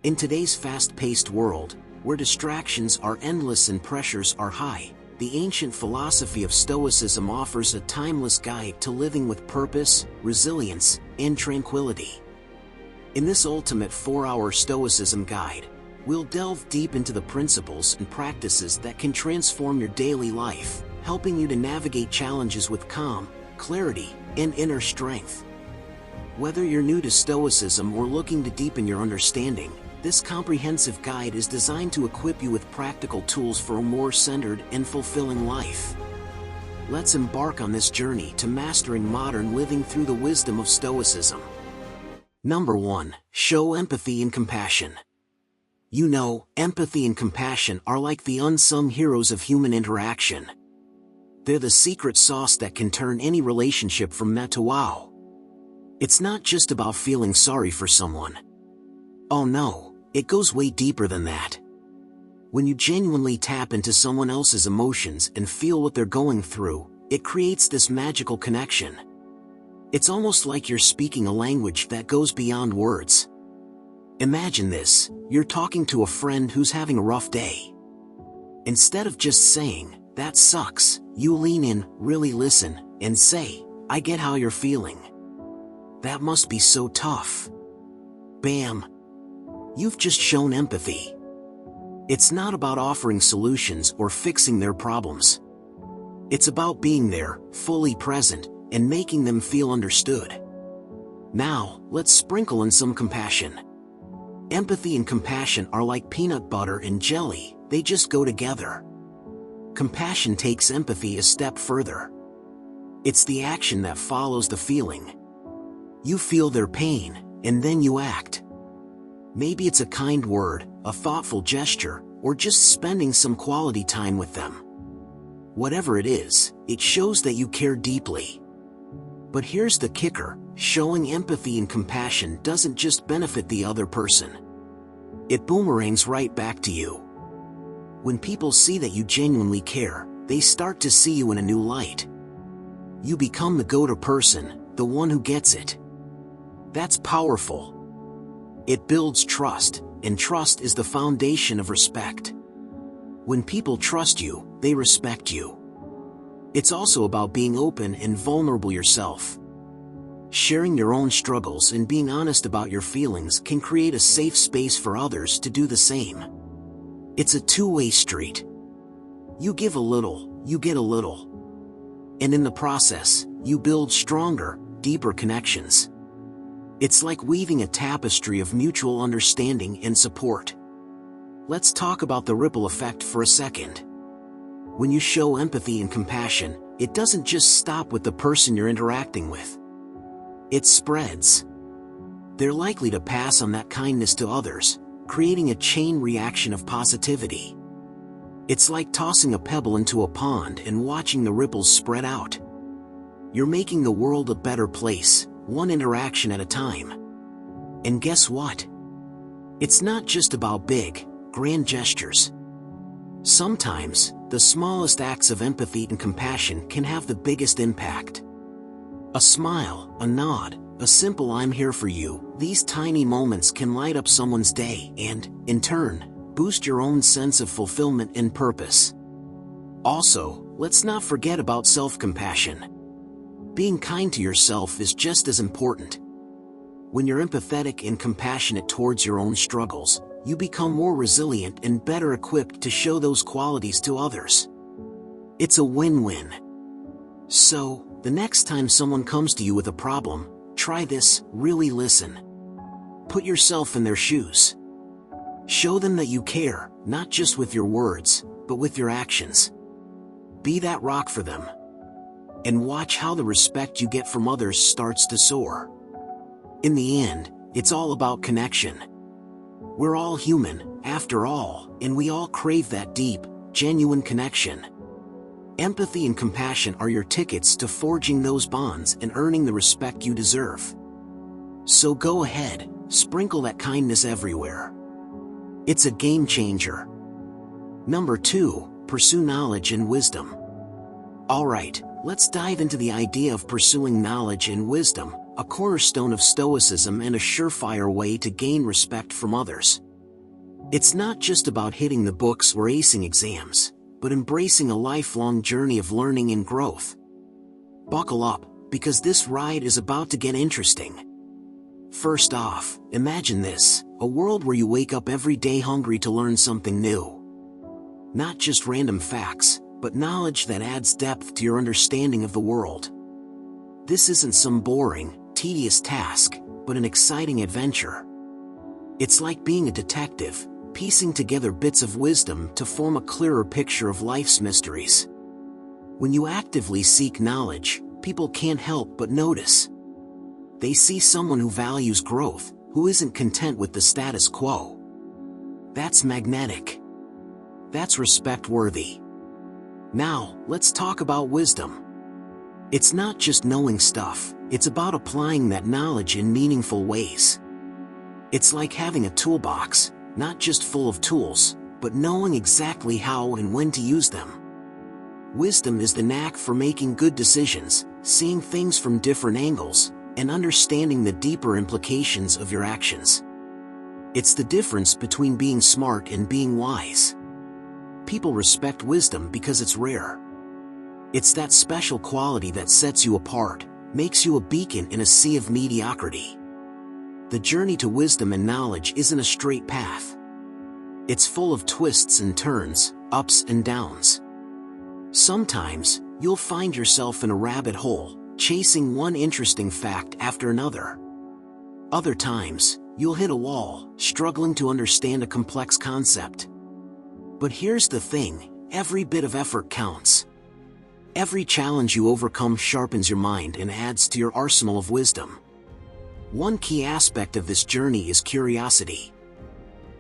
In today's fast-paced world, where distractions are endless and pressures are high, the ancient philosophy of Stoicism offers a timeless guide to living with purpose, resilience, and tranquility. In this ultimate 4-hour Stoicism guide, we'll delve deep into the principles and practices that can transform your daily life, helping you to navigate challenges with calm, clarity, and inner strength. Whether you're new to Stoicism or looking to deepen your understanding, this comprehensive guide is designed to equip you with practical tools for a more centered and fulfilling life. Let's embark on this journey to mastering modern living through the wisdom of Stoicism. Number 1. Show empathy and compassion. You know, empathy and compassion are like the unsung heroes of human interaction. They're the secret sauce that can turn any relationship from meh to wow. It's not just about feeling sorry for someone. Oh no, it goes way deeper than that. When you genuinely tap into someone else's emotions and feel what they're going through, it creates this magical connection. It's almost like you're speaking a language that goes beyond words. Imagine this, you're talking to a friend who's having a rough day. Instead of just saying, "That sucks," you lean in, really listen, and say, "I get how you're feeling. That must be so tough." Bam! You've just shown empathy. It's not about offering solutions or fixing their problems. It's about being there, fully present, and making them feel understood. Now, let's sprinkle in some compassion. Empathy and compassion are like peanut butter and jelly, they just go together. Compassion takes empathy a step further. It's the action that follows the feeling. You feel their pain, and then you act. Maybe it's a kind word, a thoughtful gesture, or just spending some quality time with them. Whatever it is, it shows that you care deeply. But here's the kicker, showing empathy and compassion doesn't just benefit the other person. It boomerangs right back to you. When people see that you genuinely care, they start to see you in a new light. You become the go-to person, the one who gets it. That's powerful. It builds trust, and trust is the foundation of respect. When people trust you, they respect you. It's also about being open and vulnerable yourself. Sharing your own struggles and being honest about your feelings can create a safe space for others to do the same. It's a two-way street. You give a little, you get a little. And in the process, you build stronger, deeper connections. It's like weaving a tapestry of mutual understanding and support. Let's talk about the ripple effect for a second. When you show empathy and compassion, it doesn't just stop with the person you're interacting with. It spreads. They're likely to pass on that kindness to others, creating a chain reaction of positivity. It's like tossing a pebble into a pond and watching the ripples spread out. You're making the world a better place, one interaction at a time. And guess what? It's not just about big, grand gestures. Sometimes, the smallest acts of empathy and compassion can have the biggest impact. A smile, a nod, a simple "I'm here for you," these tiny moments can light up someone's day and, in turn, boost your own sense of fulfillment and purpose. Also, let's not forget about self-compassion. Being kind to yourself is just as important. When you're empathetic and compassionate towards your own struggles, you become more resilient and better equipped to show those qualities to others. It's a win-win. So, the next time someone comes to you with a problem, try this, really listen. Put yourself in their shoes. Show them that you care, not just with your words, but with your actions. Be that rock for them. And watch how the respect you get from others starts to soar. In the end, it's all about connection. We're all human, after all, and we all crave that deep, genuine connection. Empathy and compassion are your tickets to forging those bonds and earning the respect you deserve. So go ahead, sprinkle that kindness everywhere. It's a game changer. Number 2, pursue knowledge and wisdom. Alright, let's dive into the idea of pursuing knowledge and wisdom, a cornerstone of Stoicism and a surefire way to gain respect from others. It's not just about hitting the books or acing exams, but embracing a lifelong journey of learning and growth. Buckle up, because this ride is about to get interesting. First off, imagine this, a world where you wake up every day hungry to learn something new. Not just random facts, but knowledge that adds depth to your understanding of the world. This isn't some boring, tedious task, but an exciting adventure. It's like being a detective, piecing together bits of wisdom to form a clearer picture of life's mysteries. When you actively seek knowledge, people can't help but notice. They see someone who values growth, who isn't content with the status quo. That's magnetic. That's respect-worthy. Now, let's talk about wisdom. It's not just knowing stuff, it's about applying that knowledge in meaningful ways. It's like having a toolbox, not just full of tools, but knowing exactly how and when to use them. Wisdom is the knack for making good decisions, seeing things from different angles, and understanding the deeper implications of your actions. It's the difference between being smart and being wise. People respect wisdom because it's rare. It's that special quality that sets you apart, makes you a beacon in a sea of mediocrity. The journey to wisdom and knowledge isn't a straight path. It's full of twists and turns, ups and downs. Sometimes, you'll find yourself in a rabbit hole, chasing one interesting fact after another. Other times, you'll hit a wall, struggling to understand a complex concept. But here's the thing, every bit of effort counts. Every challenge you overcome sharpens your mind and adds to your arsenal of wisdom. One key aspect of this journey is curiosity.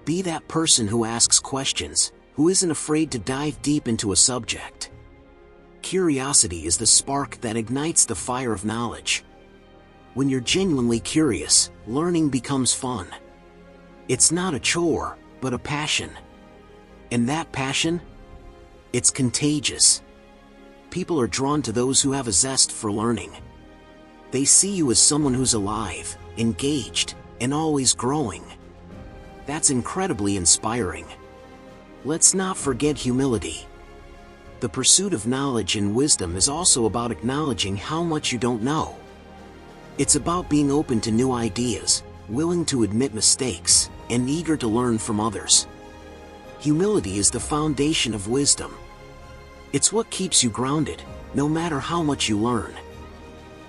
Be that person who asks questions, who isn't afraid to dive deep into a subject. Curiosity is the spark that ignites the fire of knowledge. When you're genuinely curious, learning becomes fun. It's not a chore, but a passion. And that passion? It's contagious. People are drawn to those who have a zest for learning. They see you as someone who's alive, engaged, and always growing. That's incredibly inspiring. Let's not forget humility. The pursuit of knowledge and wisdom is also about acknowledging how much you don't know. It's about being open to new ideas, willing to admit mistakes, and eager to learn from others. Humility is the foundation of wisdom. It's what keeps you grounded, no matter how much you learn.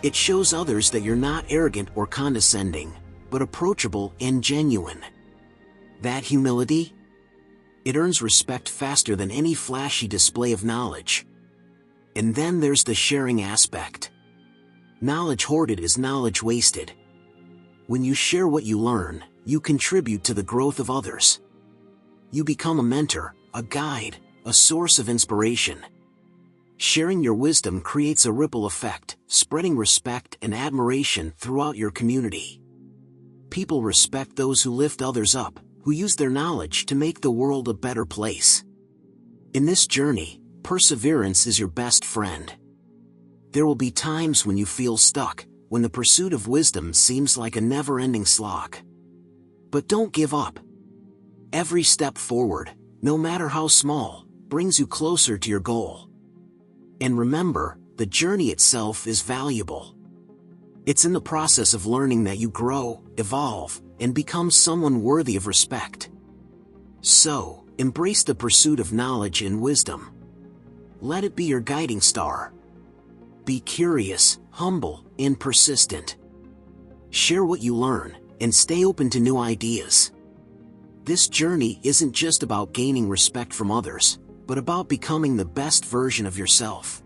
It shows others that you're not arrogant or condescending, but approachable and genuine. That humility? It earns respect faster than any flashy display of knowledge. And then there's the sharing aspect. Knowledge hoarded is knowledge wasted. When you share what you learn, you contribute to the growth of others. You become a mentor, a guide, a source of inspiration. Sharing your wisdom creates a ripple effect, spreading respect and admiration throughout your community. People respect those who lift others up, who use their knowledge to make the world a better place. In this journey, perseverance is your best friend. There will be times when you feel stuck, when the pursuit of wisdom seems like a never-ending slog. But don't give up. Every step forward, no matter how small, brings you closer to your goal. And remember, the journey itself is valuable. It's in the process of learning that you grow, evolve, and become someone worthy of respect. So, embrace the pursuit of knowledge and wisdom. Let it be your guiding star. Be curious, humble, and persistent. Share what you learn, and stay open to new ideas. This journey isn't just about gaining respect from others, but about becoming the best version of yourself.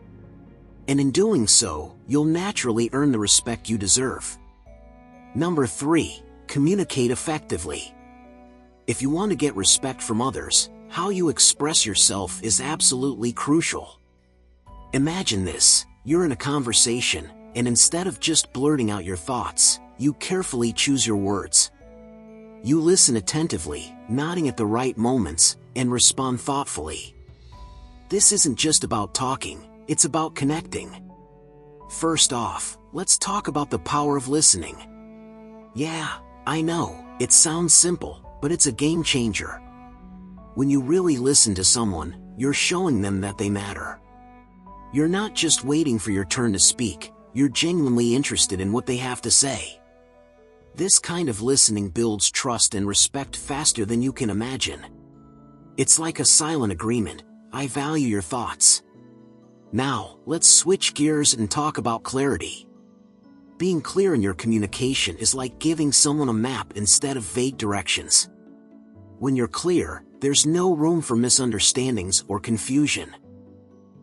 And in doing so, you'll naturally earn the respect you deserve. Number 3. Communicate effectively. If you want to get respect from others, how you express yourself is absolutely crucial. Imagine this, you're in a conversation, and instead of just blurting out your thoughts, you carefully choose your words. You listen attentively, nodding at the right moments, and respond thoughtfully. This isn't just about talking, it's about connecting. First off, let's talk about the power of listening. Yeah, I know, it sounds simple, but it's a game changer. When you really listen to someone, you're showing them that they matter. You're not just waiting for your turn to speak, you're genuinely interested in what they have to say. This kind of listening builds trust and respect faster than you can imagine. It's like a silent agreement: I value your thoughts. Now, let's switch gears and talk about clarity. Being clear in your communication is like giving someone a map instead of vague directions. When you're clear, there's no room for misunderstandings or confusion.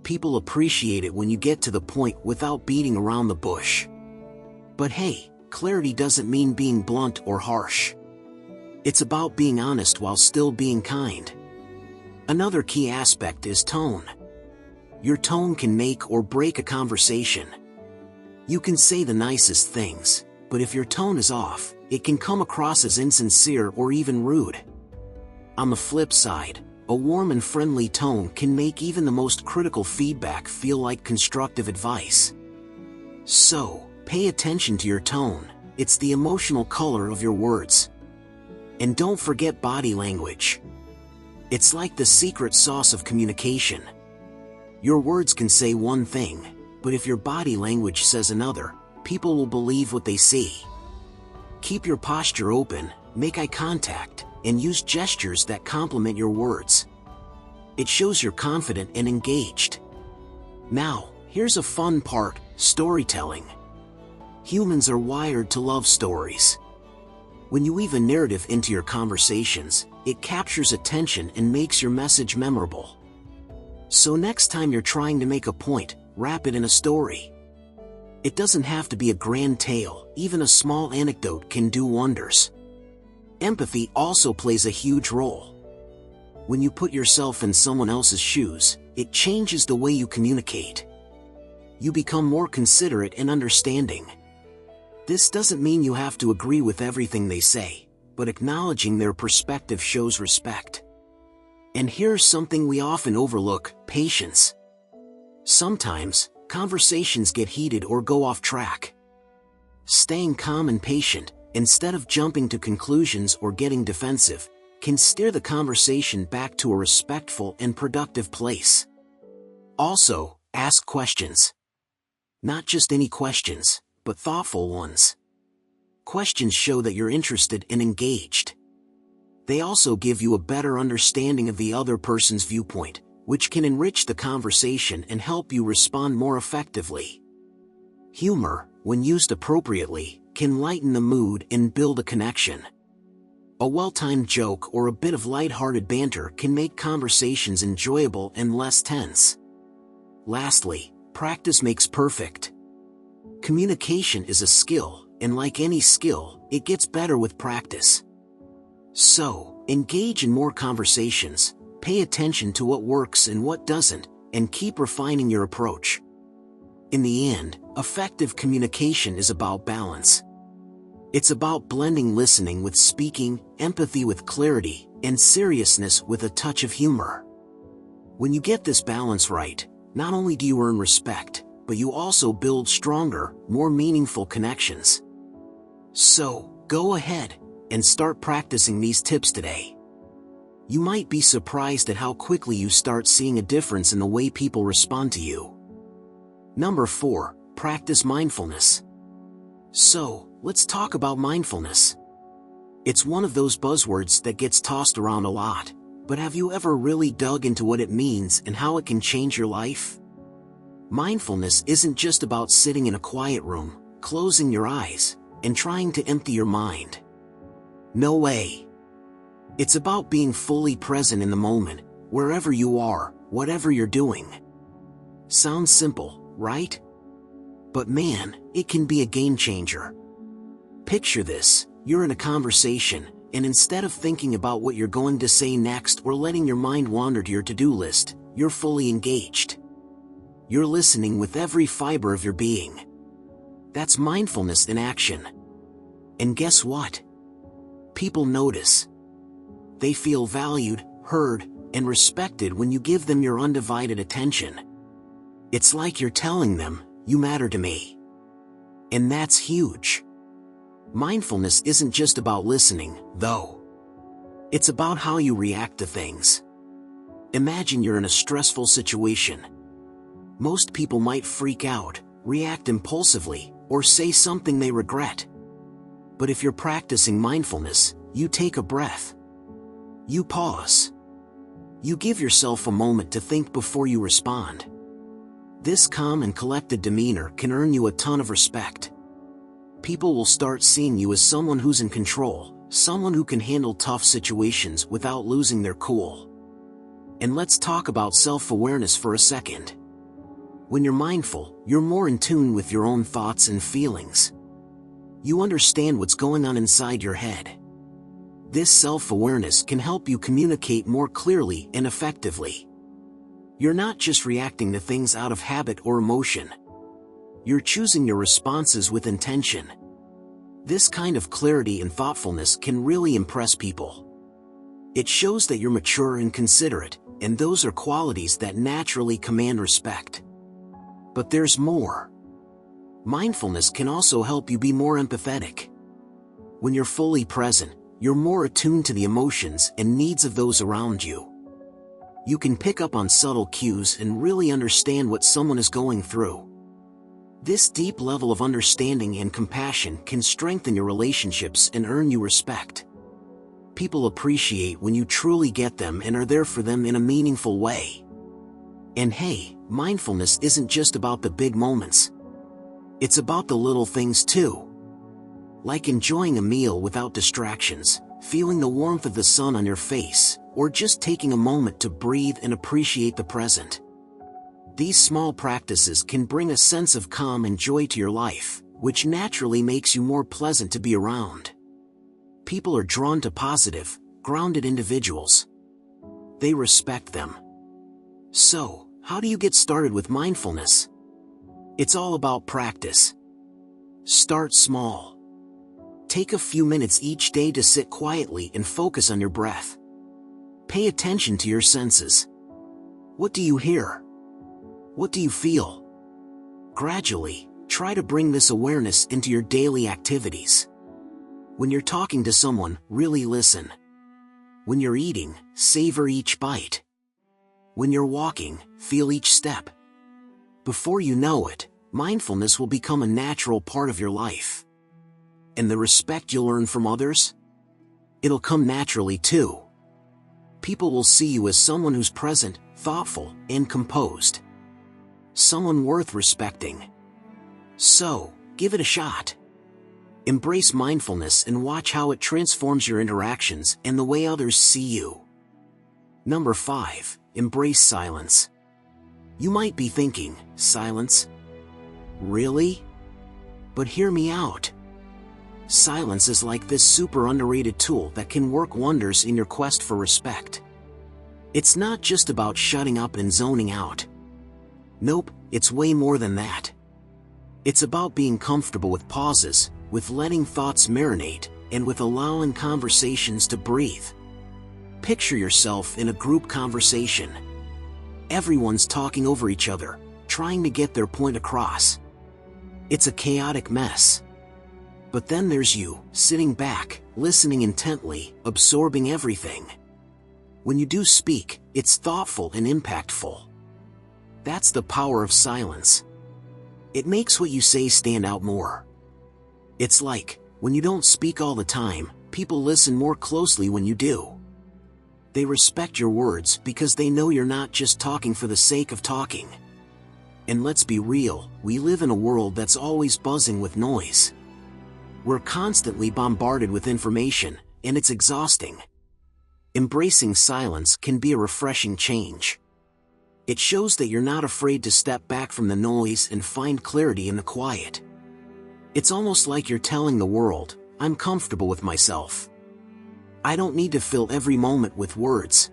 People appreciate it when you get to the point without beating around the bush. But hey, clarity doesn't mean being blunt or harsh. It's about being honest while still being kind. Another key aspect is tone. Your tone can make or break a conversation. You can say the nicest things, but if your tone is off, it can come across as insincere or even rude. On the flip side, a warm and friendly tone can make even the most critical feedback feel like constructive advice. So, pay attention to your tone. It's the emotional color of your words. And don't forget body language. It's like the secret sauce of communication. Your words can say one thing, but if your body language says another, people will believe what they see. Keep your posture open, make eye contact, and use gestures that complement your words. It shows you're confident and engaged. Now, here's a fun part: storytelling. Humans are wired to love stories. When you weave a narrative into your conversations, it captures attention and makes your message memorable. So next time you're trying to make a point, wrap it in a story. It doesn't have to be a grand tale, even a small anecdote can do wonders. Empathy also plays a huge role. When you put yourself in someone else's shoes, it changes the way you communicate. You become more considerate and understanding. This doesn't mean you have to agree with everything they say, but acknowledging their perspective shows respect. And here's something we often overlook: patience. Sometimes, conversations get heated or go off track. Staying calm and patient, instead of jumping to conclusions or getting defensive, can steer the conversation back to a respectful and productive place. Also, ask questions. Not just any questions, but thoughtful ones. Questions show that you're interested and engaged. They also give you a better understanding of the other person's viewpoint, which can enrich the conversation and help you respond more effectively. Humor, when used appropriately, can lighten the mood and build a connection. A well-timed joke or a bit of light-hearted banter can make conversations enjoyable and less tense. Lastly, practice makes perfect. Communication is a skill, and like any skill, it gets better with practice. So, engage in more conversations, pay attention to what works and what doesn't, and keep refining your approach. In the end, effective communication is about balance. It's about blending listening with speaking, empathy with clarity, and seriousness with a touch of humor. When you get this balance right, not only do you earn respect, but you also build stronger, more meaningful connections. So, go ahead and start practicing these tips today. You might be surprised at how quickly you start seeing a difference in the way people respond to you. Number 4, practice mindfulness. So, let's talk about mindfulness. It's one of those buzzwords that gets tossed around a lot, but have you ever really dug into what it means and how it can change your life? Mindfulness isn't just about sitting in a quiet room, closing your eyes, and trying to empty your mind. No way. It's about being fully present in the moment, wherever you are, whatever you're doing. Sounds simple, right? But man, it can be a game changer. Picture this: you're in a conversation, and instead of thinking about what you're going to say next or letting your mind wander to your to-do list, you're fully engaged. You're listening with every fiber of your being. That's mindfulness in action. And guess what? People notice. They feel valued, heard, and respected when you give them your undivided attention. It's like you're telling them, "You matter to me." And that's huge. Mindfulness isn't just about listening, though. It's about how you react to things. Imagine you're in a stressful situation. Most people might freak out, react impulsively, or say something they regret. But if you're practicing mindfulness, you take a breath. You pause. You give yourself a moment to think before you respond. This calm and collected demeanor can earn you a ton of respect. People will start seeing you as someone who's in control, someone who can handle tough situations without losing their cool. And let's talk about self-awareness for a second. When you're mindful, you're more in tune with your own thoughts and feelings. You understand what's going on inside your head. This self-awareness can help you communicate more clearly and effectively. You're not just reacting to things out of habit or emotion. You're choosing your responses with intention. This kind of clarity and thoughtfulness can really impress people. It shows that you're mature and considerate, and those are qualities that naturally command respect. But there's more. Mindfulness can also help you be more empathetic. When you're fully present, you're more attuned to the emotions and needs of those around you. You can pick up on subtle cues and really understand what someone is going through. This deep level of understanding and compassion can strengthen your relationships and earn you respect. People appreciate when you truly get them and are there for them in a meaningful way. And hey, mindfulness isn't just about the big moments. It's about the little things too. Like enjoying a meal without distractions, feeling the warmth of the sun on your face, or just taking a moment to breathe and appreciate the present. These small practices can bring a sense of calm and joy to your life, which naturally makes you more pleasant to be around. People are drawn to positive, grounded individuals. They respect them. So, how do you get started with mindfulness? It's all about practice. Start small. Take a few minutes each day to sit quietly and focus on your breath. Pay attention to your senses. What do you hear? What do you feel? Gradually, try to bring this awareness into your daily activities. When you're talking to someone, really listen. When you're eating, savor each bite. When you're walking, feel each step. Before you know it, mindfulness will become a natural part of your life. And the respect you'll earn from others? It'll come naturally too. People will see you as someone who's present, thoughtful, and composed. Someone worth respecting. So, give it a shot. Embrace mindfulness and watch how it transforms your interactions and the way others see you. Number 5. Embrace silence. You might be thinking, silence? Really? But hear me out. Silence is like this super underrated tool that can work wonders in your quest for respect. It's not just about shutting up and zoning out. Nope, it's way more than that. It's about being comfortable with pauses, with letting thoughts marinate, and with allowing conversations to breathe. Picture yourself in a group conversation. Everyone's talking over each other, trying to get their point across. It's a chaotic mess. But then there's you, sitting back, listening intently, absorbing everything. When you do speak, it's thoughtful and impactful. That's the power of silence. It makes what you say stand out more. It's like, when you don't speak all the time, people listen more closely when you do. They respect your words because they know you're not just talking for the sake of talking. And let's be real, we live in a world that's always buzzing with noise. We're constantly bombarded with information, and it's exhausting. Embracing silence can be a refreshing change. It shows that you're not afraid to step back from the noise and find clarity in the quiet. It's almost like you're telling the world, I'm comfortable with myself. I don't need to fill every moment with words.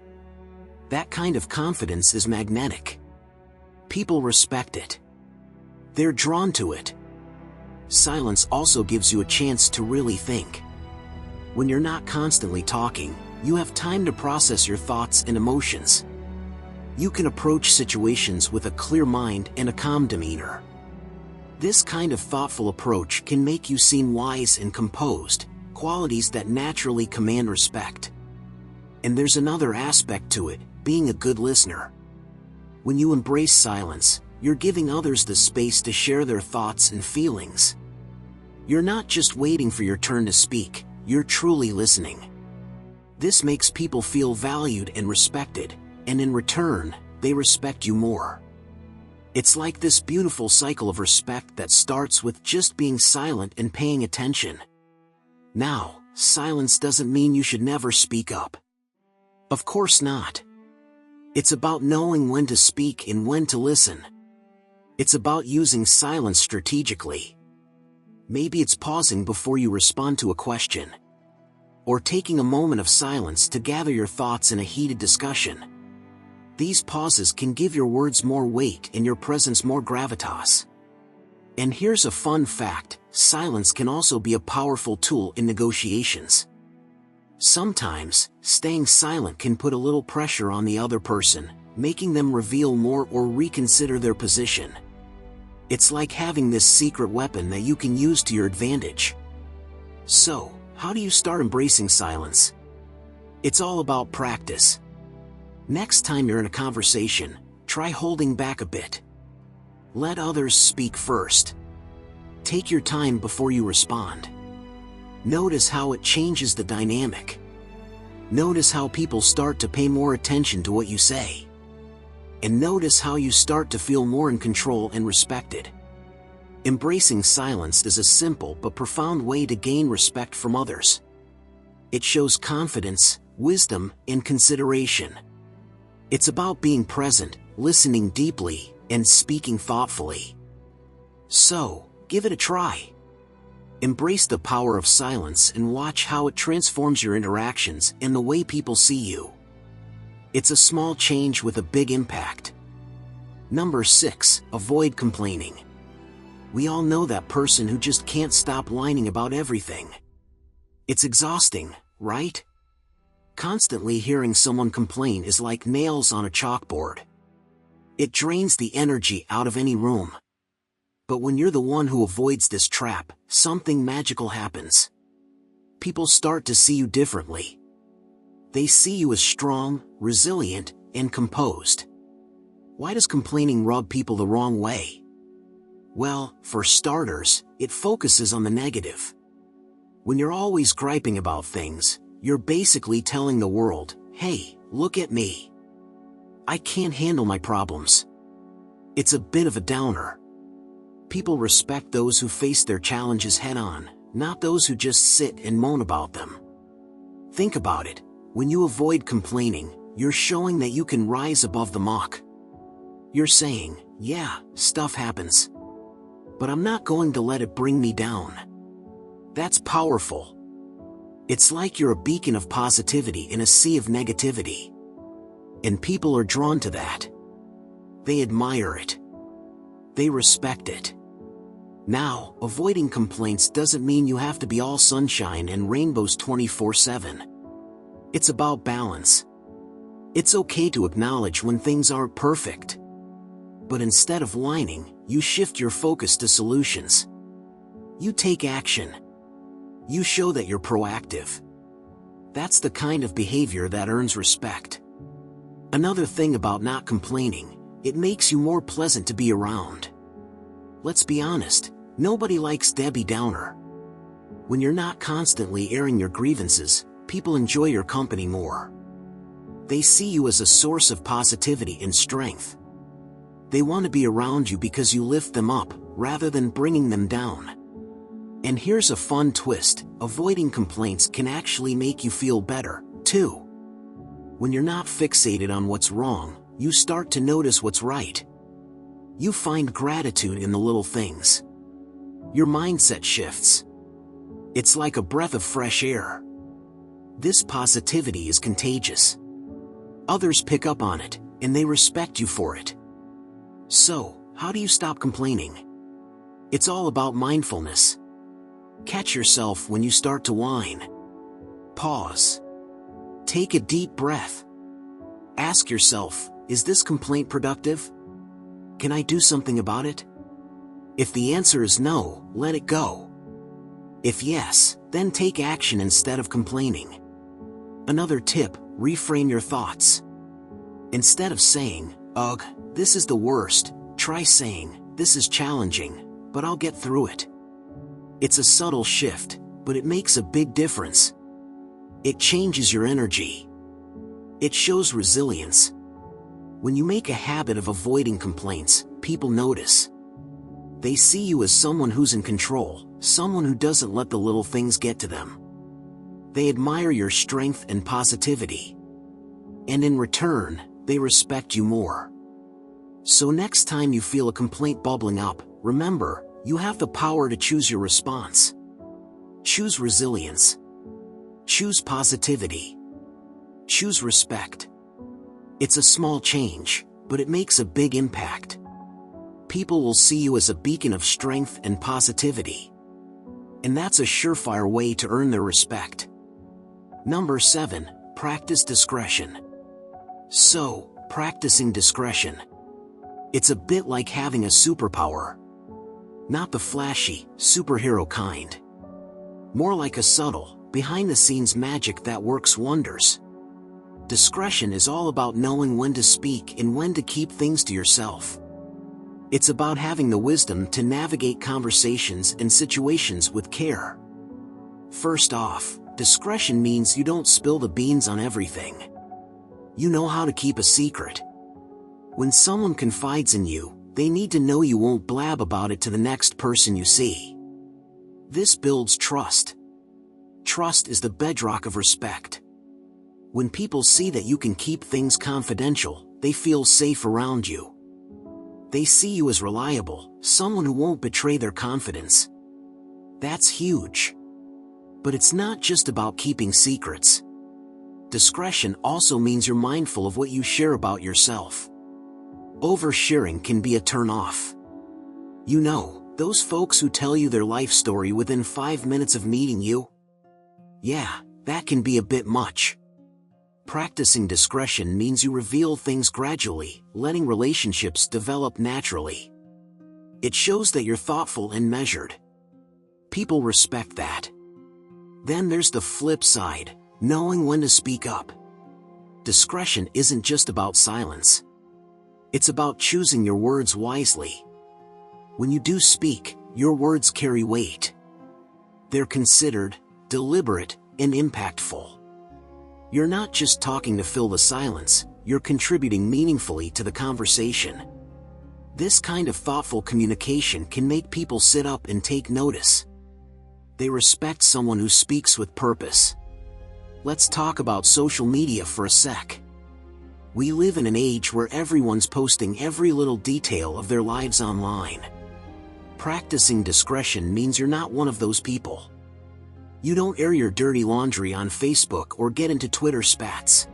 That kind of confidence is magnetic. People respect it. They're drawn to it. Silence also gives you a chance to really think. When you're not constantly talking, you have time to process your thoughts and emotions. You can approach situations with a clear mind and a calm demeanor. This kind of thoughtful approach can make you seem wise and composed, qualities that naturally command respect. And there's another aspect to it, being a good listener. When you embrace silence, you're giving others the space to share their thoughts and feelings. You're not just waiting for your turn to speak, you're truly listening. This makes people feel valued and respected, and in return, they respect you more. It's like this beautiful cycle of respect that starts with just being silent and paying attention. Now, silence doesn't mean you should never speak up. Of course not. It's about knowing when to speak and when to listen. It's about using silence strategically. Maybe it's pausing before you respond to a question, or taking a moment of silence to gather your thoughts in a heated discussion. These pauses can give your words more weight and your presence more gravitas. And here's a fun fact: silence can also be a powerful tool in negotiations. Sometimes, staying silent can put a little pressure on the other person, making them reveal more or reconsider their position. It's like having this secret weapon that you can use to your advantage. So, how do you start embracing silence? It's all about practice. Next time you're in a conversation, try holding back a bit. Let others speak first. Take your time before you respond. Notice how it changes the dynamic. Notice how people start to pay more attention to what you say. And notice how you start to feel more in control and respected. Embracing silence is a simple but profound way to gain respect from others. It shows confidence, wisdom, and consideration. It's about being present, listening deeply, and speaking thoughtfully. So, give it a try. Embrace the power of silence and watch how it transforms your interactions and the way people see you. It's a small change with a big impact. Number 6, avoid complaining. We all know that person who just can't stop whining about everything. It's exhausting, right? Constantly hearing someone complain is like nails on a chalkboard. It drains the energy out of any room. But when you're the one who avoids this trap, something magical happens. People start to see you differently. They see you as strong, resilient, and composed. Why does complaining rub people the wrong way? Well, for starters, it focuses on the negative. When you're always griping about things, you're basically telling the world, "Hey, look at me. I can't handle my problems." It's a bit of a downer. People respect those who face their challenges head-on, not those who just sit and moan about them. Think about it. When you avoid complaining, you're showing that you can rise above the muck. You're saying, "Yeah, stuff happens. But I'm not going to let it bring me down." That's powerful. It's like you're a beacon of positivity in a sea of negativity. And people are drawn to that. They admire it. They respect it. Now, avoiding complaints doesn't mean you have to be all sunshine and rainbows 24/7. It's about balance. It's okay to acknowledge when things aren't perfect. But instead of whining, you shift your focus to solutions. You take action. You show that you're proactive. That's the kind of behavior that earns respect. Another thing about not complaining, it makes you more pleasant to be around. Let's be honest, nobody likes Debbie Downer. When you're not constantly airing your grievances, people enjoy your company more. They see you as a source of positivity and strength. They want to be around you because you lift them up, rather than bringing them down. And here's a fun twist: avoiding complaints can actually make you feel better, too. When you're not fixated on what's wrong, you start to notice what's right. You find gratitude in the little things. Your mindset shifts. It's like a breath of fresh air. This positivity is contagious. Others pick up on it, and they respect you for it. So, how do you stop complaining? It's all about mindfulness. Catch yourself when you start to whine. Pause. Take a deep breath. Ask yourself, is this complaint productive? Can I do something about it? If the answer is no, let it go. If yes, then take action instead of complaining. Another tip: Reframe your thoughts. Instead of saying, "Ugh, this is the worst," try saying, "This is challenging, but I'll get through it." It's a subtle shift, but it makes a big difference. It changes your energy. It shows resilience. When you make a habit of avoiding complaints, people notice. They see you as someone who's in control, someone who doesn't let the little things get to them. They admire your strength and positivity. And in return, they respect you more. So next time you feel a complaint bubbling up, remember, you have the power to choose your response. Choose resilience. Choose positivity. Choose respect. It's a small change, but it makes a big impact. People will see you as a beacon of strength and positivity. And that's a surefire way to earn their respect. Number 7, practice discretion. So, practicing discretion. It's a bit like having a superpower. Not the flashy, superhero kind. More like a subtle, behind-the-scenes magic that works wonders. Discretion is all about knowing when to speak and when to keep things to yourself. It's about having the wisdom to navigate conversations and situations with care. First off, discretion means you don't spill the beans on everything. You know how to keep a secret. When someone confides in you, they need to know you won't blab about it to the next person you see. This builds trust. Trust is the bedrock of respect. When people see that you can keep things confidential, they feel safe around you. They see you as reliable, someone who won't betray their confidence. That's huge. But it's not just about keeping secrets. Discretion also means you're mindful of what you share about yourself. Oversharing can be a turn-off. You know, those folks who tell you their life story within 5 minutes of meeting you? Yeah, that can be a bit much. Practicing discretion means you reveal things gradually, letting relationships develop naturally. It shows that you're thoughtful and measured. People respect that. Then there's the flip side, knowing when to speak up. Discretion isn't just about silence. It's about choosing your words wisely. When you do speak, your words carry weight. They're considered, deliberate, and impactful. You're not just talking to fill the silence, you're contributing meaningfully to the conversation. This kind of thoughtful communication can make people sit up and take notice. They respect someone who speaks with purpose. Let's talk about social media for a sec. We live in an age where everyone's posting every little detail of their lives online. Practicing discretion means you're not one of those people. You don't air your dirty laundry on Facebook or get into Twitter spats.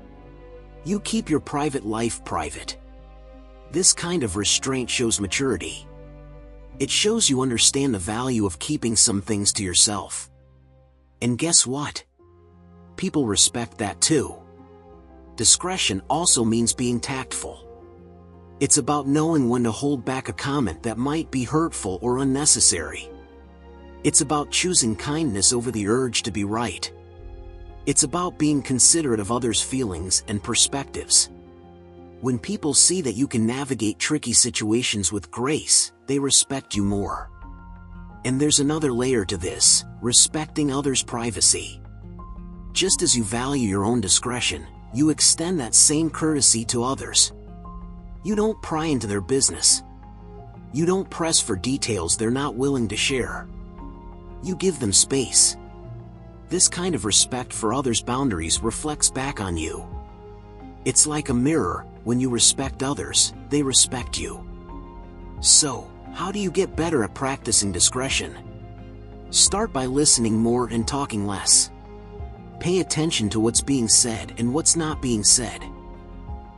You keep your private life private. This kind of restraint shows maturity. It shows you understand the value of keeping some things to yourself. And guess what? People respect that too. Discretion also means being tactful. It's about knowing when to hold back a comment that might be hurtful or unnecessary. It's about choosing kindness over the urge to be right. It's about being considerate of others' feelings and perspectives. When people see that you can navigate tricky situations with grace, they respect you more. And there's another layer to this, respecting others' privacy. Just as you value your own discretion, you extend that same courtesy to others. You don't pry into their business. You don't press for details they're not willing to share. You give them space. This kind of respect for others' boundaries reflects back on you. It's like a mirror, when you respect others, they respect you. So, how do you get better at practicing discretion? Start by listening more and talking less. Pay attention to what's being said and what's not being said.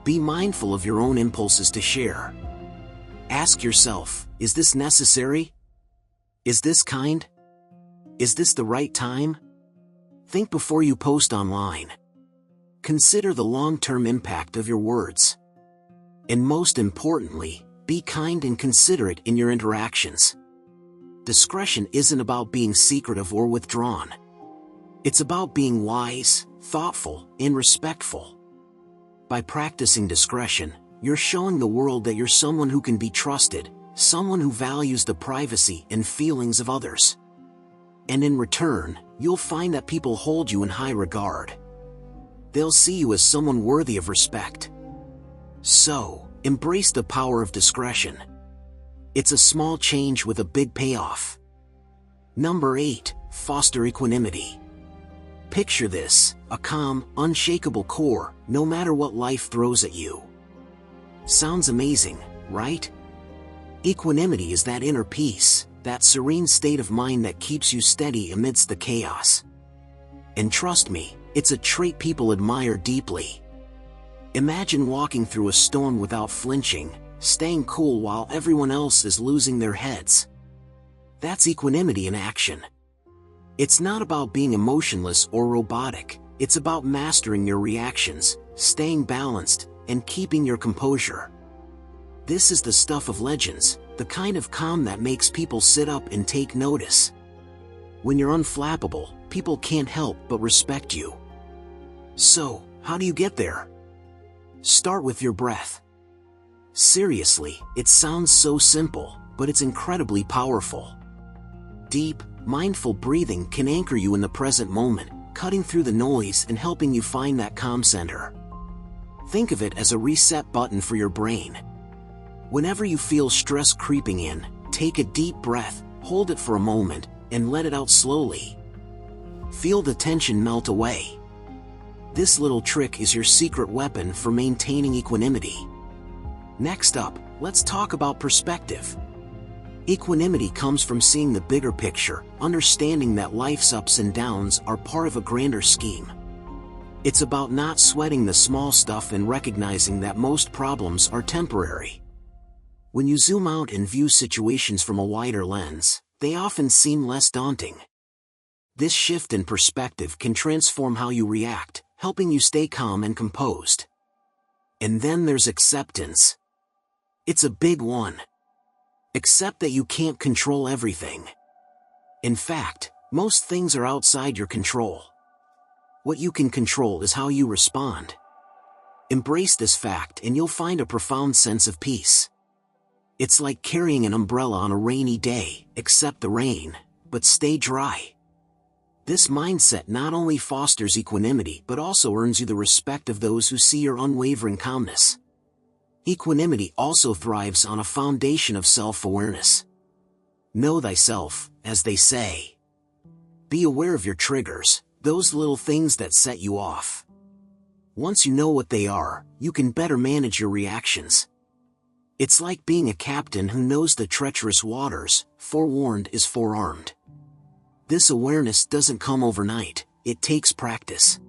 Be mindful of your own impulses to share. Ask yourself, is this necessary? Is this kind? Is this the right time? Think before you post online. Consider the long-term impact of your words. And most importantly, be kind and considerate in your interactions. Discretion isn't about being secretive or withdrawn. It's about being wise, thoughtful, and respectful. By practicing discretion, you're showing the world that you're someone who can be trusted, someone who values the privacy and feelings of others. And in return, you'll find that people hold you in high regard. They'll see you as someone worthy of respect. So, embrace the power of discretion. It's a small change with a big payoff. Number 8, foster equanimity. Picture this, a calm, unshakable core, no matter what life throws at you. Sounds amazing, right? Equanimity is that inner peace, that serene state of mind that keeps you steady amidst the chaos. And trust me, it's a trait people admire deeply. Imagine walking through a storm without flinching, staying cool while everyone else is losing their heads. That's equanimity in action. It's not about being emotionless or robotic, it's about mastering your reactions, staying balanced, and keeping your composure. This is the stuff of legends, the kind of calm that makes people sit up and take notice. When you're unflappable, people can't help but respect you. So, how do you get there? Start with your breath. Seriously, it sounds so simple, but it's incredibly powerful. Deep, mindful breathing can anchor you in the present moment, cutting through the noise and helping you find that calm center. Think of it as a reset button for your brain. Whenever you feel stress creeping in, take a deep breath, hold it for a moment, and let it out slowly. Feel the tension melt away. This little trick is your secret weapon for maintaining equanimity. Next up, let's talk about perspective. Equanimity comes from seeing the bigger picture, understanding that life's ups and downs are part of a grander scheme. It's about not sweating the small stuff and recognizing that most problems are temporary. When you zoom out and view situations from a wider lens, they often seem less daunting. This shift in perspective can transform how you react, helping you stay calm and composed. And then there's acceptance. It's a big one. Accept that you can't control everything. In fact, most things are outside your control. What you can control is how you respond. Embrace this fact and you'll find a profound sense of peace. It's like carrying an umbrella on a rainy day, accept the rain, but stay dry. This mindset not only fosters equanimity but also earns you the respect of those who see your unwavering calmness. Equanimity also thrives on a foundation of self-awareness. Know thyself, as they say. Be aware of your triggers, those little things that set you off. Once you know what they are, you can better manage your reactions. It's like being a captain who knows the treacherous waters, forewarned is forearmed. This awareness doesn't come overnight, it takes practice.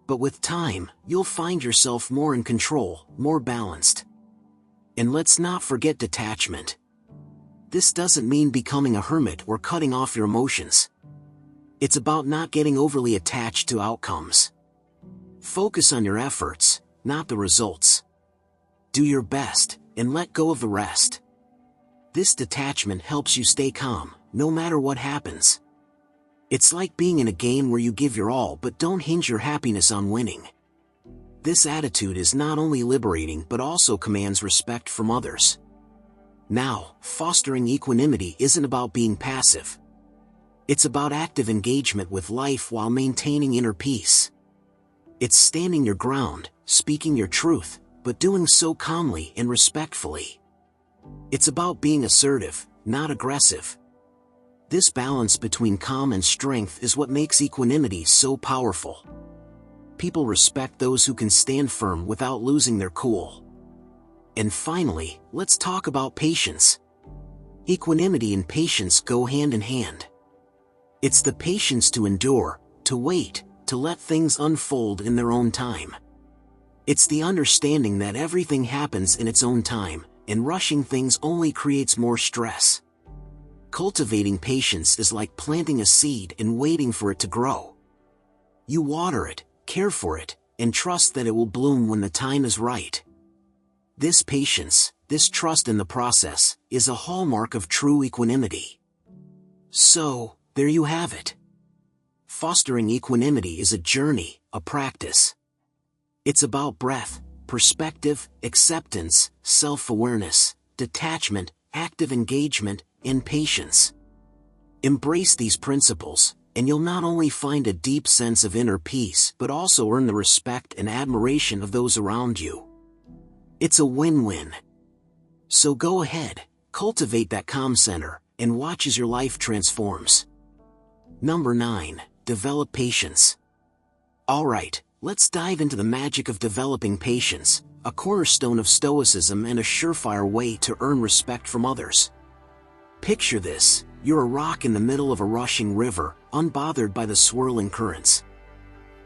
But with time, you'll find yourself more in control, more balanced. And let's not forget detachment. This doesn't mean becoming a hermit or cutting off your emotions. It's about not getting overly attached to outcomes. Focus on your efforts, not the results. Do your best, and let go of the rest. This detachment helps you stay calm, no matter what happens. It's like being in a game where you give your all but don't hinge your happiness on winning. This attitude is not only liberating but also commands respect from others. Now, fostering equanimity isn't about being passive. It's about active engagement with life while maintaining inner peace. It's standing your ground, speaking your truth, but doing so calmly and respectfully. It's about being assertive, not aggressive. This balance between calm and strength is what makes equanimity so powerful. People respect those who can stand firm without losing their cool. And finally, let's talk about patience. Equanimity and patience go hand in hand. It's the patience to endure, to wait, to let things unfold in their own time. It's the understanding that everything happens in its own time, and rushing things only creates more stress. Cultivating patience is like planting a seed and waiting for it to grow. You water it, care for it, and trust that it will bloom when the time is right. This patience, this trust in the process, is a hallmark of true equanimity. So, there you have it. Fostering equanimity is a journey, a practice. It's about breath, perspective, acceptance, self-awareness, detachment, active engagement, and patience. Embrace these principles, and you'll not only find a deep sense of inner peace but also earn the respect and admiration of those around you. It's a win-win. So go ahead, cultivate that calm center, and watch as your life transforms. Number 9. Develop patience. Alright, let's dive into the magic of developing patience, a cornerstone of Stoicism and a surefire way to earn respect from others. Picture this: you're a rock in the middle of a rushing river, unbothered by the swirling currents.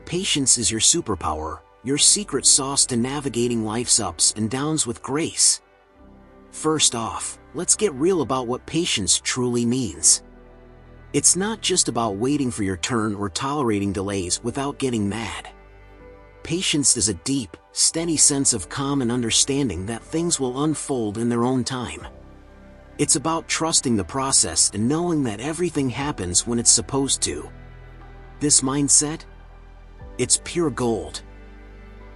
Patience is your superpower, your secret sauce to navigating life's ups and downs with grace. First off, let's get real about what patience truly means. It's not just about waiting for your turn or tolerating delays without getting mad. Patience is a deep, steady sense of calm and understanding that things will unfold in their own time. It's about trusting the process and knowing that everything happens when it's supposed to. This mindset? It's pure gold.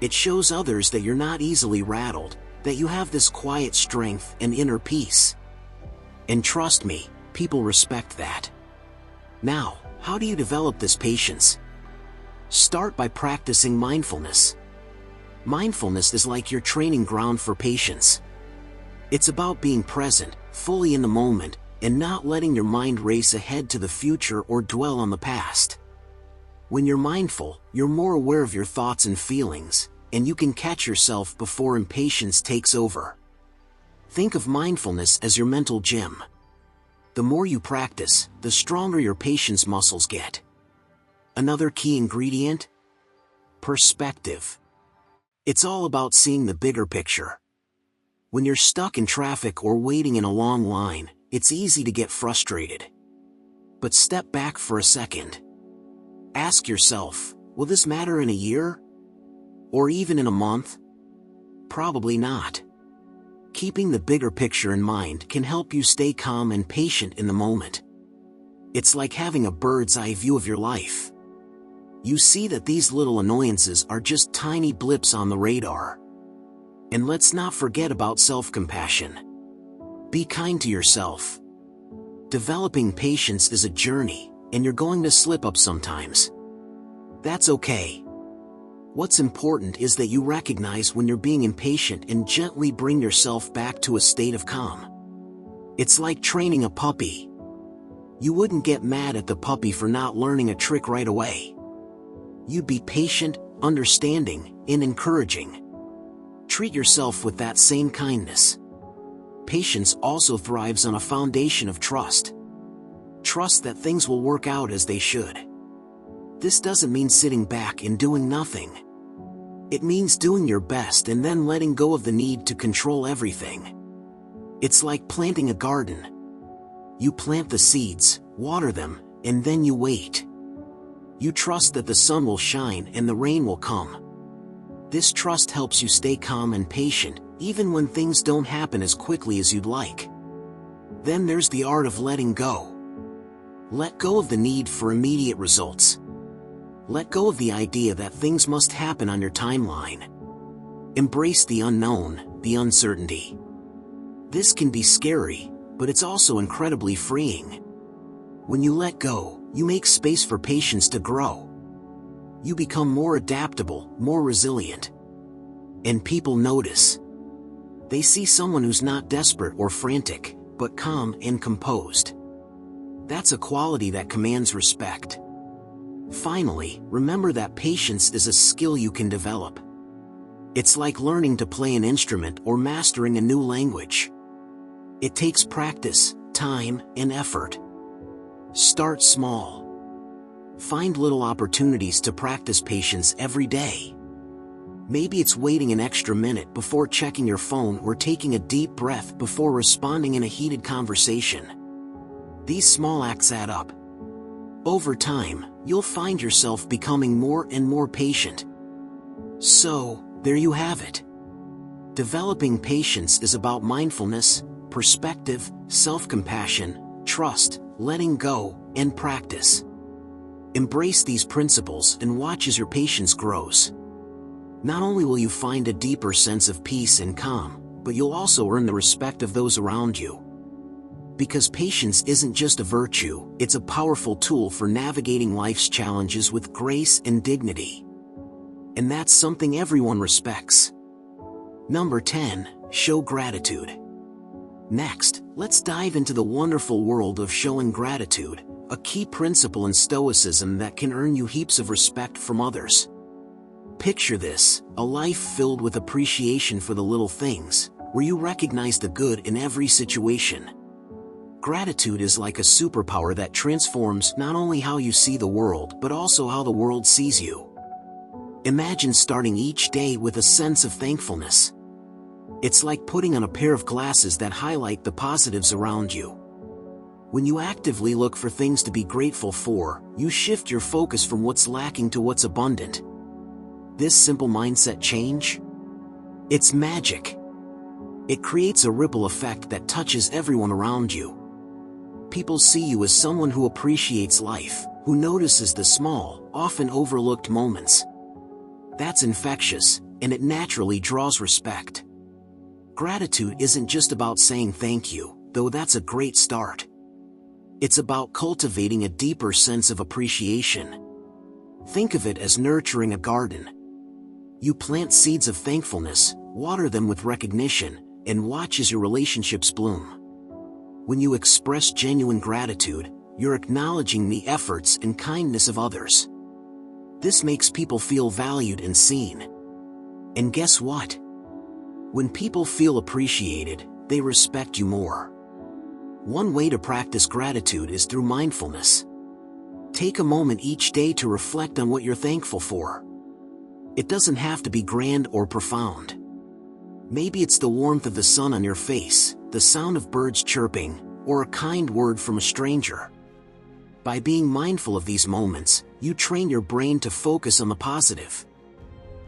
It shows others that you're not easily rattled, that you have this quiet strength and inner peace. And trust me, people respect that. Now, how do you develop this patience? Start by practicing mindfulness. Mindfulness is like your training ground for patience. It's about being present, fully in the moment, and not letting your mind race ahead to the future or dwell on the past. When you're mindful, you're more aware of your thoughts and feelings, and you can catch yourself before impatience takes over. Think of mindfulness as your mental gym. The more you practice, the stronger your patience muscles get. Another key ingredient? Perspective. It's all about seeing the bigger picture. When you're stuck in traffic or waiting in a long line, it's easy to get frustrated. But step back for a second. Ask yourself, will this matter in a year? Or even in a month? Probably not. Keeping the bigger picture in mind can help you stay calm and patient in the moment. It's like having a bird's eye view of your life. You see that these little annoyances are just tiny blips on the radar. And let's not forget about self-compassion. Be kind to yourself. Developing patience is a journey, and you're going to slip up sometimes. That's okay. What's important is that you recognize when you're being impatient and gently bring yourself back to a state of calm. It's like training a puppy. You wouldn't get mad at the puppy for not learning a trick right away. You'd be patient, understanding, and encouraging. Treat yourself with that same kindness. Patience also thrives on a foundation of trust. Trust that things will work out as they should. This doesn't mean sitting back and doing nothing. It means doing your best and then letting go of the need to control everything. It's like planting a garden. You plant the seeds, water them, and then you wait. You trust that the sun will shine and the rain will come. This trust helps you stay calm and patient, even when things don't happen as quickly as you'd like. Then there's the art of letting go. Let go of the need for immediate results. Let go of the idea that things must happen on your timeline. Embrace the unknown, the uncertainty. This can be scary, but it's also incredibly freeing. When you let go, you make space for patience to grow. You become more adaptable, more resilient. And people notice. They see someone who's not desperate or frantic, but calm and composed. That's a quality that commands respect. Finally, remember that patience is a skill you can develop. It's like learning to play an instrument or mastering a new language. It takes practice, time, and effort. Start small. Find little opportunities to practice patience every day. Maybe it's waiting an extra minute before checking your phone or taking a deep breath before responding in a heated conversation. These small acts add up. Over time, you'll find yourself becoming more and more patient. So, there you have it. Developing patience is about mindfulness, perspective, self-compassion, trust, letting go, and practice. Embrace these principles and watch as your patience grows. Not only will you find a deeper sense of peace and calm, but you'll also earn the respect of those around you. Because patience isn't just a virtue, it's a powerful tool for navigating life's challenges with grace and dignity. And that's something everyone respects. Number 10, show gratitude. Next, let's dive into the wonderful world of showing gratitude, a key principle in Stoicism that can earn you heaps of respect from others. Picture this, a life filled with appreciation for the little things, where you recognize the good in every situation. Gratitude is like a superpower that transforms not only how you see the world but also how the world sees you. Imagine starting each day with a sense of thankfulness. It's like putting on a pair of glasses that highlight the positives around you. When you actively look for things to be grateful for, you shift your focus from what's lacking to what's abundant. This simple mindset change? It's magic. It creates a ripple effect that touches everyone around you. People see you as someone who appreciates life, who notices the small, often overlooked moments. That's infectious, and it naturally draws respect. Gratitude isn't just about saying thank you, though that's a great start. It's about cultivating a deeper sense of appreciation. Think of it as nurturing a garden. You plant seeds of thankfulness, water them with recognition, and watch as your relationships bloom. When you express genuine gratitude, you're acknowledging the efforts and kindness of others. This makes people feel valued and seen. And guess what? When people feel appreciated, they respect you more. One way to practice gratitude is through mindfulness. Take a moment each day to reflect on what you're thankful for. It doesn't have to be grand or profound. Maybe it's the warmth of the sun on your face, the sound of birds chirping, or a kind word from a stranger. By being mindful of these moments, you train your brain to focus on the positive.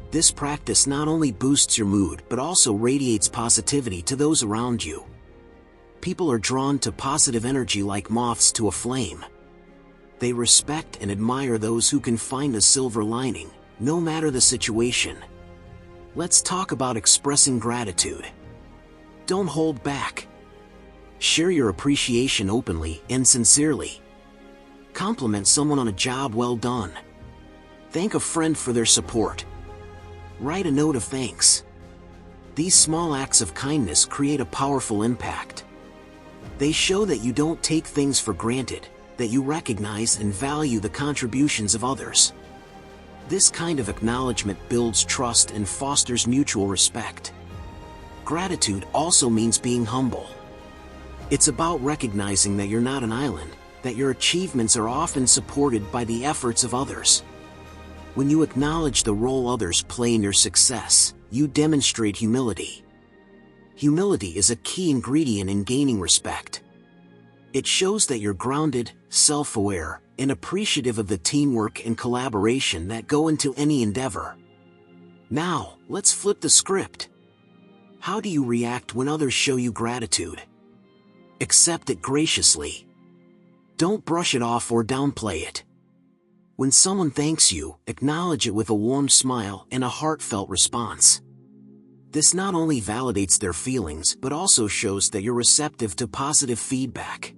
This practice not only boosts your mood but also radiates positivity to those around you. People are drawn to positive energy like moths to a flame. They respect and admire those who can find a silver lining, no matter the situation. Let's talk about expressing gratitude. Don't hold back. Share your appreciation openly and sincerely. Compliment someone on a job well done. Thank a friend for their support. Write a note of thanks. These small acts of kindness create a powerful impact. They show that you don't take things for granted, that you recognize and value the contributions of others. This kind of acknowledgement builds trust and fosters mutual respect. Gratitude also means being humble. It's about recognizing that you're not an island, that your achievements are often supported by the efforts of others. When you acknowledge the role others play in your success, you demonstrate humility. Humility is a key ingredient in gaining respect. It shows that you're grounded, self-aware, and appreciative of the teamwork and collaboration that go into any endeavor. Now, let's flip the script. How do you react when others show you gratitude? Accept it graciously. Don't brush it off or downplay it. When someone thanks you, acknowledge it with a warm smile and a heartfelt response. This not only validates their feelings but also shows that you're receptive to positive feedback.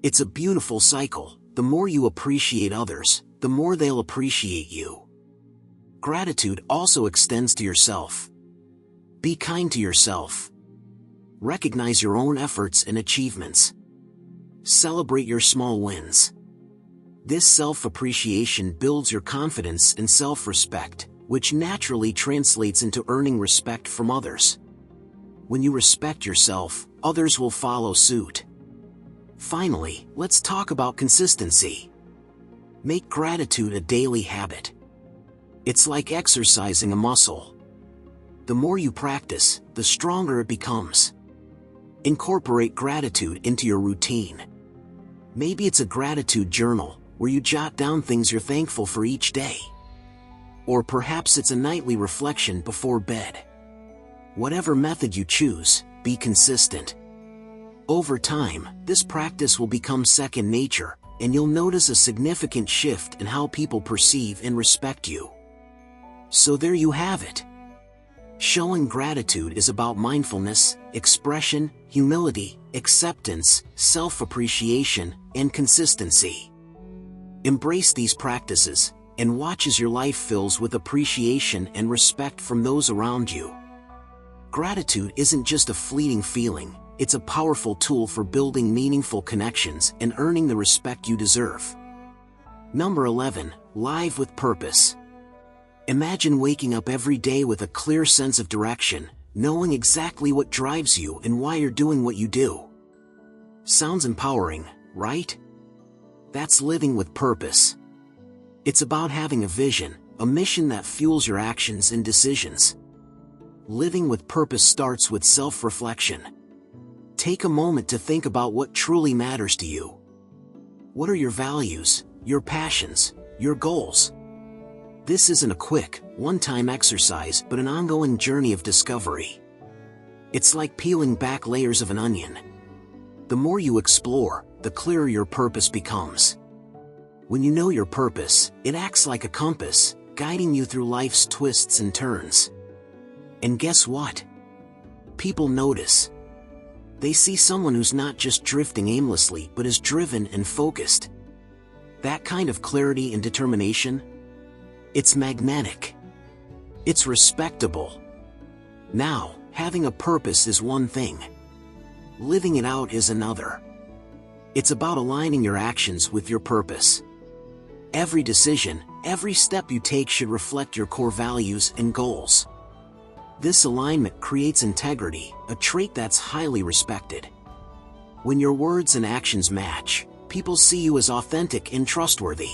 It's a beautiful cycle. The more you appreciate others, the more they'll appreciate you. Gratitude also extends to yourself. Be kind to yourself. Recognize your own efforts and achievements. Celebrate your small wins. This self-appreciation builds your confidence and self-respect, which naturally translates into earning respect from others. When you respect yourself, others will follow suit. Finally, let's talk about consistency. Make gratitude a daily habit. It's like exercising a muscle. The more you practice, the stronger it becomes. Incorporate gratitude into your routine. Maybe it's a gratitude journal, where you jot down things you're thankful for each day. Or perhaps it's a nightly reflection before bed. Whatever method you choose, be consistent. Over time, this practice will become second nature, and you'll notice a significant shift in how people perceive and respect you. So there you have it. Showing gratitude is about mindfulness, expression, humility, acceptance, self-appreciation, and consistency. Embrace these practices, and watch as your life fills with appreciation and respect from those around you. Gratitude isn't just a fleeting feeling, it's a powerful tool for building meaningful connections and earning the respect you deserve. Number 11. Live with purpose. Imagine waking up every day with a clear sense of direction, knowing exactly what drives you and why you're doing what you do. Sounds empowering, right? That's living with purpose. It's about having a vision, a mission that fuels your actions and decisions. Living with purpose starts with self-reflection. Take a moment to think about what truly matters to you. What are your values, your passions, your goals? This isn't a quick, one-time exercise but an ongoing journey of discovery. It's like peeling back layers of an onion. The more you explore, the clearer your purpose becomes. When you know your purpose, it acts like a compass, guiding you through life's twists and turns. And guess what? People notice. They see someone who's not just drifting aimlessly but is driven and focused. That kind of clarity and determination? It's magnetic. It's respectable. Now, having a purpose is one thing. Living it out is another. It's about aligning your actions with your purpose. Every decision, every step you take should reflect your core values and goals. This alignment creates integrity, a trait that's highly respected. When your words and actions match, people see you as authentic and trustworthy.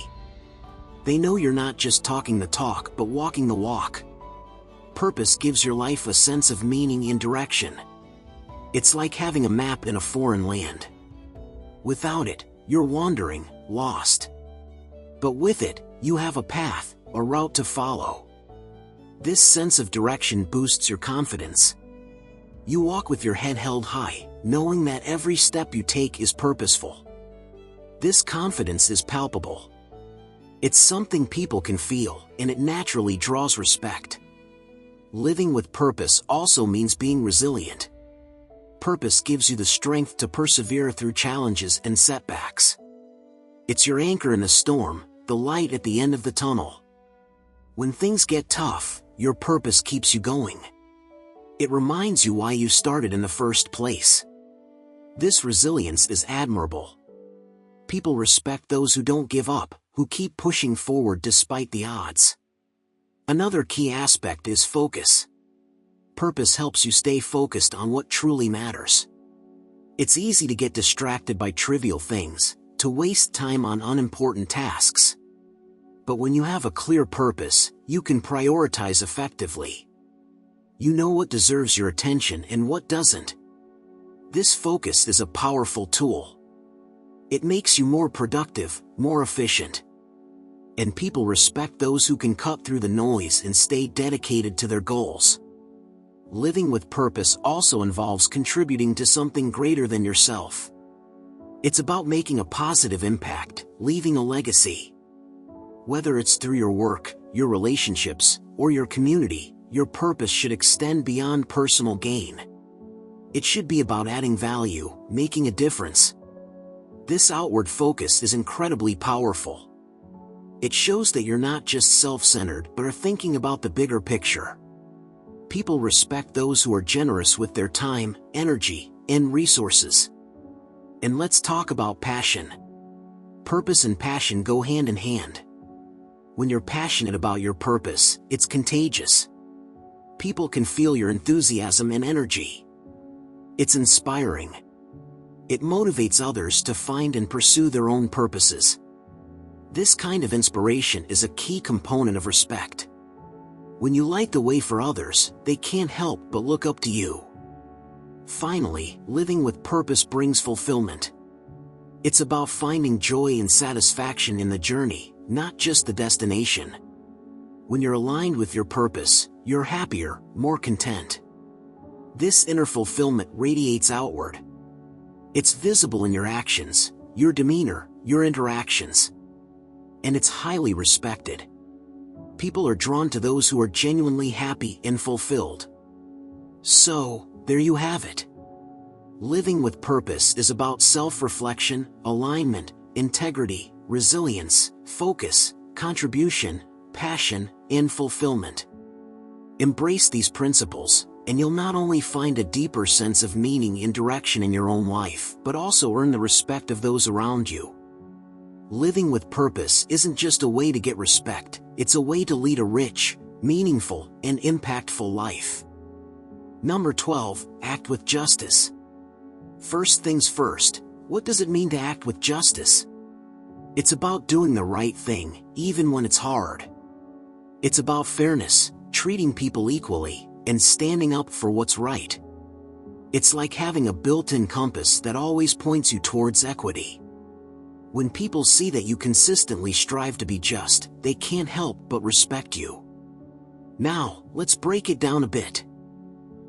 They know you're not just talking the talk but walking the walk. Purpose gives your life a sense of meaning and direction. It's like having a map in a foreign land. Without it, you're wandering, lost. But with it, you have a path, a route to follow. This sense of direction boosts your confidence. You walk with your head held high, knowing that every step you take is purposeful. This confidence is palpable. It's something people can feel, and it naturally draws respect. Living with purpose also means being resilient. Purpose gives you the strength to persevere through challenges and setbacks. It's your anchor in the storm, the light at the end of the tunnel. When things get tough, your purpose keeps you going. It reminds you why you started in the first place. This resilience is admirable. People respect those who don't give up, who keep pushing forward despite the odds. Another key aspect is focus. Purpose helps you stay focused on what truly matters. It's easy to get distracted by trivial things, to waste time on unimportant tasks. But when you have a clear purpose, you can prioritize effectively. You know what deserves your attention and what doesn't. This focus is a powerful tool. It makes you more productive, more efficient. And people respect those who can cut through the noise and stay dedicated to their goals. Living with purpose also involves contributing to something greater than yourself. It's about making a positive impact, leaving a legacy. Whether it's through your work, your relationships, or your community, your purpose should extend beyond personal gain. It should be about adding value, making a difference. This outward focus is incredibly powerful. It shows that you're not just self-centered but are thinking about the bigger picture. People respect those who are generous with their time, energy, and resources. And let's talk about passion. Purpose and passion go hand in hand. When you're passionate about your purpose, it's contagious. People can feel your enthusiasm and energy. It's inspiring. It motivates others to find and pursue their own purposes. This kind of inspiration is a key component of respect. When you light the way for others, they can't help but look up to you. Finally, living with purpose brings fulfillment. It's about finding joy and satisfaction in the journey, not just the destination. When you're aligned with your purpose, you're happier, more content. This inner fulfillment radiates outward. It's visible in your actions, your demeanor, your interactions. And it's highly respected. People are drawn to those who are genuinely happy and fulfilled. So, there you have it. Living with purpose is about self-reflection, alignment, integrity, resilience, focus, contribution, passion, and fulfillment. Embrace these principles, and you'll not only find a deeper sense of meaning and direction in your own life, but also earn the respect of those around you. Living with purpose isn't just a way to get respect, it's a way to lead a rich, meaningful, and impactful life. Number 12, act with justice. First things first, what does it mean to act with justice? It's about doing the right thing, even when it's hard. It's about fairness, treating people equally, and standing up for what's right. It's like having a built-in compass that always points you towards equity. When people see that you consistently strive to be just, they can't help but respect you. Now, let's break it down a bit.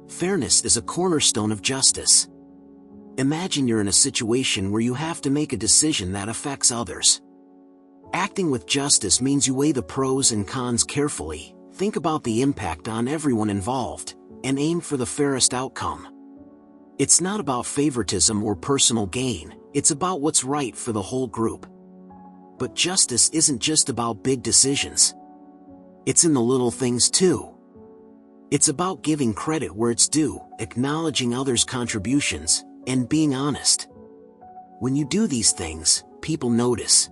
Fairness is a cornerstone of justice. Imagine you're in a situation where you have to make a decision that affects others. Acting with justice means you weigh the pros and cons carefully, think about the impact on everyone involved, and aim for the fairest outcome. It's not about favoritism or personal gain, it's about what's right for the whole group. But justice isn't just about big decisions. It's in the little things too. It's about giving credit where it's due, acknowledging others' contributions, and being honest. When you do these things, people notice.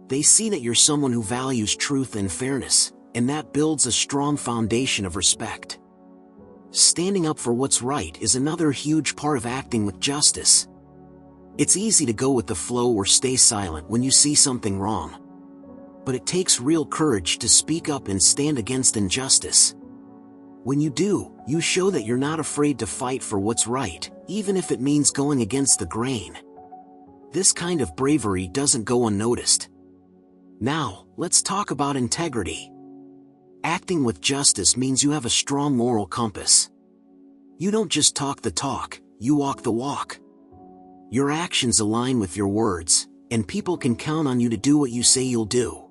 They see that you're someone who values truth and fairness, and that builds a strong foundation of respect. Standing up for what's right is another huge part of acting with justice. It's easy to go with the flow or stay silent when you see something wrong. But it takes real courage to speak up and stand against injustice. When you do, you show that you're not afraid to fight for what's right, even if it means going against the grain. This kind of bravery doesn't go unnoticed. Now, let's talk about integrity. Acting with justice means you have a strong moral compass. You don't just talk the talk, you walk the walk. Your actions align with your words, and people can count on you to do what you say you'll do.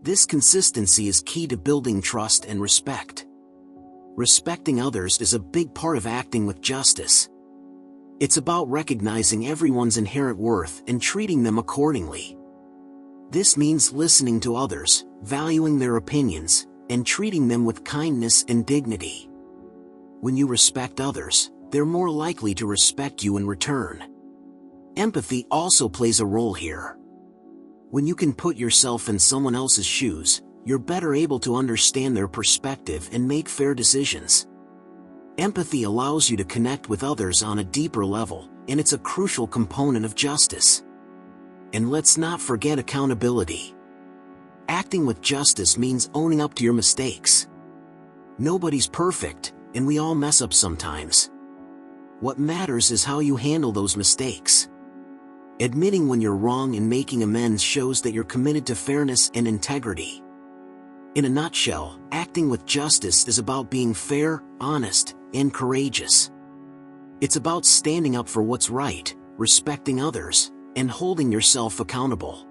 This consistency is key to building trust and respect. Respecting others is a big part of acting with justice. It's about recognizing everyone's inherent worth and treating them accordingly. This means listening to others, valuing their opinions, and treating them with kindness and dignity. When you respect others, they're more likely to respect you in return. Empathy also plays a role here. When you can put yourself in someone else's shoes, you're better able to understand their perspective and make fair decisions. Empathy allows you to connect with others on a deeper level, and it's a crucial component of justice. And let's not forget accountability. Acting with justice means owning up to your mistakes. Nobody's perfect, and we all mess up sometimes. What matters is how you handle those mistakes. Admitting when you're wrong and making amends shows that you're committed to fairness and integrity. In a nutshell, acting with justice is about being fair, honest, and courageous. It's about standing up for what's right, respecting others, and holding yourself accountable.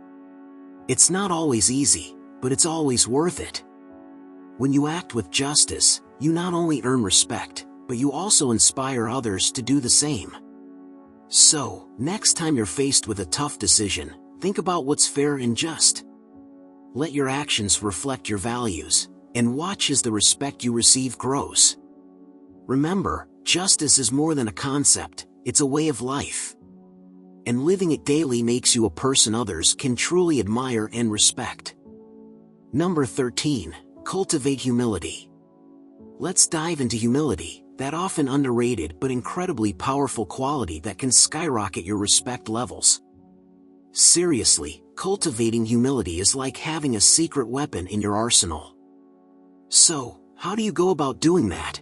It's not always easy, but it's always worth it. When you act with justice, you not only earn respect, but you also inspire others to do the same. So, next time you're faced with a tough decision, think about what's fair and just. Let your actions reflect your values, and watch as the respect you receive grows. Remember, justice is more than a concept, it's a way of life. And living it daily makes you a person others can truly admire and respect. Number 13, cultivate humility. Let's dive into humility, that often underrated but incredibly powerful quality that can skyrocket your respect levels. Seriously, cultivating humility is like having a secret weapon in your arsenal. So, how do you go about doing that?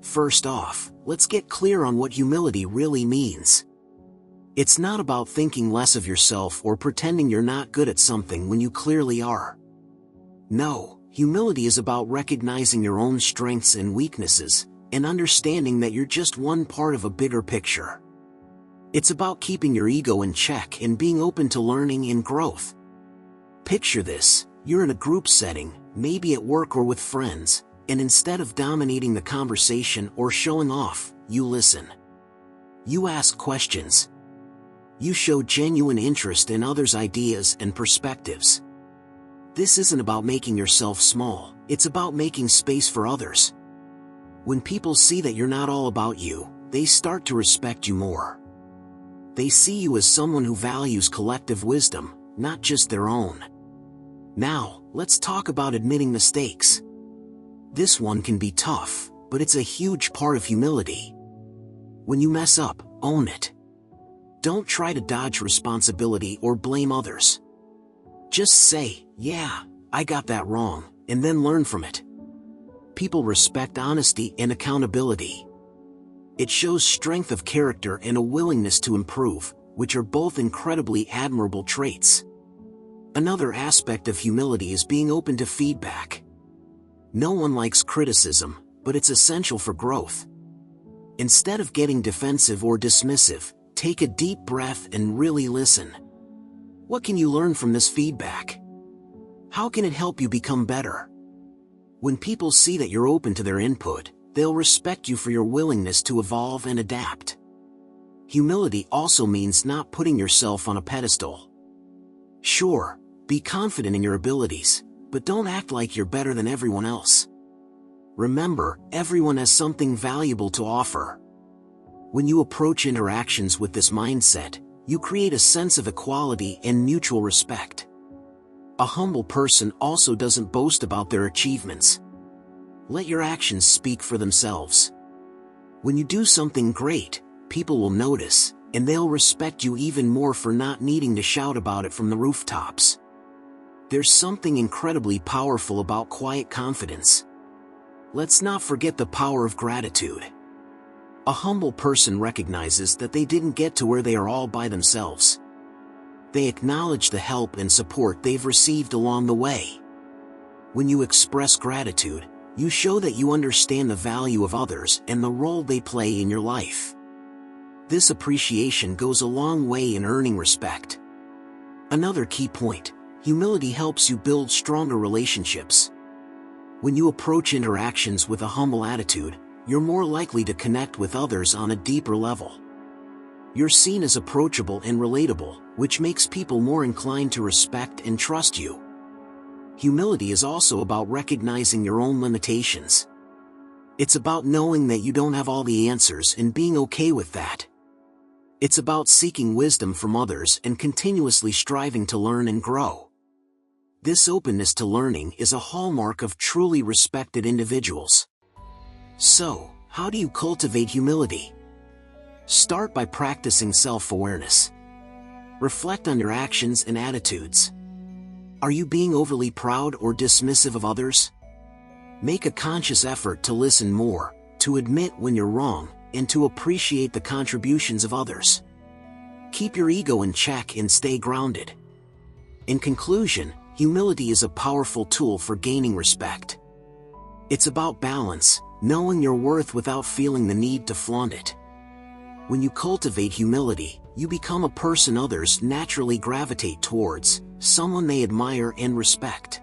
First off, let's get clear on what humility really means. It's not about thinking less of yourself or pretending you're not good at something when you clearly are. No, humility is about recognizing your own strengths and weaknesses, and understanding that you're just one part of a bigger picture. It's about keeping your ego in check and being open to learning and growth. Picture this, you're in a group setting, maybe at work or with friends, and instead of dominating the conversation or showing off, you listen. You ask questions. You show genuine interest in others' ideas and perspectives. This isn't about making yourself small, it's about making space for others. When people see that you're not all about you, they start to respect you more. They see you as someone who values collective wisdom, not just their own. Now, let's talk about admitting mistakes. This one can be tough, but it's a huge part of humility. When you mess up, own it. Don't try to dodge responsibility or blame others. Just say, "Yeah, I got that wrong," and then learn from it. People respect honesty and accountability. It shows strength of character and a willingness to improve, which are both incredibly admirable traits. Another aspect of humility is being open to feedback. No one likes criticism, but it's essential for growth. Instead of getting defensive or dismissive, take a deep breath and really listen. What can you learn from this feedback? How can it help you become better? When people see that you're open to their input, they'll respect you for your willingness to evolve and adapt. Humility also means not putting yourself on a pedestal. Sure, be confident in your abilities, but don't act like you're better than everyone else. Remember, everyone has something valuable to offer. When you approach interactions with this mindset, you create a sense of equality and mutual respect. A humble person also doesn't boast about their achievements. Let your actions speak for themselves. When you do something great, people will notice, and they'll respect you even more for not needing to shout about it from the rooftops. There's something incredibly powerful about quiet confidence. Let's not forget the power of gratitude. A humble person recognizes that they didn't get to where they are all by themselves. They acknowledge the help and support they've received along the way. When you express gratitude, you show that you understand the value of others and the role they play in your life. This appreciation goes a long way in earning respect. Another key point: humility helps you build stronger relationships. When you approach interactions with a humble attitude, you're more likely to connect with others on a deeper level. You're seen as approachable and relatable, which makes people more inclined to respect and trust you. Humility is also about recognizing your own limitations. It's about knowing that you don't have all the answers and being okay with that. It's about seeking wisdom from others and continuously striving to learn and grow. This openness to learning is a hallmark of truly respected individuals. So, how do you cultivate humility? Start by practicing self-awareness. Reflect on your actions and attitudes. Are you being overly proud or dismissive of others? Make a conscious effort to listen more, to admit when you're wrong, and to appreciate the contributions of others. Keep your ego in check and stay grounded. In conclusion, humility is a powerful tool for gaining respect. It's about balance, knowing your worth without feeling the need to flaunt it. When you cultivate humility, you become a person others naturally gravitate towards, someone they admire and respect.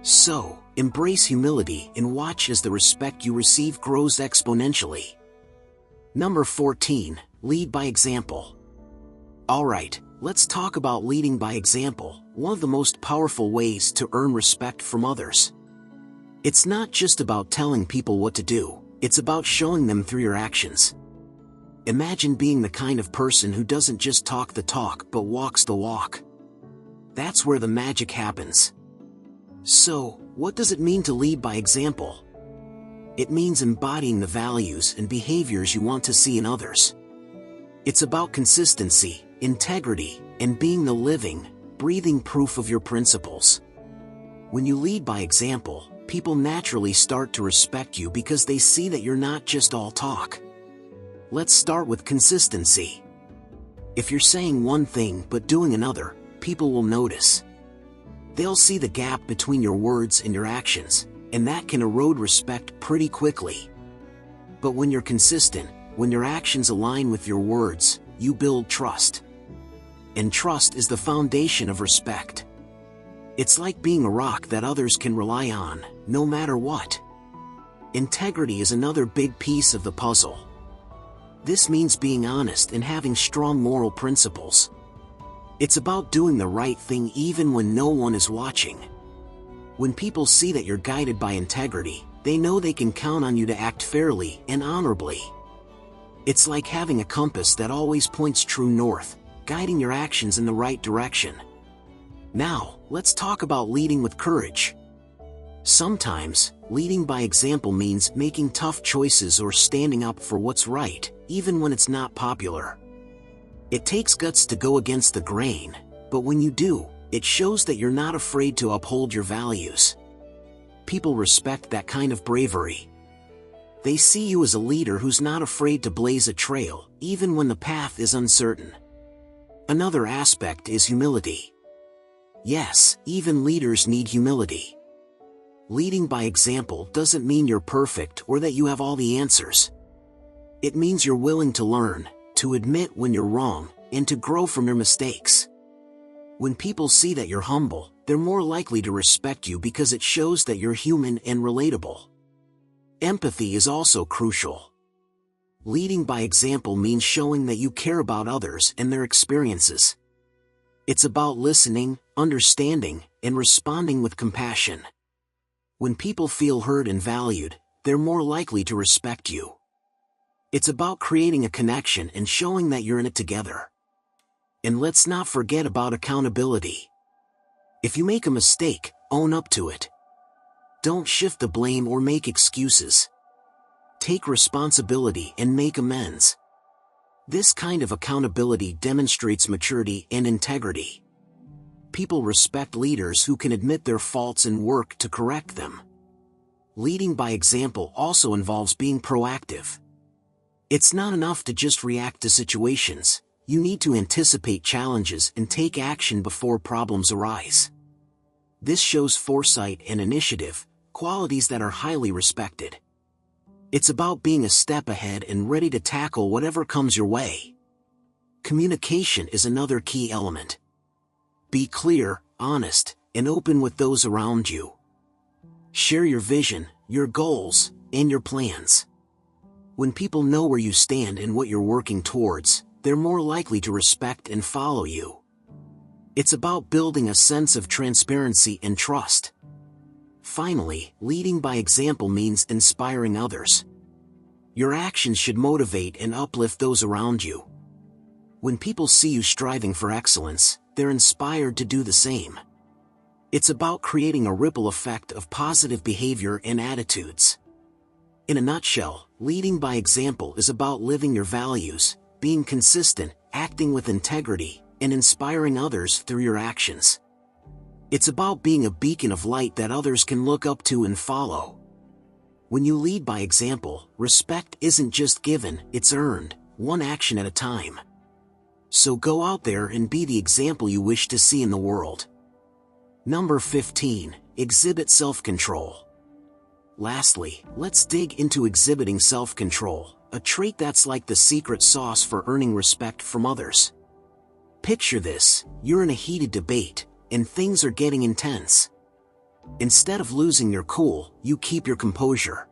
So, embrace humility and watch as the respect you receive grows exponentially. Number 14, lead by example. Alright, let's talk about leading by example, one of the most powerful ways to earn respect from others. It's not just about telling people what to do, it's about showing them through your actions. Imagine being the kind of person who doesn't just talk the talk but walks the walk. That's where the magic happens. So, what does it mean to lead by example? It means embodying the values and behaviors you want to see in others. It's about consistency, integrity, and being the living, breathing proof of your principles. When you lead by example, people naturally start to respect you because they see that you're not just all talk. Let's start with consistency. If you're saying one thing but doing another, people will notice. They'll see the gap between your words and your actions, and that can erode respect pretty quickly. But when you're consistent, when your actions align with your words, you build trust. And trust is the foundation of respect. It's like being a rock that others can rely on, no matter what. Integrity is another big piece of the puzzle. This means being honest and having strong moral principles. It's about doing the right thing even when no one is watching. When people see that you're guided by integrity, they know they can count on you to act fairly and honorably. It's like having a compass that always points true north, guiding your actions in the right direction. Now, let's talk about leading with courage. Sometimes, leading by example means making tough choices or standing up for what's right, even when it's not popular. It takes guts to go against the grain, but when you do, it shows that you're not afraid to uphold your values. People respect that kind of bravery. They see you as a leader who's not afraid to blaze a trail, even when the path is uncertain. Another aspect is humility. Yes, even leaders need humility. Leading by example doesn't mean you're perfect or that you have all the answers. It means you're willing to learn, to admit when you're wrong, and to grow from your mistakes. When people see that you're humble, they're more likely to respect you because it shows that you're human and relatable. Empathy is also crucial. Leading by example means showing that you care about others and their experiences. It's about listening, understanding, and responding with compassion. When people feel heard and valued, they're more likely to respect you. It's about creating a connection and showing that you're in it together. And let's not forget about accountability. If you make a mistake, own up to it. Don't shift the blame or make excuses. Take responsibility and make amends. This kind of accountability demonstrates maturity and integrity. People respect leaders who can admit their faults and work to correct them. Leading by example also involves being proactive. It's not enough to just react to situations. You need to anticipate challenges and take action before problems arise. This shows foresight and initiative, qualities that are highly respected. It's about being a step ahead and ready to tackle whatever comes your way. Communication is another key element. Be clear, honest, and open with those around you. Share your vision, your goals, and your plans. When people know where you stand and what you're working towards, they're more likely to respect and follow you. It's about building a sense of transparency and trust. Finally, leading by example means inspiring others. Your actions should motivate and uplift those around you. When people see you striving for excellence, they're inspired to do the same. It's about creating a ripple effect of positive behavior and attitudes. In a nutshell, leading by example is about living your values, being consistent, acting with integrity, and inspiring others through your actions. It's about being a beacon of light that others can look up to and follow. When you lead by example, respect isn't just given, it's earned, one action at a time. So go out there and be the example you wish to see in the world. Number 15. Exhibit self-control. Lastly, let's dig into exhibiting self-control, a trait that's like the secret sauce for earning respect from others. Picture this: you're in a heated debate, and things are getting intense. Instead of losing your cool, you keep your composure.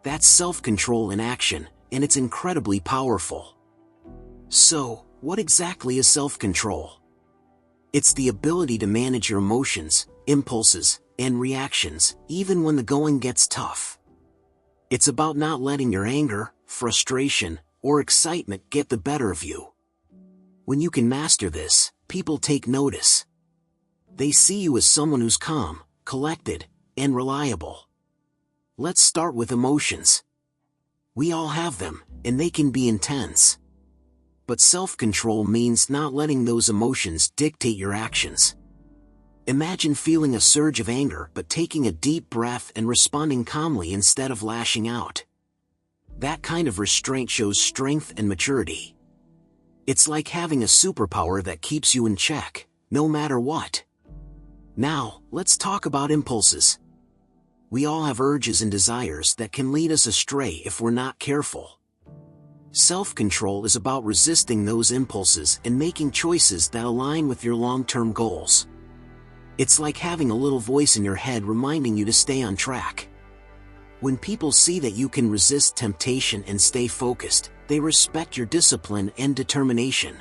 That's self-control in action, and it's incredibly powerful. So, what exactly is self-control? It's the ability to manage your emotions, impulses, and reactions, even when the going gets tough. It's about not letting your anger, frustration, or excitement get the better of you. When you can master this, people take notice. They see you as someone who's calm, collected, and reliable. Let's start with emotions. We all have them, and they can be intense. But self-control means not letting those emotions dictate your actions. Imagine feeling a surge of anger but taking a deep breath and responding calmly instead of lashing out. That kind of restraint shows strength and maturity. It's like having a superpower that keeps you in check, no matter what. Now, let's talk about impulses. We all have urges and desires that can lead us astray if we're not careful. Self-control is about resisting those impulses and making choices that align with your long-term goals. It's like having a little voice in your head reminding you to stay on track. When people see that you can resist temptation and stay focused, they respect your discipline and determination.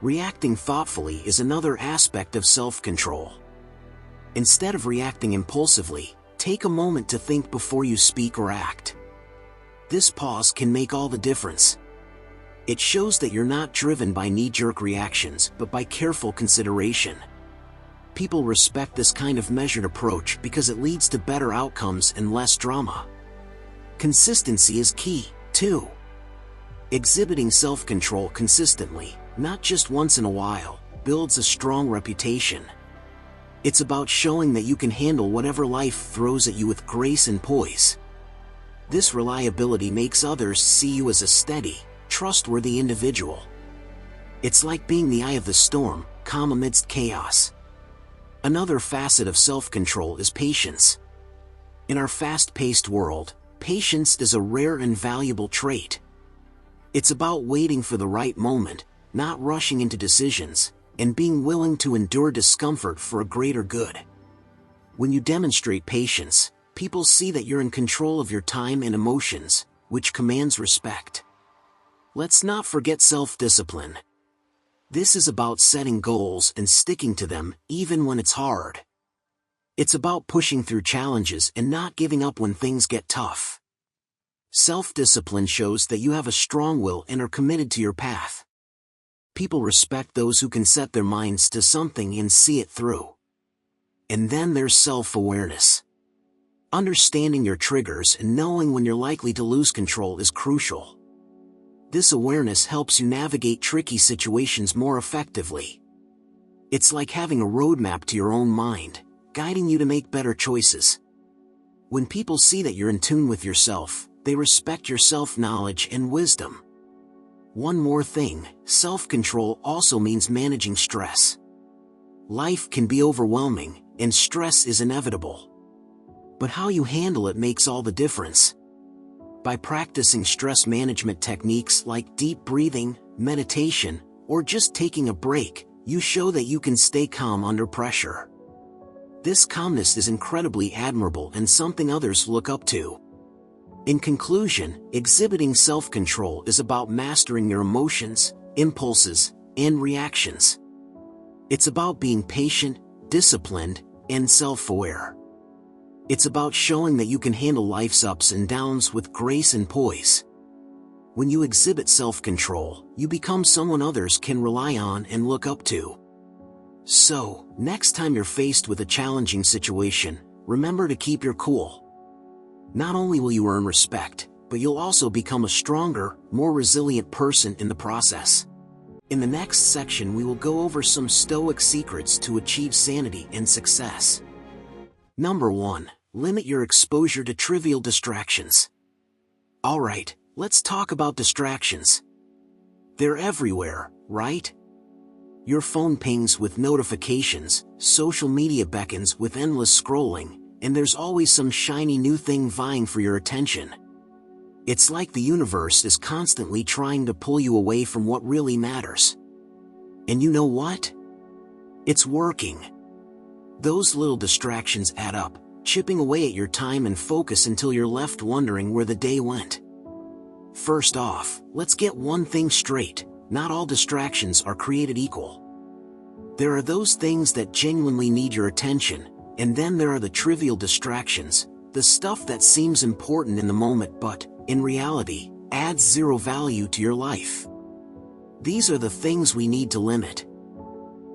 Reacting thoughtfully is another aspect of self-control. Instead of reacting impulsively, take a moment to think before you speak or act. This pause can make all the difference. It shows that you're not driven by knee-jerk reactions, but by careful consideration. People respect this kind of measured approach because it leads to better outcomes and less drama. Consistency is key, too. Exhibiting self-control consistently, not just once in a while, builds a strong reputation. It's about showing that you can handle whatever life throws at you with grace and poise. This reliability makes others see you as a steady, trustworthy individual. It's like being the eye of the storm, calm amidst chaos. Another facet of self-control is patience. In our fast-paced world, patience is a rare and valuable trait. It's about waiting for the right moment, not rushing into decisions, and being willing to endure discomfort for a greater good. When you demonstrate patience, people see that you're in control of your time and emotions, which commands respect. Let's not forget self-discipline. This is about setting goals and sticking to them, even when it's hard. It's about pushing through challenges and not giving up when things get tough. Self-discipline shows that you have a strong will and are committed to your path. People respect those who can set their minds to something and see it through. And then there's self-awareness. Understanding your triggers and knowing when you're likely to lose control is crucial. This awareness helps you navigate tricky situations more effectively. It's like having a roadmap to your own mind, guiding you to make better choices. When people see that you're in tune with yourself, they respect your self-knowledge and wisdom. One more thing, self-control also means managing stress. Life can be overwhelming, and stress is inevitable. But how you handle it makes all the difference. By practicing stress management techniques like deep breathing, meditation, or just taking a break, you show that you can stay calm under pressure. This calmness is incredibly admirable and something others look up to. In conclusion, exhibiting self-control is about mastering your emotions, impulses, and reactions. It's about being patient, disciplined, and self-aware. It's about showing that you can handle life's ups and downs with grace and poise. When you exhibit self-control, you become someone others can rely on and look up to. So, next time you're faced with a challenging situation, remember to keep your cool. Not only will you earn respect, but you'll also become a stronger, more resilient person in the process. In the next section, we will go over some Stoic secrets to achieve sanity and success. Number 1. Limit your exposure to trivial distractions. Alright, let's talk about distractions. They're everywhere, right? Your phone pings with notifications, social media beckons with endless scrolling, and there's always some shiny new thing vying for your attention. It's like the universe is constantly trying to pull you away from what really matters. And you know what? It's working. Those little distractions add up, chipping away at your time and focus until you're left wondering where the day went. First off, let's get one thing straight: not all distractions are created equal. There are those things that genuinely need your attention, and then there are the trivial distractions, the stuff that seems important in the moment but, in reality, adds zero value to your life. These are the things we need to limit.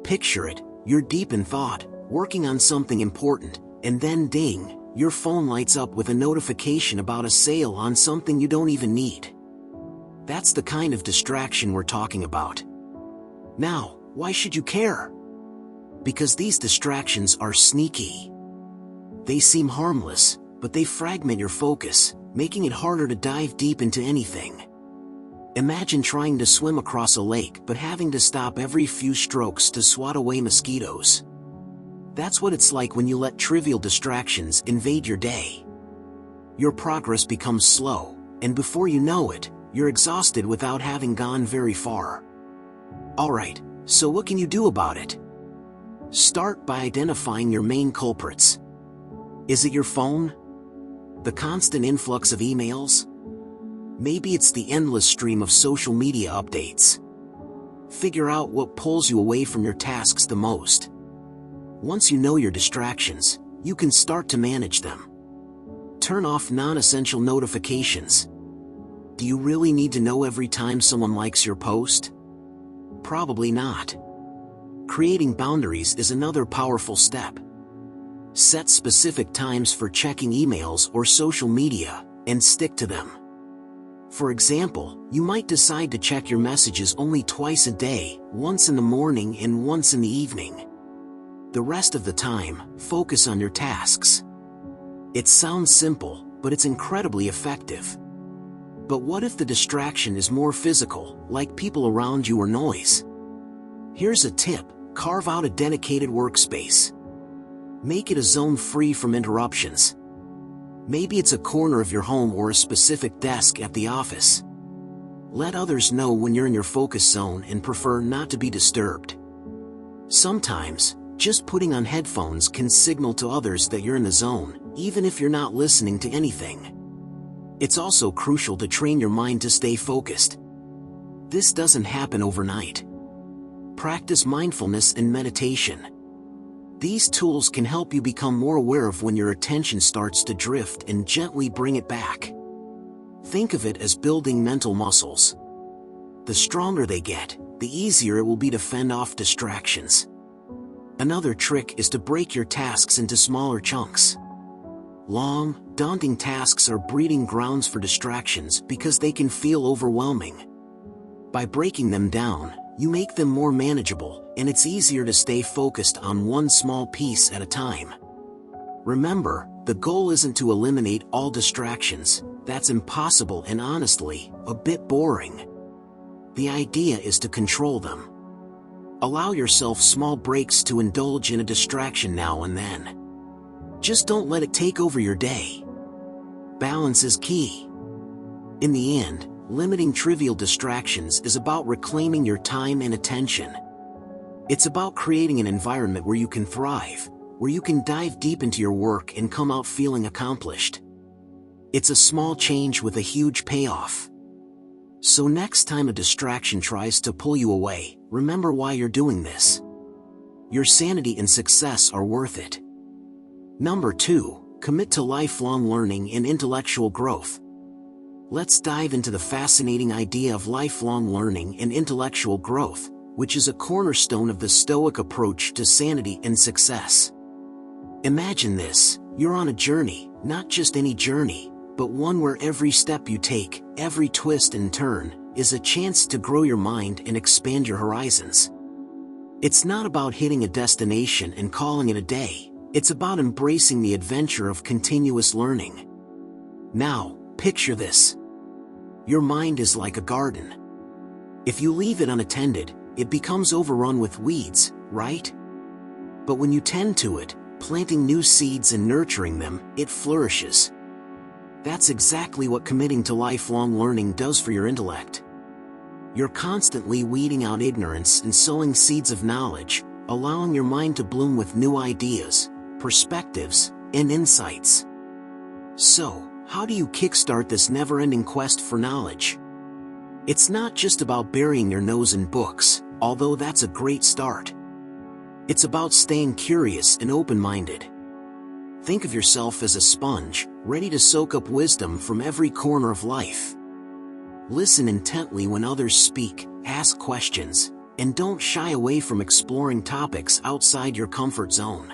Picture it, you're deep in thought, working on something important, and then ding, your phone lights up with a notification about a sale on something you don't even need. That's the kind of distraction we're talking about. Now, why should you care? Because these distractions are sneaky. They seem harmless, but they fragment your focus, making it harder to dive deep into anything. Imagine trying to swim across a lake but having to stop every few strokes to swat away mosquitoes. That's what it's like when you let trivial distractions invade your day. Your progress becomes slow, and before you know it, you're exhausted without having gone very far. Alright, so what can you do about it? Start by identifying your main culprits. Is it your phone? The constant influx of emails? Maybe it's the endless stream of social media updates. Figure out what pulls you away from your tasks the most. Once you know your distractions, you can start to manage them. Turn off non-essential notifications. Do you really need to know every time someone likes your post? Probably not. Creating boundaries is another powerful step. Set specific times for checking emails or social media, and stick to them. For example, you might decide to check your messages only twice a day, once in the morning and once in the evening. The rest of the time, focus on your tasks. It sounds simple, but it's incredibly effective. But what if the distraction is more physical, like people around you or noise? Here's a tip: carve out a dedicated workspace. Make it a zone free from interruptions. Maybe it's a corner of your home or a specific desk at the office. Let others know when you're in your focus zone and prefer not to be disturbed. Sometimes, just putting on headphones can signal to others that you're in the zone, even if you're not listening to anything. It's also crucial to train your mind to stay focused. This doesn't happen overnight. Practice mindfulness and meditation. These tools can help you become more aware of when your attention starts to drift and gently bring it back. Think of it as building mental muscles. The stronger they get, the easier it will be to fend off distractions. Another trick is to break your tasks into smaller chunks. Long, daunting tasks are breeding grounds for distractions because they can feel overwhelming. By breaking them down, you make them more manageable, and it's easier to stay focused on one small piece at a time. Remember, the goal isn't to eliminate all distractions. That's impossible and honestly, a bit boring. The idea is to control them. Allow yourself small breaks to indulge in a distraction now and then. Just don't let it take over your day. Balance is key. In the end, limiting trivial distractions is about reclaiming your time and attention. It's about creating an environment where you can thrive, where you can dive deep into your work and come out feeling accomplished. It's a small change with a huge payoff. So next time a distraction tries to pull you away, remember why you're doing this. Your sanity and success are worth it. Number 2, commit to lifelong learning and intellectual growth. Let's dive into the fascinating idea of lifelong learning and intellectual growth, which is a cornerstone of the Stoic approach to sanity and success. Imagine this: you're on a journey, not just any journey, but one where every step you take, every twist and turn, is a chance to grow your mind and expand your horizons. It's not about hitting a destination and calling it a day. It's about embracing the adventure of continuous learning. Now, picture this. Your mind is like a garden. If you leave it unattended, it becomes overrun with weeds, right? But when you tend to it, planting new seeds and nurturing them, it flourishes. That's exactly what committing to lifelong learning does for your intellect. You're constantly weeding out ignorance and sowing seeds of knowledge, allowing your mind to bloom with new ideas, perspectives, and insights. So, how do you kickstart this never-ending quest for knowledge? It's not just about burying your nose in books, although that's a great start. It's about staying curious and open-minded. Think of yourself as a sponge, ready to soak up wisdom from every corner of life. Listen intently when others speak, ask questions, and don't shy away from exploring topics outside your comfort zone.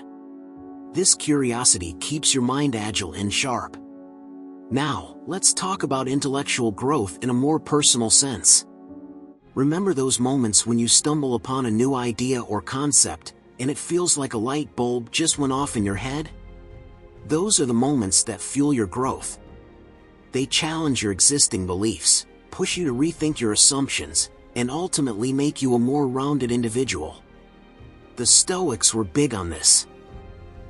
This curiosity keeps your mind agile and sharp. Now, let's talk about intellectual growth in a more personal sense. Remember those moments when you stumble upon a new idea or concept, and it feels like a light bulb just went off in your head? Those are the moments that fuel your growth. They challenge your existing beliefs, push you to rethink your assumptions, and ultimately make you a more rounded individual. The Stoics were big on this.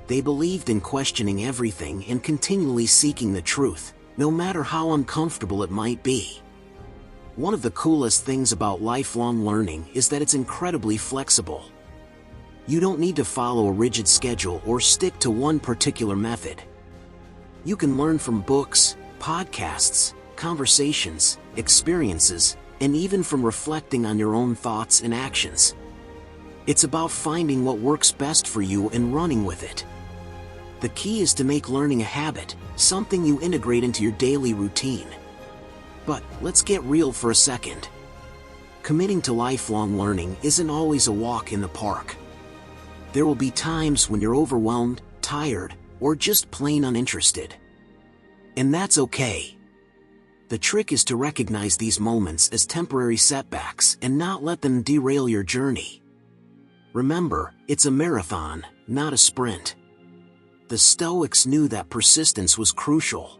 They believed in questioning everything and continually seeking the truth, no matter how uncomfortable it might be. One of the coolest things about lifelong learning is that it's incredibly flexible. You don't need to follow a rigid schedule or stick to one particular method. You can learn from books, podcasts, conversations, experiences, and even from reflecting on your own thoughts and actions. It's about finding what works best for you and running with it. The key is to make learning a habit, something you integrate into your daily routine. But let's get real for a second. Committing to lifelong learning isn't always a walk in the park. There will be times when you're overwhelmed, tired, or just plain uninterested. And that's okay. The trick is to recognize these moments as temporary setbacks and not let them derail your journey. Remember, it's a marathon, not a sprint. The Stoics knew that persistence was crucial.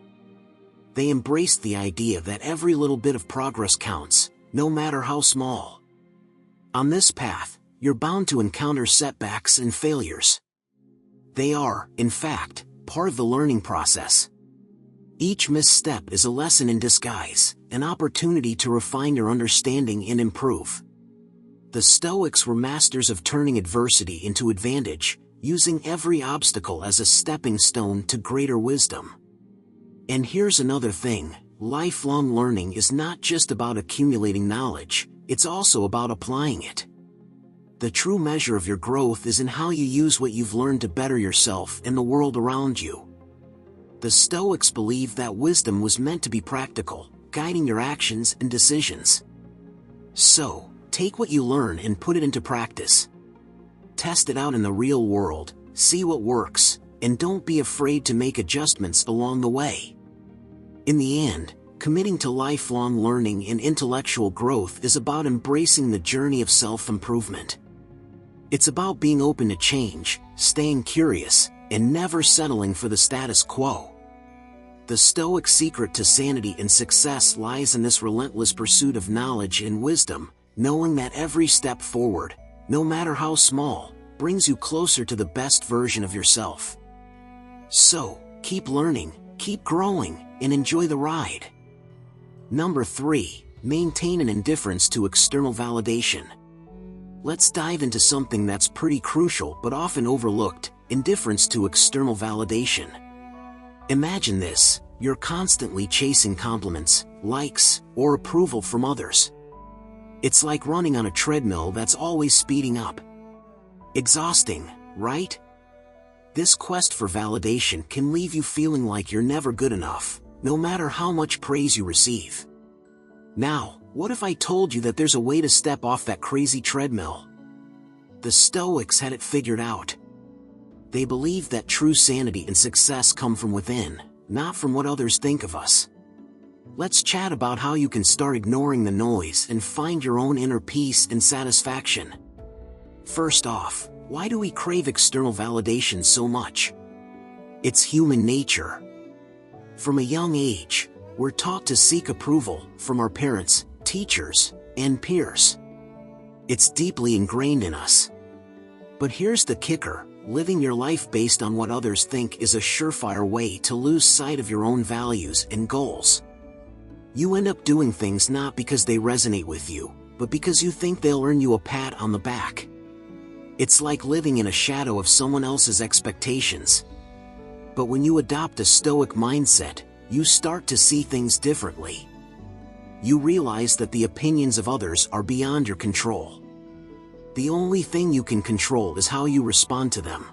They embraced the idea that every little bit of progress counts, no matter how small. On this path, you're bound to encounter setbacks and failures. They are, in fact, part of the learning process. Each misstep is a lesson in disguise, an opportunity to refine your understanding and improve. The Stoics were masters of turning adversity into advantage, using every obstacle as a stepping stone to greater wisdom. And here's another thing, lifelong learning is not just about accumulating knowledge, it's also about applying it. The true measure of your growth is in how you use what you've learned to better yourself and the world around you. The Stoics believed that wisdom was meant to be practical, guiding your actions and decisions. So, take what you learn and put it into practice. Test it out in the real world, see what works, and don't be afraid to make adjustments along the way. In the end, committing to lifelong learning and intellectual growth is about embracing the journey of self-improvement. It's about being open to change, staying curious, and never settling for the status quo. The Stoic secret to sanity and success lies in this relentless pursuit of knowledge and wisdom, knowing that every step forward, no matter how small, brings you closer to the best version of yourself. So, keep learning, keep growing, and enjoy the ride. Number 3, maintain an indifference to external validation. Let's dive into something that's pretty crucial but often overlooked, indifference to external validation. Imagine this, you're constantly chasing compliments, likes, or approval from others. It's like running on a treadmill that's always speeding up. Exhausting, right? This quest for validation can leave you feeling like you're never good enough, no matter how much praise you receive. Now, what if I told you that there's a way to step off that crazy treadmill? The Stoics had it figured out. They believed that true sanity and success come from within, not from what others think of us. Let's chat about how you can start ignoring the noise and find your own inner peace and satisfaction. First off, why do we crave external validation so much? It's human nature. From a young age, we're taught to seek approval from our parents, teachers, and peers. It's deeply ingrained in us. But here's the kicker, living your life based on what others think is a surefire way to lose sight of your own values and goals. You end up doing things not because they resonate with you, but because you think they'll earn you a pat on the back. It's like living in a shadow of someone else's expectations. But when you adopt a Stoic mindset, you start to see things differently. You realize that the opinions of others are beyond your control. The only thing you can control is how you respond to them.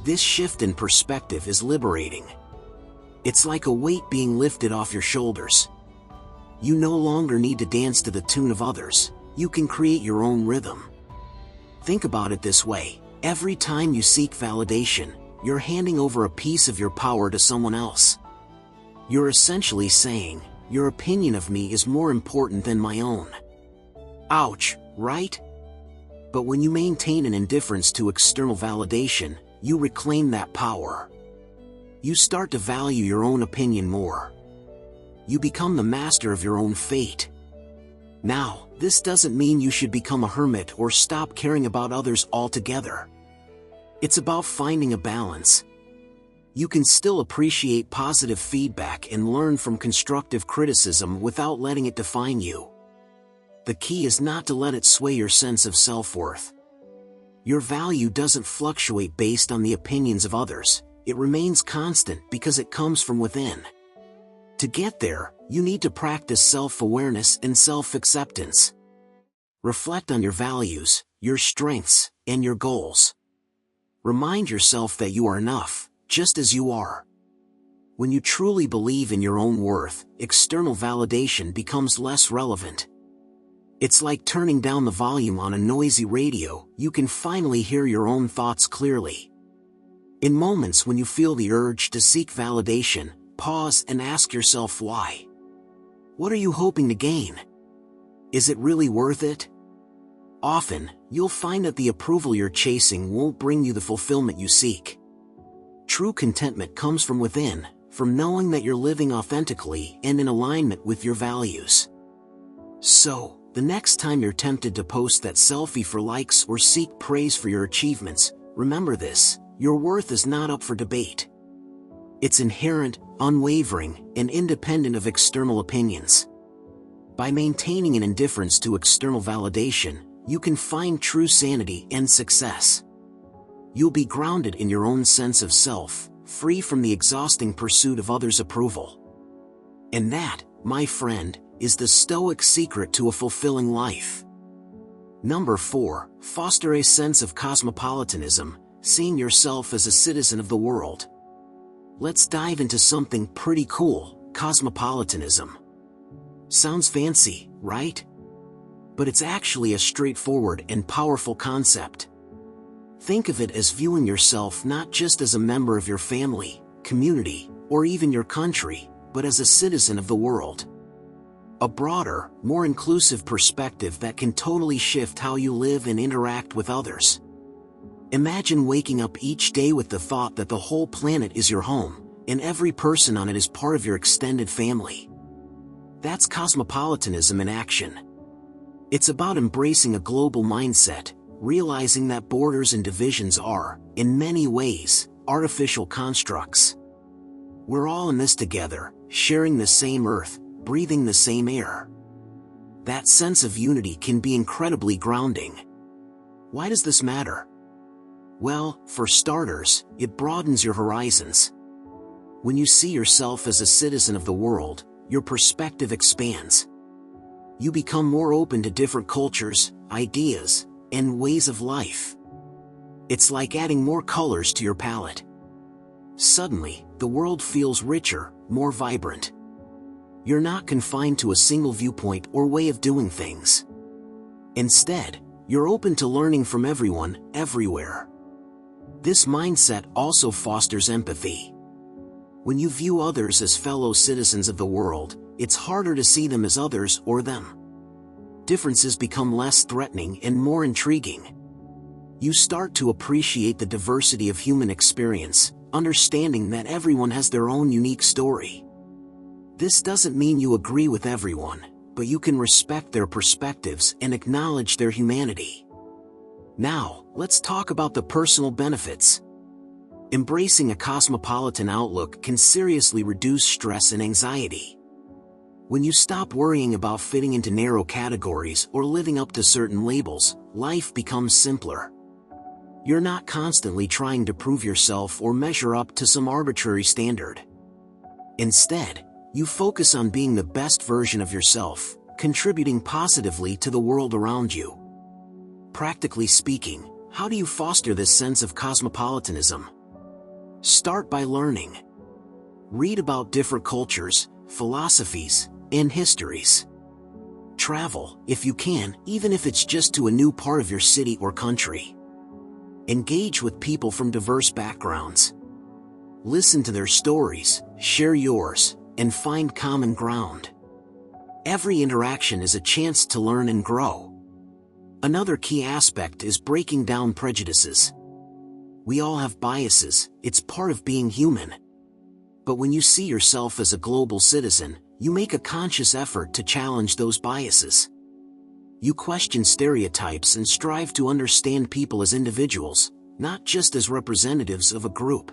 This shift in perspective is liberating. It's like a weight being lifted off your shoulders. You no longer need to dance to the tune of others, you can create your own rhythm. Think about it this way, every time you seek validation, you're handing over a piece of your power to someone else. You're essentially saying, your opinion of me is more important than my own. Ouch, right? But when you maintain an indifference to external validation, you reclaim that power. You start to value your own opinion more. You become the master of your own fate. Now, this doesn't mean you should become a hermit or stop caring about others altogether. It's about finding a balance. You can still appreciate positive feedback and learn from constructive criticism without letting it define you. The key is not to let it sway your sense of self-worth. Your value doesn't fluctuate based on the opinions of others, it remains constant because it comes from within. To get there, you need to practice self-awareness and self-acceptance. Reflect on your values, your strengths, and your goals. Remind yourself that you are enough, just as you are. When you truly believe in your own worth, external validation becomes less relevant. It's like turning down the volume on a noisy radio, you can finally hear your own thoughts clearly. In moments when you feel the urge to seek validation, pause and ask yourself why. What are you hoping to gain? Is it really worth it? Often, you'll find that the approval you're chasing won't bring you the fulfillment you seek. True contentment comes from within, from knowing that you're living authentically and in alignment with your values. So, the next time you're tempted to post that selfie for likes or seek praise for your achievements, remember this: your worth is not up for debate. It's inherent, unwavering, and independent of external opinions. By maintaining an indifference to external validation, you can find true sanity and success. You'll be grounded in your own sense of self, free from the exhausting pursuit of others' approval. And that, my friend, is the Stoic secret to a fulfilling life. Number 4, foster a sense of cosmopolitanism, seeing yourself as a citizen of the world. Let's dive into something pretty cool: cosmopolitanism. Sounds fancy, right? But it's actually a straightforward and powerful concept. Think of it as viewing yourself not just as a member of your family, community, or even your country, but as a citizen of the world. A broader, more inclusive perspective that can totally shift how you live and interact with others. Imagine waking up each day with the thought that the whole planet is your home, and every person on it is part of your extended family. That's cosmopolitanism in action. It's about embracing a global mindset, realizing that borders and divisions are, in many ways, artificial constructs. We're all in this together, sharing the same earth, breathing the same air. That sense of unity can be incredibly grounding. Why does this matter? Well, for starters, it broadens your horizons. When you see yourself as a citizen of the world, your perspective expands. You become more open to different cultures, ideas, and ways of life. It's like adding more colors to your palette. Suddenly, the world feels richer, more vibrant. You're not confined to a single viewpoint or way of doing things. Instead, you're open to learning from everyone, everywhere. This mindset also fosters empathy. When you view others as fellow citizens of the world, it's harder to see them as others or them. Differences become less threatening and more intriguing. You start to appreciate the diversity of human experience, understanding that everyone has their own unique story. This doesn't mean you agree with everyone, but you can respect their perspectives and acknowledge their humanity. Now, let's talk about the personal benefits. Embracing a cosmopolitan outlook can seriously reduce stress and anxiety. When you stop worrying about fitting into narrow categories or living up to certain labels, life becomes simpler. You're not constantly trying to prove yourself or measure up to some arbitrary standard. Instead, you focus on being the best version of yourself, contributing positively to the world around you. Practically speaking, how do you foster this sense of cosmopolitanism? Start by learning. Read about different cultures, philosophies, and histories. Travel, if you can, even if it's just to a new part of your city or country. Engage with people from diverse backgrounds. Listen to their stories, share yours, and find common ground. Every interaction is a chance to learn and grow. Another key aspect is breaking down prejudices. We all have biases, it's part of being human. But when you see yourself as a global citizen, you make a conscious effort to challenge those biases. You question stereotypes and strive to understand people as individuals, not just as representatives of a group.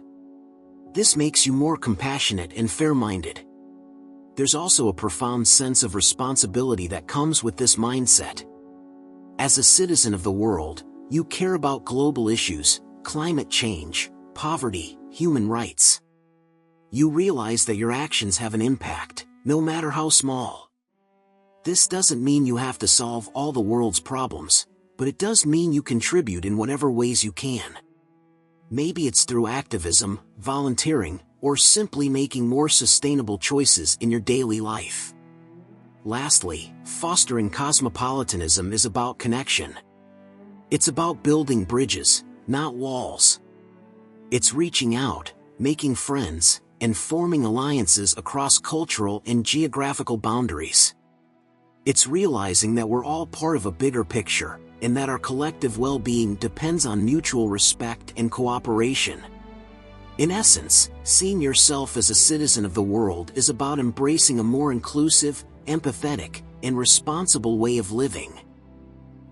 This makes you more compassionate and fair-minded. There's also a profound sense of responsibility that comes with this mindset. As a citizen of the world, You care about global issues, climate change, poverty, human rights. You realize that your actions have an impact, no matter how small. This doesn't mean you have to solve all the world's problems, but it does mean you contribute in whatever ways you can. Maybe it's through activism, volunteering, or simply making more sustainable choices in your daily life. Lastly, fostering cosmopolitanism is about connection. It's about building bridges, not walls. It's reaching out, making friends, and forming alliances across cultural and geographical boundaries. It's realizing that we're all part of a bigger picture, and that our collective well-being depends on mutual respect and cooperation. In essence, seeing yourself as a citizen of the world is about embracing a more inclusive, empathetic, and responsible way of living.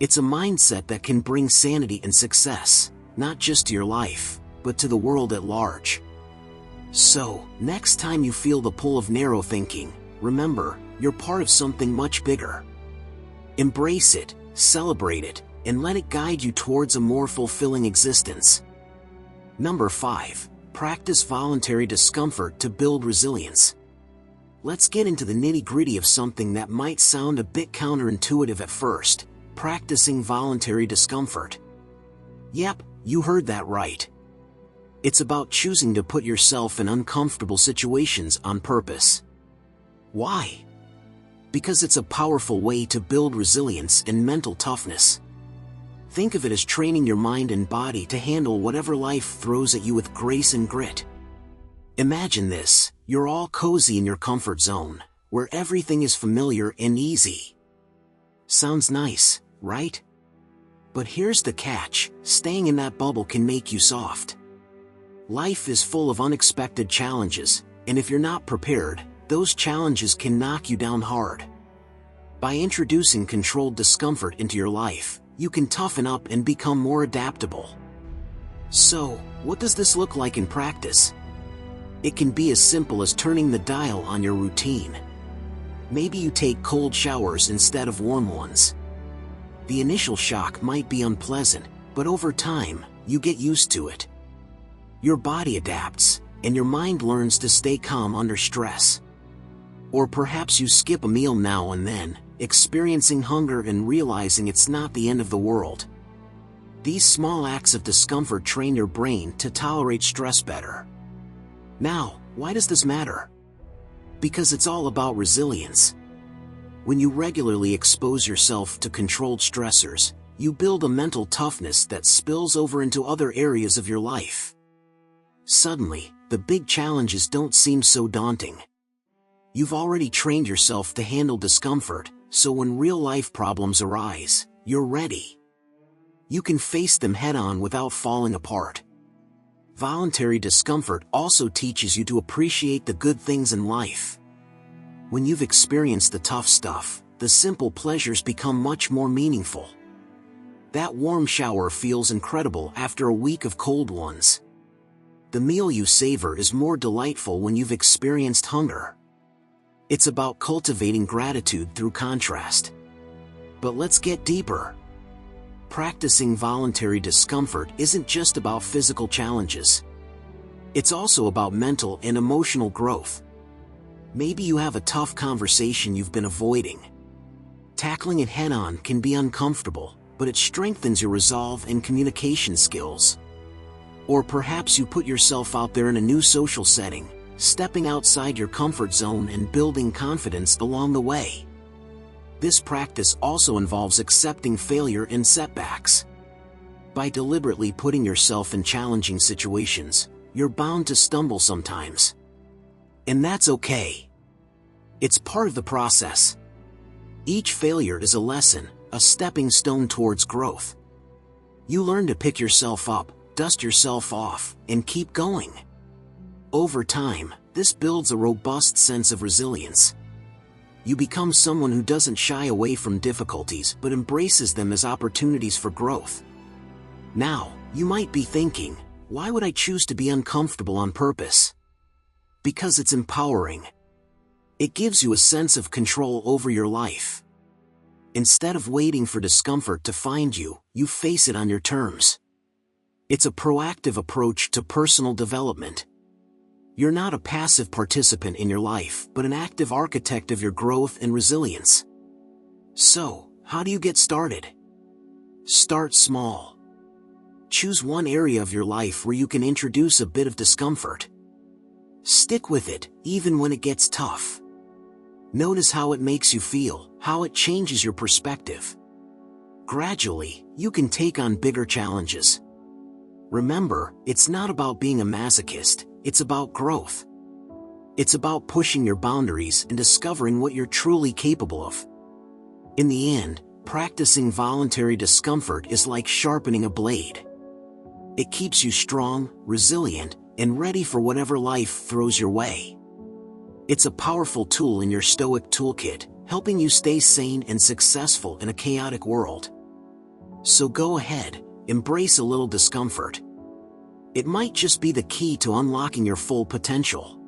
It's a mindset that can bring sanity and success, not just to your life, but to the world at large. So, next time you feel the pull of narrow thinking, remember, you're part of something much bigger. Embrace it, celebrate it, and let it guide you towards a more fulfilling existence. Number 5. Practice voluntary discomfort to build resilience. Let's get into the nitty-gritty of something that might sound a bit counterintuitive at first: practicing voluntary discomfort. Yep, you heard that right. It's about choosing to put yourself in uncomfortable situations on purpose. Why? Because it's a powerful way to build resilience and mental toughness. Think of it as training your mind and body to handle whatever life throws at you with grace and grit. Imagine this: you're all cozy in your comfort zone, where everything is familiar and easy. Sounds nice, right? But here's the catch: staying in that bubble can make you soft. Life is full of unexpected challenges, and if you're not prepared, those challenges can knock you down hard. By introducing controlled discomfort into your life, you can toughen up and become more adaptable. So, what does this look like in practice? It can be as simple as turning the dial on your routine. Maybe you take cold showers instead of warm ones. The initial shock might be unpleasant, but over time, you get used to it. Your body adapts, and your mind learns to stay calm under stress. Or perhaps you skip a meal now and then, experiencing hunger and realizing it's not the end of the world. These small acts of discomfort train your brain to tolerate stress better. Now, why does this matter? Because it's all about resilience. When you regularly expose yourself to controlled stressors, you build a mental toughness that spills over into other areas of your life. Suddenly, the big challenges don't seem so daunting. You've already trained yourself to handle discomfort, so when real-life problems arise, you're ready. You can face them head-on without falling apart. Voluntary discomfort also teaches you to appreciate the good things in life. When you've experienced the tough stuff, the simple pleasures become much more meaningful. That warm shower feels incredible after a week of cold ones. The meal you savor is more delightful when you've experienced hunger. It's about cultivating gratitude through contrast. But let's get deeper. Practicing voluntary discomfort isn't just about physical challenges. It's also about mental and emotional growth. Maybe you have a tough conversation you've been avoiding. Tackling it head-on can be uncomfortable, but it strengthens your resolve and communication skills. Or perhaps you put yourself out there in a new social setting, stepping outside your comfort zone and building confidence along the way. This practice also involves accepting failure and setbacks. By deliberately putting yourself in challenging situations, you're bound to stumble sometimes. And that's okay. It's part of the process. Each failure is a lesson, a stepping stone towards growth. You learn to pick yourself up, dust yourself off, and keep going. Over time, this builds a robust sense of resilience. You become someone who doesn't shy away from difficulties but embraces them as opportunities for growth. Now, you might be thinking, why would I choose to be uncomfortable on purpose? Because it's empowering. It gives you a sense of control over your life. Instead of waiting for discomfort to find you, you face it on your terms. It's a proactive approach to personal development. You're not a passive participant in your life, but an active architect of your growth and resilience. So, how do you get started? Start small. Choose one area of your life where you can introduce a bit of discomfort. Stick with it, even when it gets tough. Notice how it makes you feel, how it changes your perspective. Gradually, you can take on bigger challenges. Remember, it's not about being a masochist, it's about growth. It's about pushing your boundaries and discovering what you're truly capable of. In the end, practicing voluntary discomfort is like sharpening a blade. It keeps you strong, resilient, and ready for whatever life throws your way. It's a powerful tool in your Stoic toolkit, helping you stay sane and successful in a chaotic world. So go ahead, embrace a little discomfort. It might just be the key to unlocking your full potential.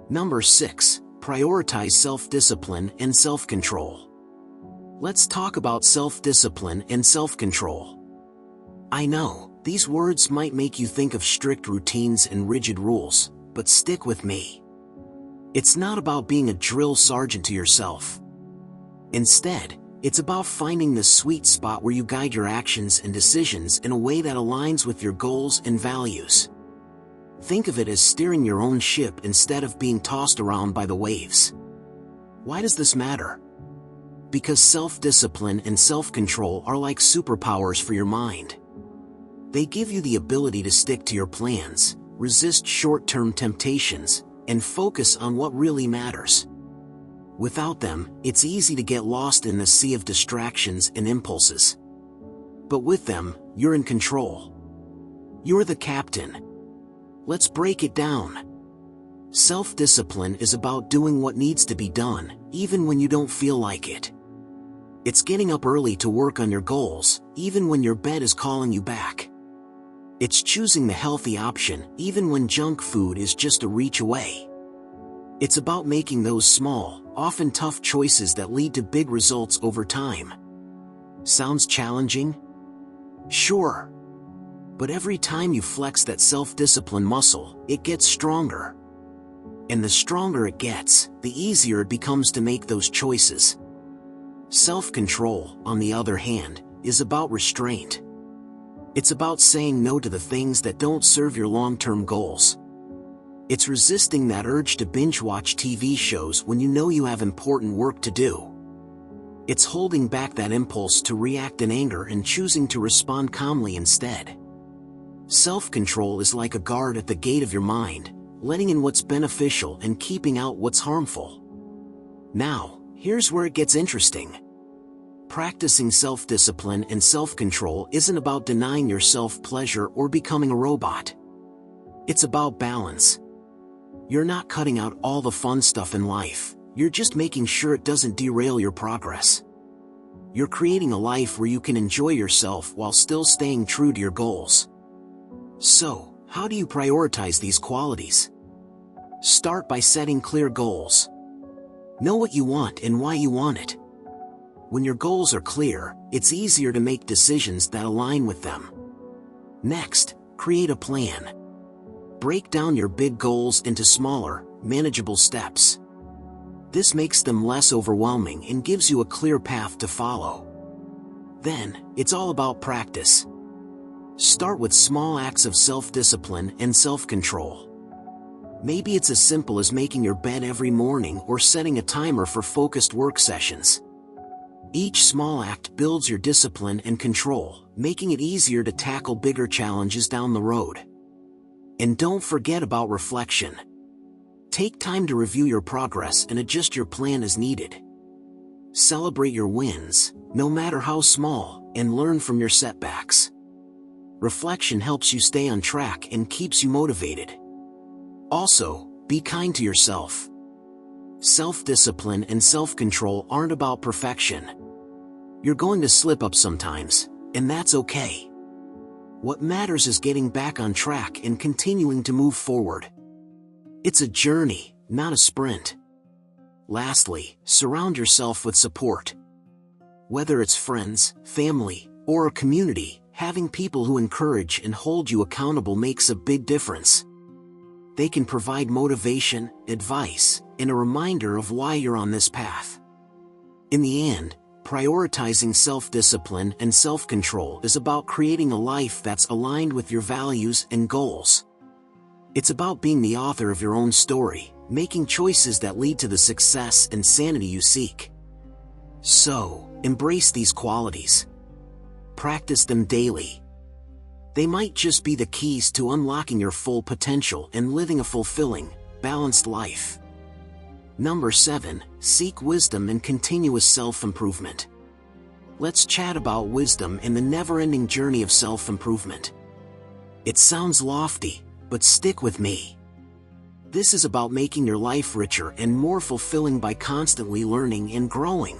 Number 6, prioritize self-discipline and self-control. Let's talk about self-discipline and self-control. I know, these words might make you think of strict routines and rigid rules, but stick with me. It's not about being a drill sergeant to yourself. Instead, it's about finding the sweet spot where you guide your actions and decisions in a way that aligns with your goals and values. Think of it as steering your own ship instead of being tossed around by the waves. Why does this matter? Because self-discipline and self-control are like superpowers for your mind. They give you the ability to stick to your plans, resist short-term temptations, and focus on what really matters. Without them, it's easy to get lost in the sea of distractions and impulses. But with them, you're in control. You're the captain. Let's break it down. Self-discipline is about doing what needs to be done, even when you don't feel like it. It's getting up early to work on your goals, even when your bed is calling you back. It's choosing the healthy option, even when junk food is just a reach away. It's about making those small, often tough choices that lead to big results over time. Sounds challenging? Sure. But every time you flex that self-discipline muscle, it gets stronger. And the stronger it gets, the easier it becomes to make those choices. Self-control, on the other hand, is about restraint. It's about saying no to the things that don't serve your long-term goals. It's resisting that urge to binge-watch TV shows when you know you have important work to do. It's holding back that impulse to react in anger and choosing to respond calmly instead. Self-control is like a guard at the gate of your mind, letting in what's beneficial and keeping out what's harmful. Now, here's where it gets interesting. Practicing self-discipline and self-control isn't about denying yourself pleasure or becoming a robot. It's about balance. You're not cutting out all the fun stuff in life, you're just making sure it doesn't derail your progress. You're creating a life where you can enjoy yourself while still staying true to your goals. So, how do you prioritize these qualities? Start by setting clear goals. Know what you want and why you want it. When your goals are clear, it's easier to make decisions that align with them. Next, create a plan. Break down your big goals into smaller, manageable steps. This makes them less overwhelming and gives you a clear path to follow. Then, it's all about practice. Start with small acts of self-discipline and self-control. Maybe it's as simple as making your bed every morning or setting a timer for focused work sessions. Each small act builds your discipline and control, making it easier to tackle bigger challenges down the road. And don't forget about reflection. Take time to review your progress and adjust your plan as needed. Celebrate your wins, no matter how small, and learn from your setbacks. Reflection helps you stay on track and keeps you motivated. Also, be kind to yourself. Self-discipline and self-control aren't about perfection. You're going to slip up sometimes, and that's okay. What matters is getting back on track and continuing to move forward. It's a journey, not a sprint. Lastly, surround yourself with support. Whether it's friends, family, or a community, having people who encourage and hold you accountable makes a big difference. They can provide motivation, advice, and a reminder of why you're on this path. In the end, prioritizing self-discipline and self-control is about creating a life that's aligned with your values and goals. It's about being the author of your own story, making choices that lead to the success and sanity you seek. So, embrace these qualities. Practice them daily. They might just be the keys to unlocking your full potential and living a fulfilling, balanced life. Number 7, seek wisdom and continuous self-improvement. Let's chat about wisdom and the never-ending journey of self-improvement. It sounds lofty, but stick with me. This is about making your life richer and more fulfilling by constantly learning and growing.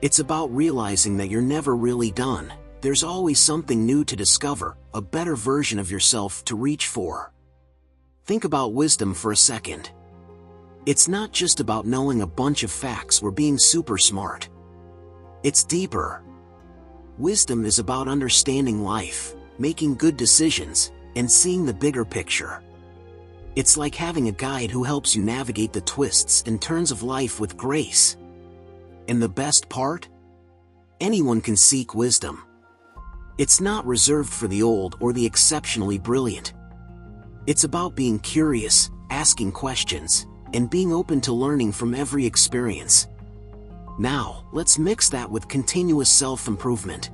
It's about realizing that you're never really done. There's always something new to discover, a better version of yourself to reach for. Think about wisdom for a second. It's not just about knowing a bunch of facts or being super smart. It's deeper. Wisdom is about understanding life, making good decisions, and seeing the bigger picture. It's like having a guide who helps you navigate the twists and turns of life with grace. And the best part? Anyone can seek wisdom. It's not reserved for the old or the exceptionally brilliant. It's about being curious, asking questions, and being open to learning from every experience. Now, let's mix that with continuous self-improvement.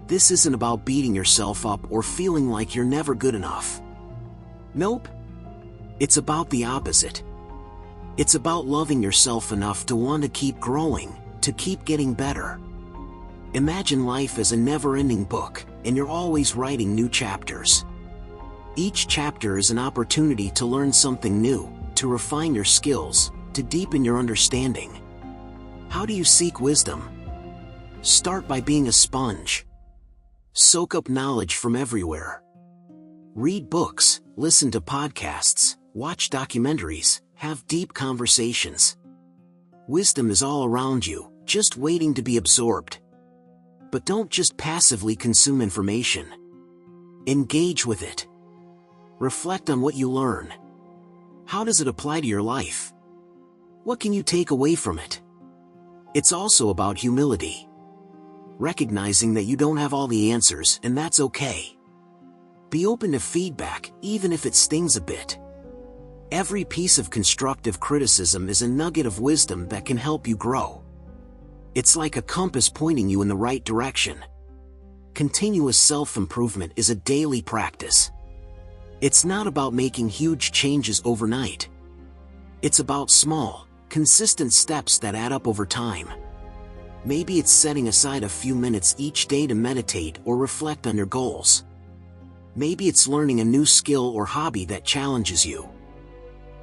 This isn't about beating yourself up or feeling like you're never good enough. Nope. It's about the opposite. It's about loving yourself enough to want to keep growing, to keep getting better. Imagine life as a never-ending book, and you're always writing new chapters. Each chapter is an opportunity to learn something new, to refine your skills, to deepen your understanding. How do you seek wisdom? Start by being a sponge. Soak up knowledge from everywhere. Read books, listen to podcasts, watch documentaries, have deep conversations. Wisdom is all around you, just waiting to be absorbed. But don't just passively consume information. Engage with it. Reflect on what you learn. How does it apply to your life? What can you take away from it? It's also about humility. Recognizing that you don't have all the answers, and that's okay. Be open to feedback, even if it stings a bit. Every piece of constructive criticism is a nugget of wisdom that can help you grow. It's like a compass pointing you in the right direction. Continuous self-improvement is a daily practice. It's not about making huge changes overnight. It's about small, consistent steps that add up over time. Maybe it's setting aside a few minutes each day to meditate or reflect on your goals. Maybe it's learning a new skill or hobby that challenges you.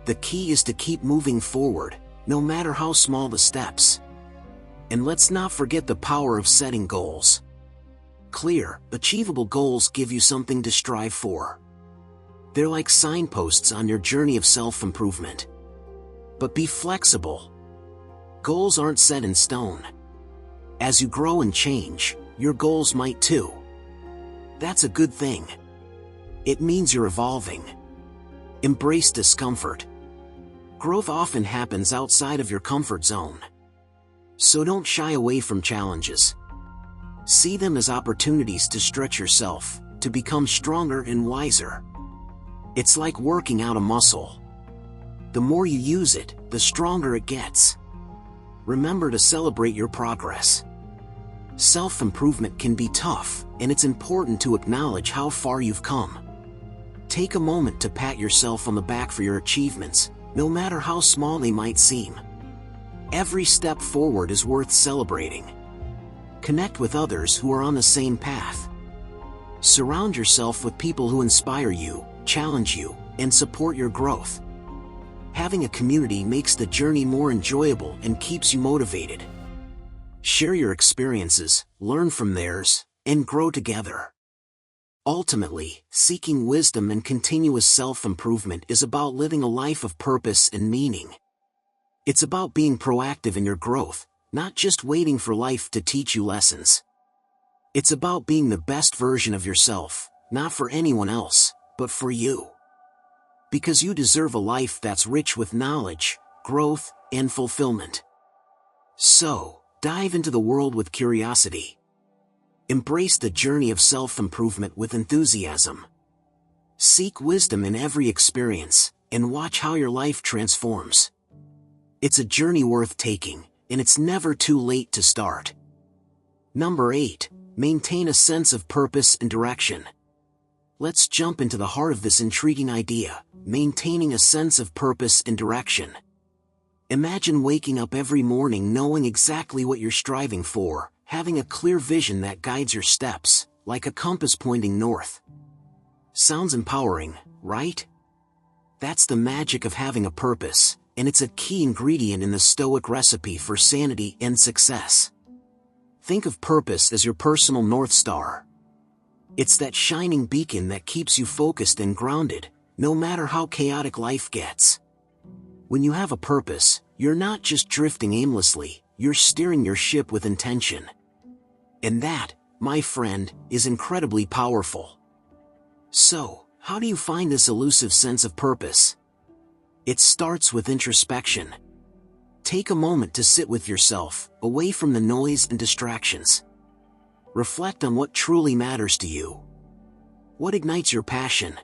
The key is to keep moving forward, no matter how small the steps. And let's not forget the power of setting goals. Clear, achievable goals give you something to strive for. They're like signposts on your journey of self-improvement. But be flexible. Goals aren't set in stone. As you grow and change, your goals might too. That's a good thing. It means you're evolving. Embrace discomfort. Growth often happens outside of your comfort zone. So don't shy away from challenges. See them as opportunities to stretch yourself, to become stronger and wiser. It's like working out a muscle. The more you use it, the stronger it gets. Remember to celebrate your progress. Self-improvement can be tough, and it's important to acknowledge how far you've come. Take a moment to pat yourself on the back for your achievements, no matter how small they might seem. Every step forward is worth celebrating. Connect with others who are on the same path. Surround yourself with people who inspire you, challenge you, and support your growth. Having a community makes the journey more enjoyable and keeps you motivated. Share your experiences, learn from theirs, and grow together. Ultimately, seeking wisdom and continuous self-improvement is about living a life of purpose and meaning. It's about being proactive in your growth, not just waiting for life to teach you lessons. It's about being the best version of yourself, not for anyone else, but for you. Because you deserve a life that's rich with knowledge, growth, and fulfillment. So, dive into the world with curiosity. Embrace the journey of self-improvement with enthusiasm. Seek wisdom in every experience, and watch how your life transforms. It's a journey worth taking, and it's never too late to start. Number 8. Maintain a sense of purpose and direction. Let's jump into the heart of this intriguing idea, maintaining a sense of purpose and direction. Imagine waking up every morning knowing exactly what you're striving for, having a clear vision that guides your steps, like a compass pointing north. Sounds empowering, right? That's the magic of having a purpose, and it's a key ingredient in the Stoic recipe for sanity and success. Think of purpose as your personal North Star. It's that shining beacon that keeps you focused and grounded, no matter how chaotic life gets. When you have a purpose, you're not just drifting aimlessly, you're steering your ship with intention. And that, my friend, is incredibly powerful. So, how do you find this elusive sense of purpose? It starts with introspection. Take a moment to sit with yourself, away from the noise and distractions. Reflect on what truly matters to you. What ignites your passion?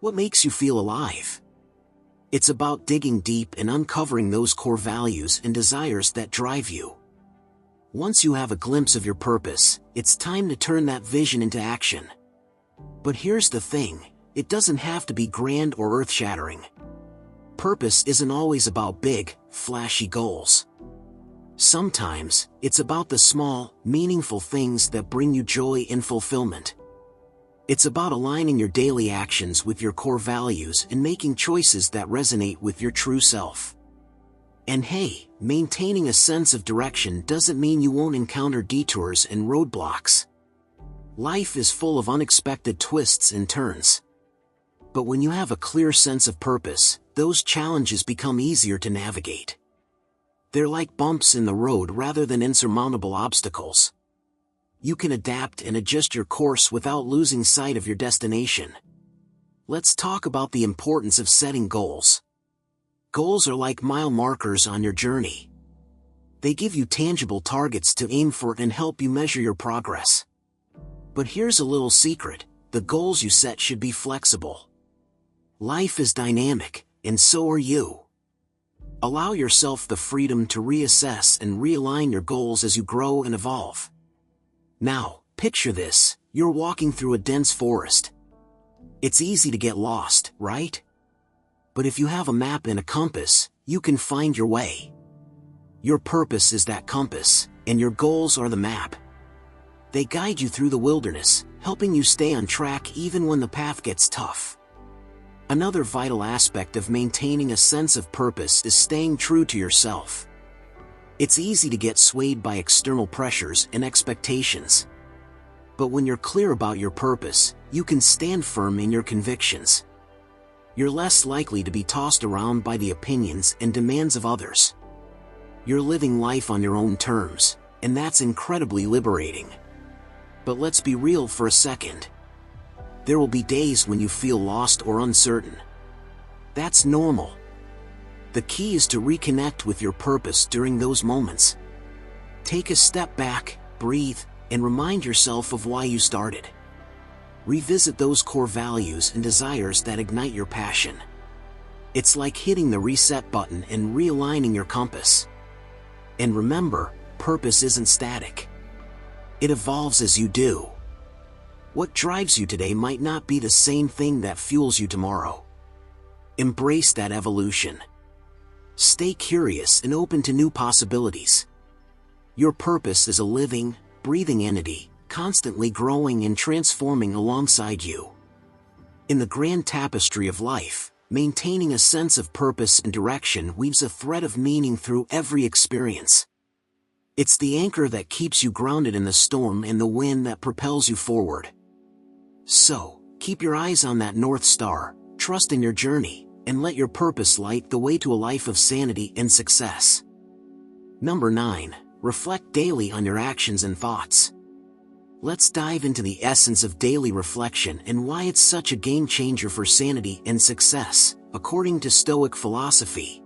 What makes you feel alive? It's about digging deep and uncovering those core values and desires that drive you. Once you have a glimpse of your purpose, it's time to turn that vision into action. But here's the thing, it doesn't have to be grand or earth-shattering. Purpose isn't always about big, flashy goals. Sometimes, it's about the small, meaningful things that bring you joy and fulfillment. It's about aligning your daily actions with your core values and making choices that resonate with your true self. And hey, maintaining a sense of direction doesn't mean you won't encounter detours and roadblocks. Life is full of unexpected twists and turns. But when you have a clear sense of purpose, those challenges become easier to navigate. They're like bumps in the road rather than insurmountable obstacles. You can adapt and adjust your course without losing sight of your destination. Let's talk about the importance of setting goals. Goals are like mile markers on your journey. They give you tangible targets to aim for and help you measure your progress. But here's a little secret, the goals you set should be flexible. Life is dynamic, and so are you. Allow yourself the freedom to reassess and realign your goals as you grow and evolve. Now, picture this, you're walking through a dense forest. It's easy to get lost, right? But if you have a map and a compass, you can find your way. Your purpose is that compass, and your goals are the map. They guide you through the wilderness, helping you stay on track even when the path gets tough. Another vital aspect of maintaining a sense of purpose is staying true to yourself. It's easy to get swayed by external pressures and expectations. But when you're clear about your purpose, you can stand firm in your convictions. You're less likely to be tossed around by the opinions and demands of others. You're living life on your own terms, and that's incredibly liberating. But let's be real for a second. There will be days when you feel lost or uncertain. That's normal. The key is to reconnect with your purpose during those moments. Take a step back, breathe, and remind yourself of why you started. Revisit those core values and desires that ignite your passion. It's like hitting the reset button and realigning your compass. And remember, purpose isn't static. It evolves as you do. What drives you today might not be the same thing that fuels you tomorrow. Embrace that evolution. Stay curious and open to new possibilities. Your purpose is a living, breathing entity, constantly growing and transforming alongside you. In the grand tapestry of life, maintaining a sense of purpose and direction weaves a thread of meaning through every experience. It's the anchor that keeps you grounded in the storm and the wind that propels you forward. So, keep your eyes on that North Star, trust in your journey, and let your purpose light the way to a life of sanity and success. Number 9. Reflect daily on your actions and thoughts. Let's dive into the essence of daily reflection and why it's such a game changer for sanity and success, according to Stoic philosophy.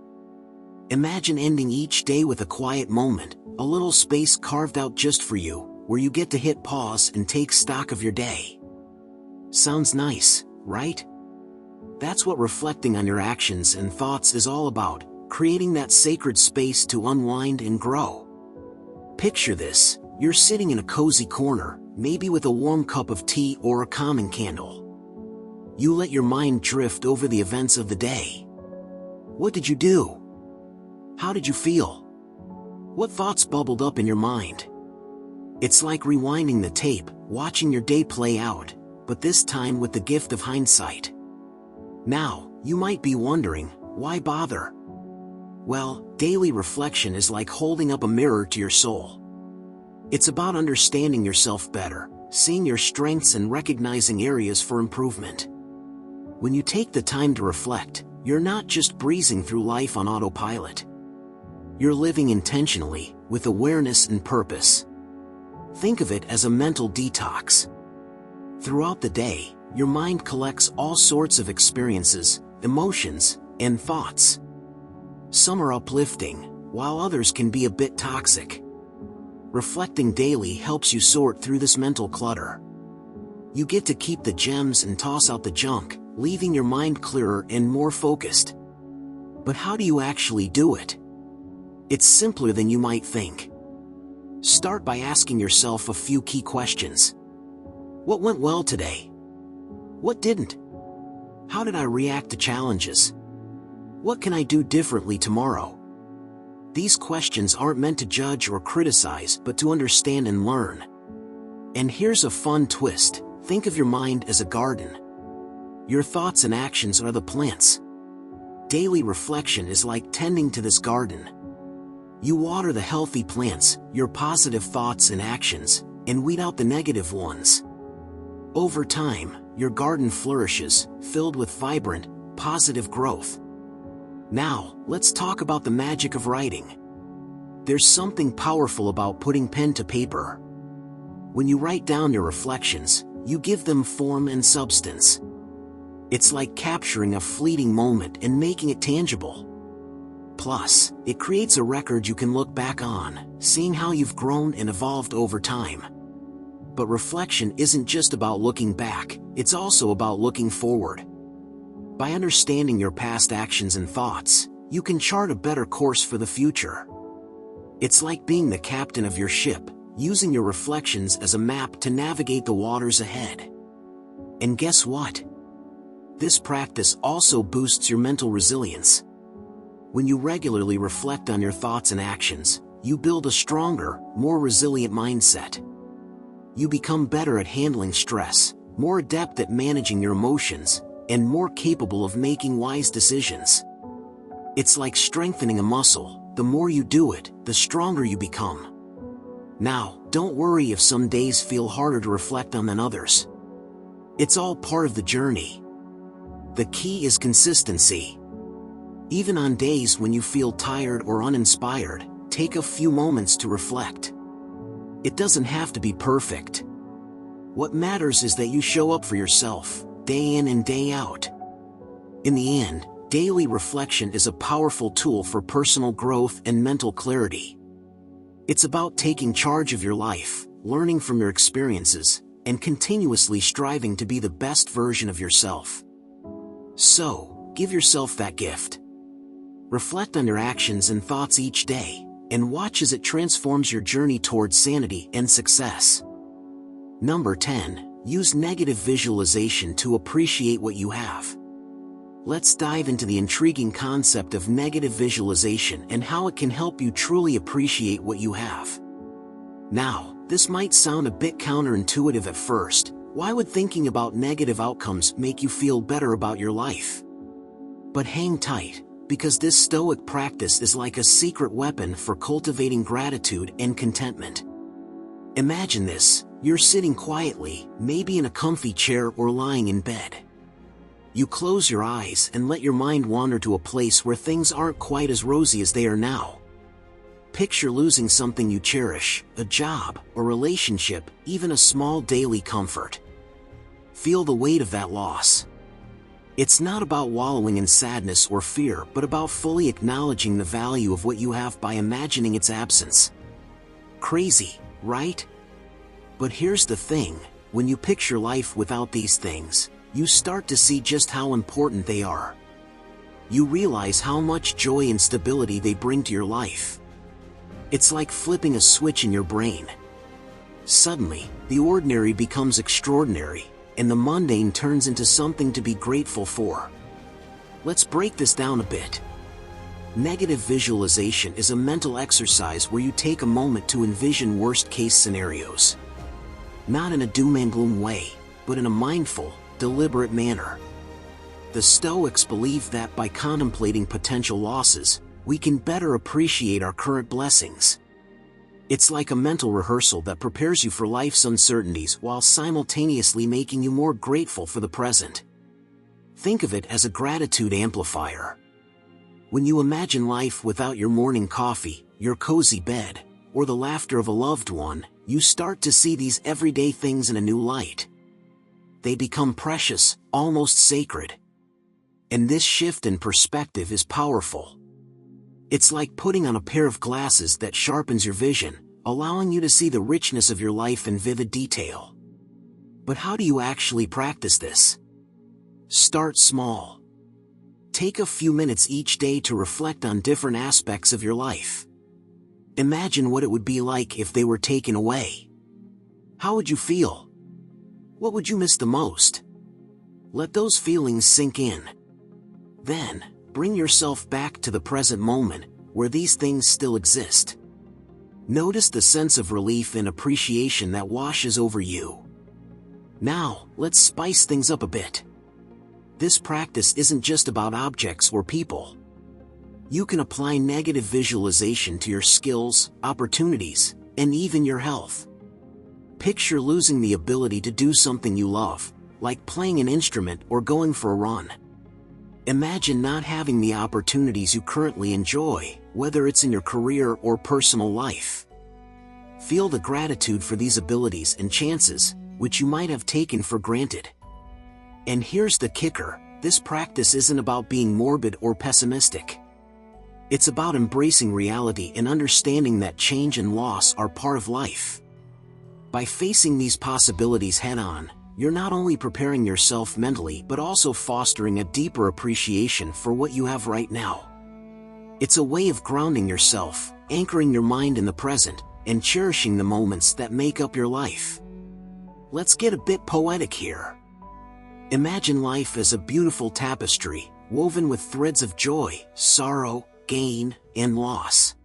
Imagine ending each day with a quiet moment, a little space carved out just for you, where you get to hit pause and take stock of your day. Sounds nice, right? That's what reflecting on your actions and thoughts is all about, creating that sacred space to unwind and grow. Picture this, you're sitting in a cozy corner, maybe with a warm cup of tea or a calming candle. You let your mind drift over the events of the day. What did you do? How did you feel? What thoughts bubbled up in your mind? It's like rewinding the tape, watching your day play out, but this time with the gift of hindsight. Now, you might be wondering, why bother? Well, daily reflection is like holding up a mirror to your soul. It's about understanding yourself better, seeing your strengths and recognizing areas for improvement. When you take the time to reflect, you're not just breezing through life on autopilot. You're living intentionally, with awareness and purpose. Think of it as a mental detox. Throughout the day, your mind collects all sorts of experiences, emotions, and thoughts. Some are uplifting, while others can be a bit toxic. Reflecting daily helps you sort through this mental clutter. You get to keep the gems and toss out the junk, leaving your mind clearer and more focused. But how do you actually do it? It's simpler than you might think. Start by asking yourself a few key questions. What went well today? What didn't? How did I react to challenges? What can I do differently tomorrow? These questions aren't meant to judge or criticize, but to understand and learn. And here's a fun twist. Think of your mind as a garden. Your thoughts and actions are the plants. Daily reflection is like tending to this garden. You water the healthy plants, your positive thoughts and actions, and weed out the negative ones. Over time, your garden flourishes, filled with vibrant, positive growth. Now, let's talk about the magic of writing. There's something powerful about putting pen to paper. When you write down your reflections, you give them form and substance. It's like capturing a fleeting moment and making it tangible. Plus, it creates a record you can look back on, seeing how you've grown and evolved over time. But reflection isn't just about looking back, it's also about looking forward. By understanding your past actions and thoughts, you can chart a better course for the future. It's like being the captain of your ship, using your reflections as a map to navigate the waters ahead. And guess what? This practice also boosts your mental resilience. When you regularly reflect on your thoughts and actions, you build a stronger, more resilient mindset. You become better at handling stress, more adept at managing your emotions, and more capable of making wise decisions. It's like strengthening a muscle. The more you do it, the stronger you become. Now, don't worry if some days feel harder to reflect on than others. It's all part of the journey. The key is consistency. Even on days when you feel tired or uninspired, take a few moments to reflect. It doesn't have to be perfect. What matters is that you show up for yourself, day in and day out. In the end, daily reflection is a powerful tool for personal growth and mental clarity. It's about taking charge of your life, learning from your experiences, and continuously striving to be the best version of yourself. So, give yourself that gift. Reflect on your actions and thoughts each day, and watch as it transforms your journey towards sanity and success. Number 10. Use negative visualization to appreciate what you have. Let's dive into the intriguing concept of negative visualization and how it can help you truly appreciate what you have. Now, this might sound a bit counterintuitive at first. Why would thinking about negative outcomes make you feel better about your life? But hang tight, because this Stoic practice is like a secret weapon for cultivating gratitude and contentment. Imagine this. You're sitting quietly, maybe in a comfy chair or lying in bed. You close your eyes and let your mind wander to a place where things aren't quite as rosy as they are now. Picture losing something you cherish, a job, a relationship, even a small daily comfort. Feel the weight of that loss. It's not about wallowing in sadness or fear, but about fully acknowledging the value of what you have by imagining its absence. Crazy, right? But here's the thing, when you picture life without these things, you start to see just how important they are. You realize how much joy and stability they bring to your life. It's like flipping a switch in your brain. Suddenly, the ordinary becomes extraordinary, and the mundane turns into something to be grateful for. Let's break this down a bit. Negative visualization is a mental exercise where you take a moment to envision worst-case scenarios. Not in a doom and gloom way, but in a mindful, deliberate manner. The Stoics believe that by contemplating potential losses, we can better appreciate our current blessings. It's like a mental rehearsal that prepares you for life's uncertainties while simultaneously making you more grateful for the present. Think of it as a gratitude amplifier. When you imagine life without your morning coffee, your cozy bed, or the laughter of a loved one, you start to see these everyday things in a new light. They become precious, almost sacred. And this shift in perspective is powerful. It's like putting on a pair of glasses that sharpens your vision, allowing you to see the richness of your life in vivid detail. But how do you actually practice this? Start small. Take a few minutes each day to reflect on different aspects of your life. Imagine what it would be like if they were taken away. How would you feel? What would you miss the most? Let those feelings sink in. Then, bring yourself back to the present moment, where these things still exist. Notice the sense of relief and appreciation that washes over you. Now, let's spice things up a bit. This practice isn't just about objects or people. You can apply negative visualization to your skills, opportunities, and even your health. Picture losing the ability to do something you love, like playing an instrument or going for a run. Imagine not having the opportunities you currently enjoy, whether it's in your career or personal life. Feel the gratitude for these abilities and chances, which you might have taken for granted. And here's the kicker, this practice isn't about being morbid or pessimistic. It's about embracing reality and understanding that change and loss are part of life. By facing these possibilities head-on, you're not only preparing yourself mentally but also fostering a deeper appreciation for what you have right now. It's a way of grounding yourself, anchoring your mind in the present, and cherishing the moments that make up your life. Let's get a bit poetic here. Imagine life as a beautiful tapestry, woven with threads of joy, sorrow, gain, and loss.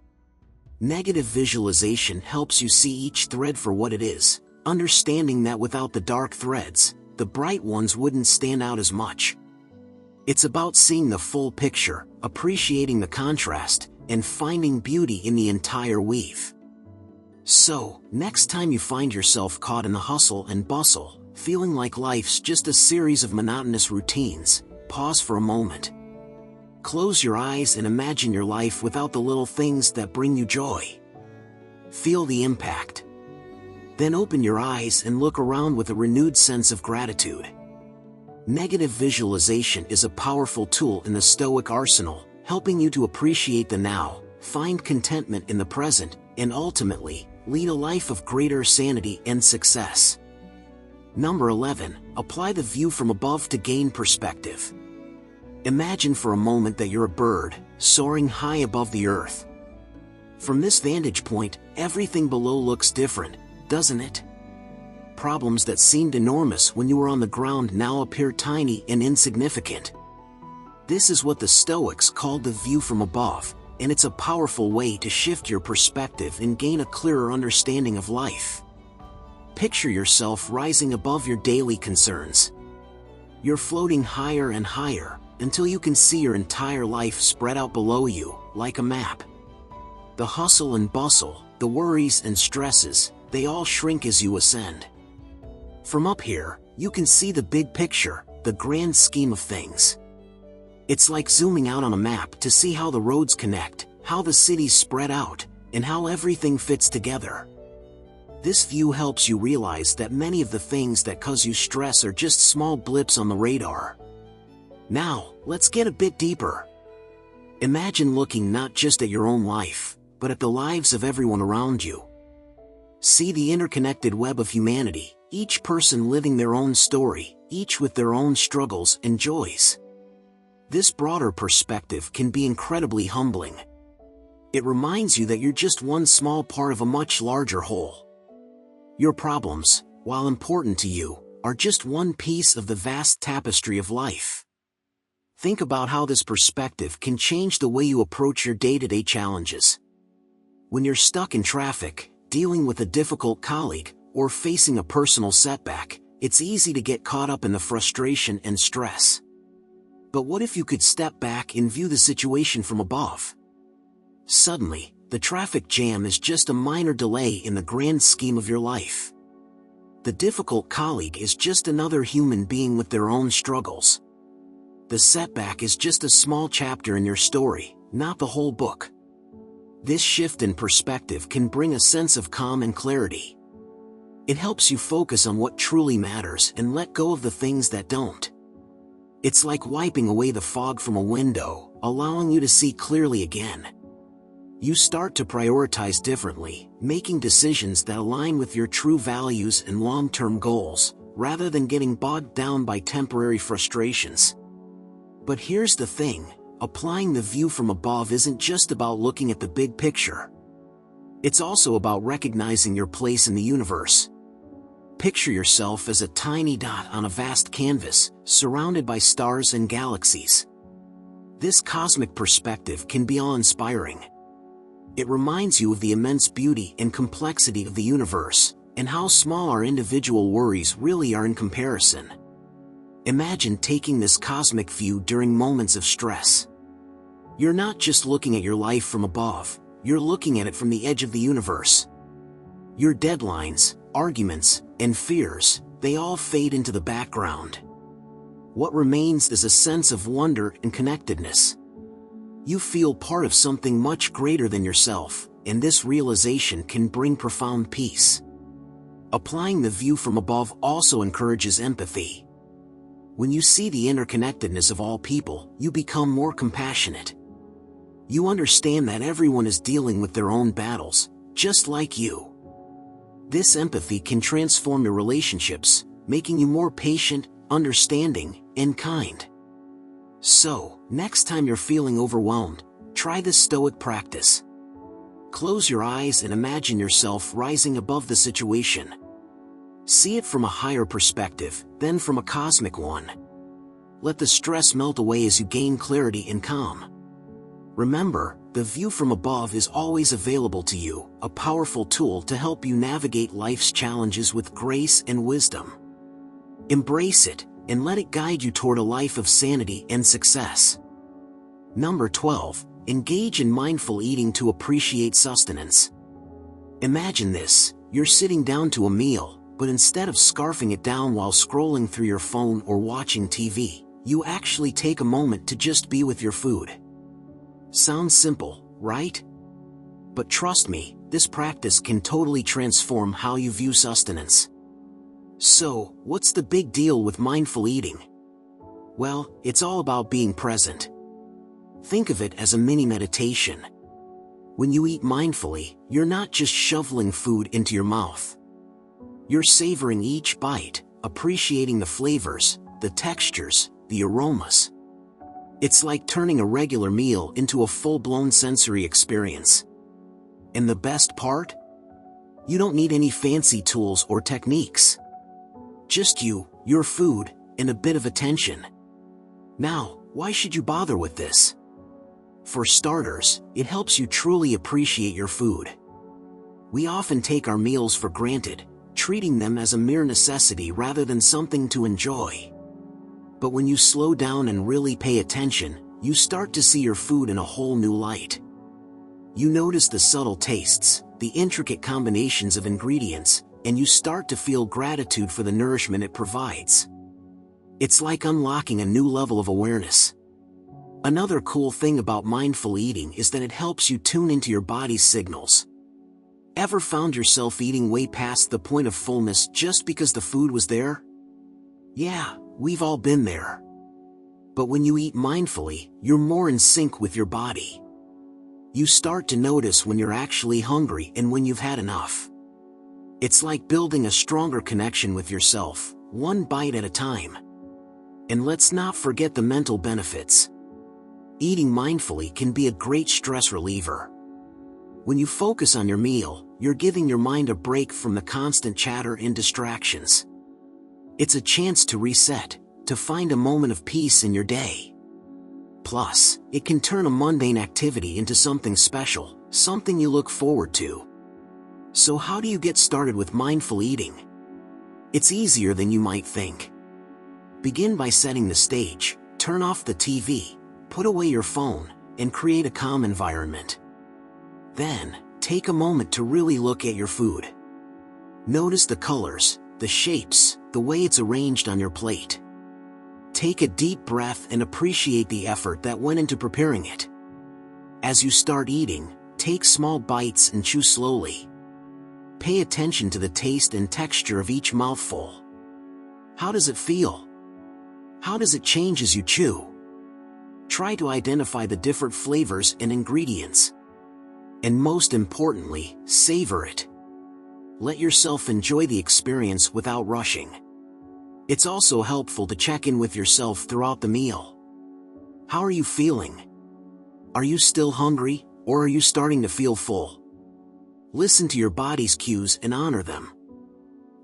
Negative visualization helps you see each thread for what it is, understanding that without the dark threads, the bright ones wouldn't stand out as much. It's about seeing the full picture, appreciating the contrast, and finding beauty in the entire weave. So, next time you find yourself caught in the hustle and bustle, feeling like life's just a series of monotonous routines, pause for a moment. Close your eyes and imagine your life without the little things that bring you joy. Feel the impact. Then open your eyes and look around with a renewed sense of gratitude. Negative visualization is a powerful tool in the Stoic arsenal, helping you to appreciate the now, find contentment in the present, and ultimately, lead a life of greater sanity and success. Number 11. Apply the view from above to gain perspective. Imagine for a moment that you're a bird, soaring high above the earth. From this vantage point, everything below looks different, doesn't it? Problems that seemed enormous when you were on the ground now appear tiny and insignificant. This is what the Stoics called the view from above, and it's a powerful way to shift your perspective and gain a clearer understanding of life. Picture yourself rising above your daily concerns. You're floating higher and higher, until you can see your entire life spread out below you, like a map. The hustle and bustle, the worries and stresses, they all shrink as you ascend. From up here, you can see the big picture, the grand scheme of things. It's like zooming out on a map to see how the roads connect, how the cities spread out, and how everything fits together. This view helps you realize that many of the things that cause you stress are just small blips on the radar. Now, let's get a bit deeper. Imagine looking not just at your own life, but at the lives of everyone around you. See the interconnected web of humanity, each person living their own story, each with their own struggles and joys. This broader perspective can be incredibly humbling. It reminds you that you're just one small part of a much larger whole. Your problems, while important to you, are just one piece of the vast tapestry of life. Think about how this perspective can change the way you approach your day-to-day challenges. When you're stuck in traffic, dealing with a difficult colleague, or facing a personal setback, it's easy to get caught up in the frustration and stress. But what if you could step back and view the situation from above? Suddenly, the traffic jam is just a minor delay in the grand scheme of your life. The difficult colleague is just another human being with their own struggles. The setback is just a small chapter in your story, not the whole book. This shift in perspective can bring a sense of calm and clarity. It helps you focus on what truly matters and let go of the things that don't. It's like wiping away the fog from a window, allowing you to see clearly again. You start to prioritize differently, making decisions that align with your true values and long-term goals, rather than getting bogged down by temporary frustrations. But here's the thing, applying the view from above isn't just about looking at the big picture. It's also about recognizing your place in the universe. Picture yourself as a tiny dot on a vast canvas, surrounded by stars and galaxies. This cosmic perspective can be awe-inspiring. It reminds you of the immense beauty and complexity of the universe, and how small our individual worries really are in comparison. Imagine taking this cosmic view during moments of stress. You're not just looking at your life from above, you're looking at it from the edge of the universe. Your deadlines, arguments, and fears, they all fade into the background. What remains is a sense of wonder and connectedness. You feel part of something much greater than yourself, and this realization can bring profound peace. Applying the view from above also encourages empathy. When you see the interconnectedness of all people, you become more compassionate. You understand that everyone is dealing with their own battles, just like you. This empathy can transform your relationships, making you more patient, understanding, and kind. So, next time you're feeling overwhelmed, try this Stoic practice. Close your eyes and imagine yourself rising above the situation. See it from a higher perspective, then from a cosmic one. Let the stress melt away as you gain clarity and calm. Remember, the view from above is always available to you, a powerful tool to help you navigate life's challenges with grace and wisdom. Embrace it, and let it guide you toward a life of sanity and success. Number 12. Engage in mindful eating to appreciate sustenance. Imagine this, you're sitting down to a meal, but instead of scarfing it down while scrolling through your phone or watching TV, you actually take a moment to just be with your food. Sounds simple, right? But trust me, this practice can totally transform how you view sustenance. So, what's the big deal with mindful eating? Well, it's all about being present. Think of it as a mini meditation. When you eat mindfully, you're not just shoveling food into your mouth. You're savoring each bite, appreciating the flavors, the textures, the aromas. It's like turning a regular meal into a full-blown sensory experience. And the best part? You don't need any fancy tools or techniques. Just you, your food, and a bit of attention. Now, why should you bother with this? For starters, it helps you truly appreciate your food. We often take our meals for granted, treating them as a mere necessity rather than something to enjoy. But when you slow down and really pay attention, you start to see your food in a whole new light. You notice the subtle tastes, the intricate combinations of ingredients, and you start to feel gratitude for the nourishment it provides. It's like unlocking a new level of awareness. Another cool thing about mindful eating is that it helps you tune into your body's signals. Ever found yourself eating way past the point of fullness just because the food was there? Yeah, we've all been there. But when you eat mindfully, you're more in sync with your body. You start to notice when you're actually hungry and when you've had enough. It's like building a stronger connection with yourself, one bite at a time. And let's not forget the mental benefits. Eating mindfully can be a great stress reliever. When you focus on your meal, you're giving your mind a break from the constant chatter and distractions. It's a chance to reset, to find a moment of peace in your day. Plus, it can turn a mundane activity into something special, something you look forward to. So how do you get started with mindful eating? It's easier than you might think. Begin by setting the stage, turn off the TV, put away your phone, and create a calm environment. Then, take a moment to really look at your food. Notice the colors, the shapes, the way it's arranged on your plate. Take a deep breath and appreciate the effort that went into preparing it. As you start eating, take small bites and chew slowly. Pay attention to the taste and texture of each mouthful. How does it feel? How does it change as you chew? Try to identify the different flavors and ingredients. And most importantly, savor it. Let yourself enjoy the experience without rushing. It's also helpful to check in with yourself throughout the meal. How are you feeling? Are you still hungry, or are you starting to feel full? Listen to your body's cues and honor them.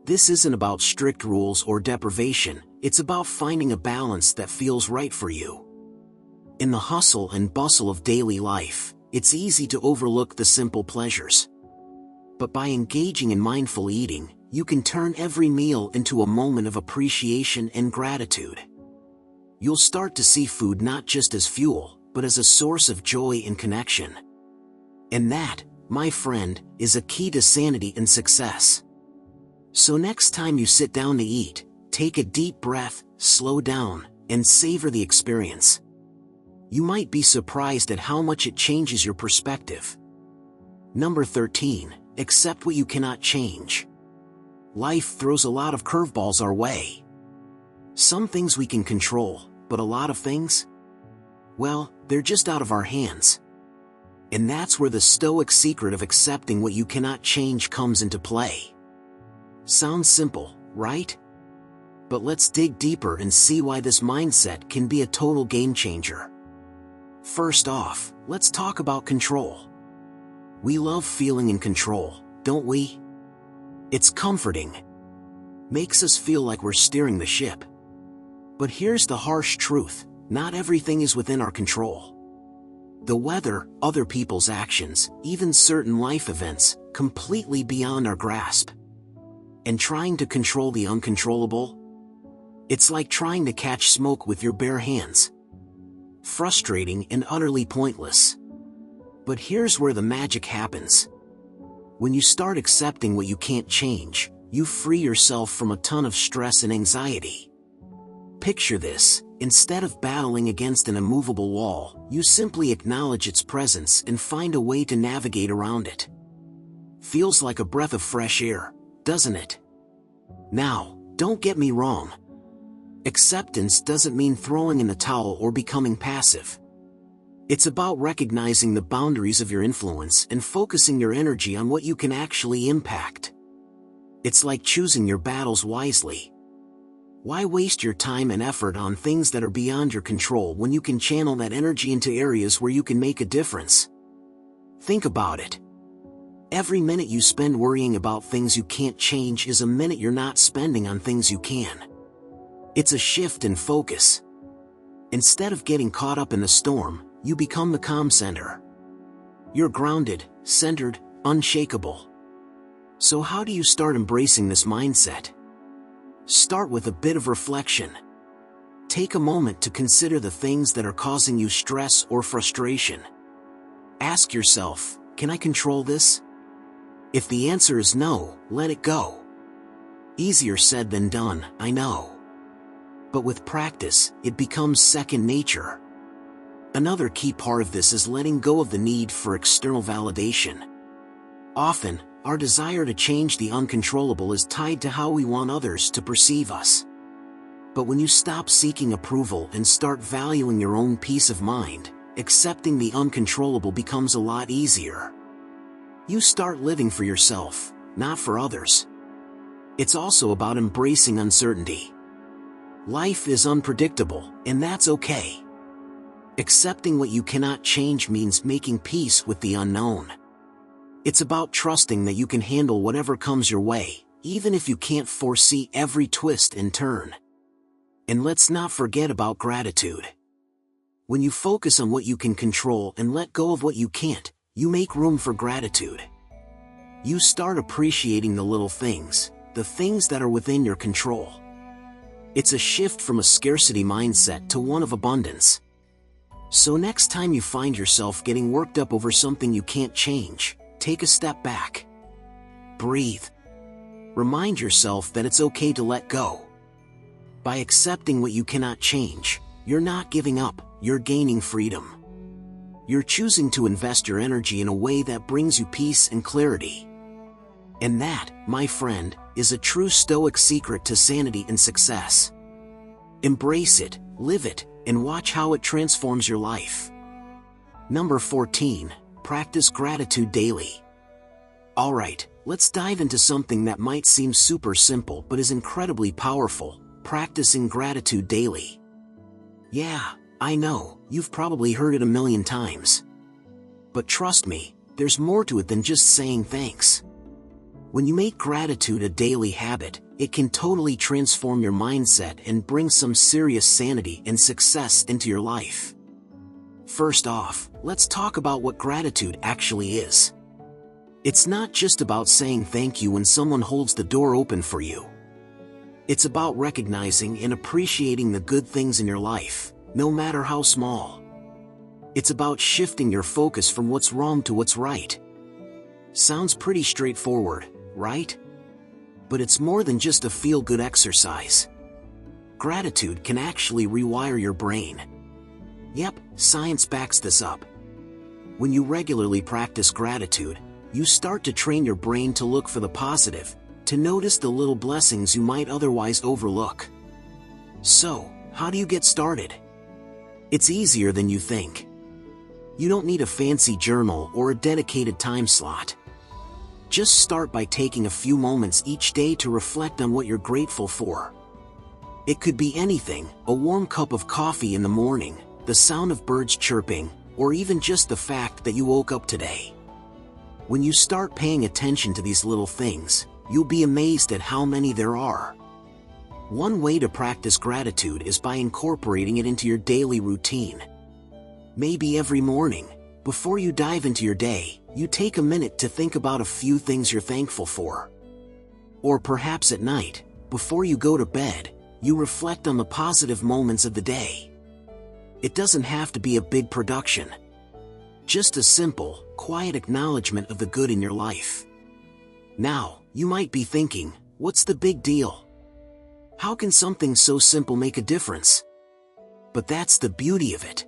This isn't about strict rules or deprivation, it's about finding a balance that feels right for you. In the hustle and bustle of daily life, it's easy to overlook the simple pleasures. But by engaging in mindful eating, you can turn every meal into a moment of appreciation and gratitude. You'll start to see food not just as fuel, but as a source of joy and connection. And that, my friend, is a key to sanity and success. So next time you sit down to eat, take a deep breath, slow down, and savor the experience. You might be surprised at how much it changes your perspective. Number 13, accept what you cannot change. Life throws a lot of curveballs our way. Some things we can control, but a lot of things? Well, they're just out of our hands. And that's where the Stoic secret of accepting what you cannot change comes into play. Sounds simple, right? But let's dig deeper and see why this mindset can be a total game changer. First off, let's talk about control. We love feeling in control, don't we? It's comforting. Makes us feel like we're steering the ship. But here's the harsh truth, not everything is within our control. The weather, other people's actions, even certain life events, completely beyond our grasp. And trying to control the uncontrollable? It's like trying to catch smoke with your bare hands. Frustrating and utterly pointless. But here's where the magic happens. When you start accepting what you can't change, you free yourself from a ton of stress and anxiety. Picture this, instead of battling against an immovable wall, you simply acknowledge its presence and find a way to navigate around it. Feels like a breath of fresh air, doesn't it? Now, don't get me wrong. Acceptance doesn't mean throwing in the towel or becoming passive. It's about recognizing the boundaries of your influence and focusing your energy on what you can actually impact. It's like choosing your battles wisely. Why waste your time and effort on things that are beyond your control when you can channel that energy into areas where you can make a difference? Think about it. Every minute you spend worrying about things you can't change is a minute you're not spending on things you can. It's a shift in focus. Instead of getting caught up in the storm, you become the calm center. You're grounded, centered, unshakable. So how do you start embracing this mindset? Start with a bit of reflection. Take a moment to consider the things that are causing you stress or frustration. Ask yourself, can I control this? If the answer is no, let it go. Easier said than done, I know. But with practice, it becomes second nature. Another key part of this is letting go of the need for external validation. Often, our desire to change the uncontrollable is tied to how we want others to perceive us. But when you stop seeking approval and start valuing your own peace of mind, accepting the uncontrollable becomes a lot easier. You start living for yourself, not for others. It's also about embracing uncertainty. Life is unpredictable, and that's okay. Accepting what you cannot change means making peace with the unknown. It's about trusting that you can handle whatever comes your way, even if you can't foresee every twist and turn. And let's not forget about gratitude. When you focus on what you can control and let go of what you can't, you make room for gratitude. You start appreciating the little things, the things that are within your control. It's a shift from a scarcity mindset to one of abundance. So next time you find yourself getting worked up over something you can't change, take a step back. Breathe. Remind yourself that it's okay to let go. By accepting what you cannot change, you're not giving up, you're gaining freedom. You're choosing to invest your energy in a way that brings you peace and clarity. And that, my friend, is a true Stoic secret to sanity and success. Embrace it, live it, and watch how it transforms your life. Number 14, practice gratitude daily. Alright, let's dive into something that might seem super simple but is incredibly powerful, practicing gratitude daily. Yeah, I know, you've probably heard it a million times. But trust me, there's more to it than just saying thanks. When you make gratitude a daily habit, it can totally transform your mindset and bring some serious sanity and success into your life. First off, let's talk about what gratitude actually is. It's not just about saying thank you when someone holds the door open for you. It's about recognizing and appreciating the good things in your life, no matter how small. It's about shifting your focus from what's wrong to what's right. Sounds pretty straightforward, right? But it's more than just a feel-good exercise. Gratitude can actually rewire your brain. Yep, science backs this up. When you regularly practice gratitude, you start to train your brain to look for the positive, to notice the little blessings you might otherwise overlook. So, how do you get started? It's easier than you think. You don't need a fancy journal or a dedicated time slot. Just start by taking a few moments each day to reflect on what you're grateful for. It could be anything, a warm cup of coffee in the morning, the sound of birds chirping, or even just the fact that you woke up today. When you start paying attention to these little things, you'll be amazed at how many there are. One way to practice gratitude is by incorporating it into your daily routine. Maybe every morning, before you dive into your day, you take a minute to think about a few things you're thankful for. Or perhaps at night, before you go to bed, you reflect on the positive moments of the day. It doesn't have to be a big production. Just a simple, quiet acknowledgement of the good in your life. Now, you might be thinking, what's the big deal? How can something so simple make a difference? But that's the beauty of it.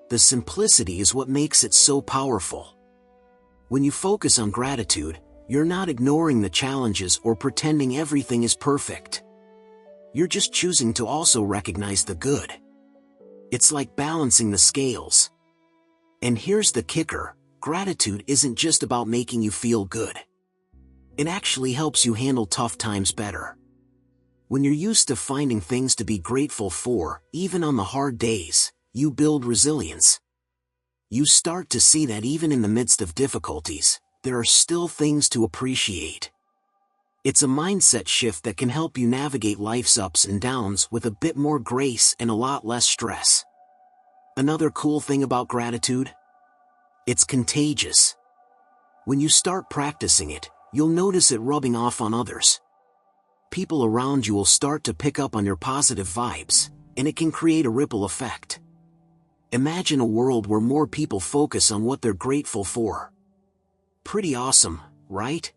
The simplicity is what makes it so powerful. When you focus on gratitude, you're not ignoring the challenges or pretending everything is perfect. You're just choosing to also recognize the good. It's like balancing the scales. And here's the kicker, gratitude isn't just about making you feel good. It actually helps you handle tough times better. When you're used to finding things to be grateful for, even on the hard days, you build resilience. You start to see that even in the midst of difficulties, there are still things to appreciate. It's a mindset shift that can help you navigate life's ups and downs with a bit more grace and a lot less stress. Another cool thing about gratitude? It's contagious. When you start practicing it, you'll notice it rubbing off on others. People around you will start to pick up on your positive vibes, and it can create a ripple effect. Imagine a world where more people focus on what they're grateful for. Pretty awesome, right?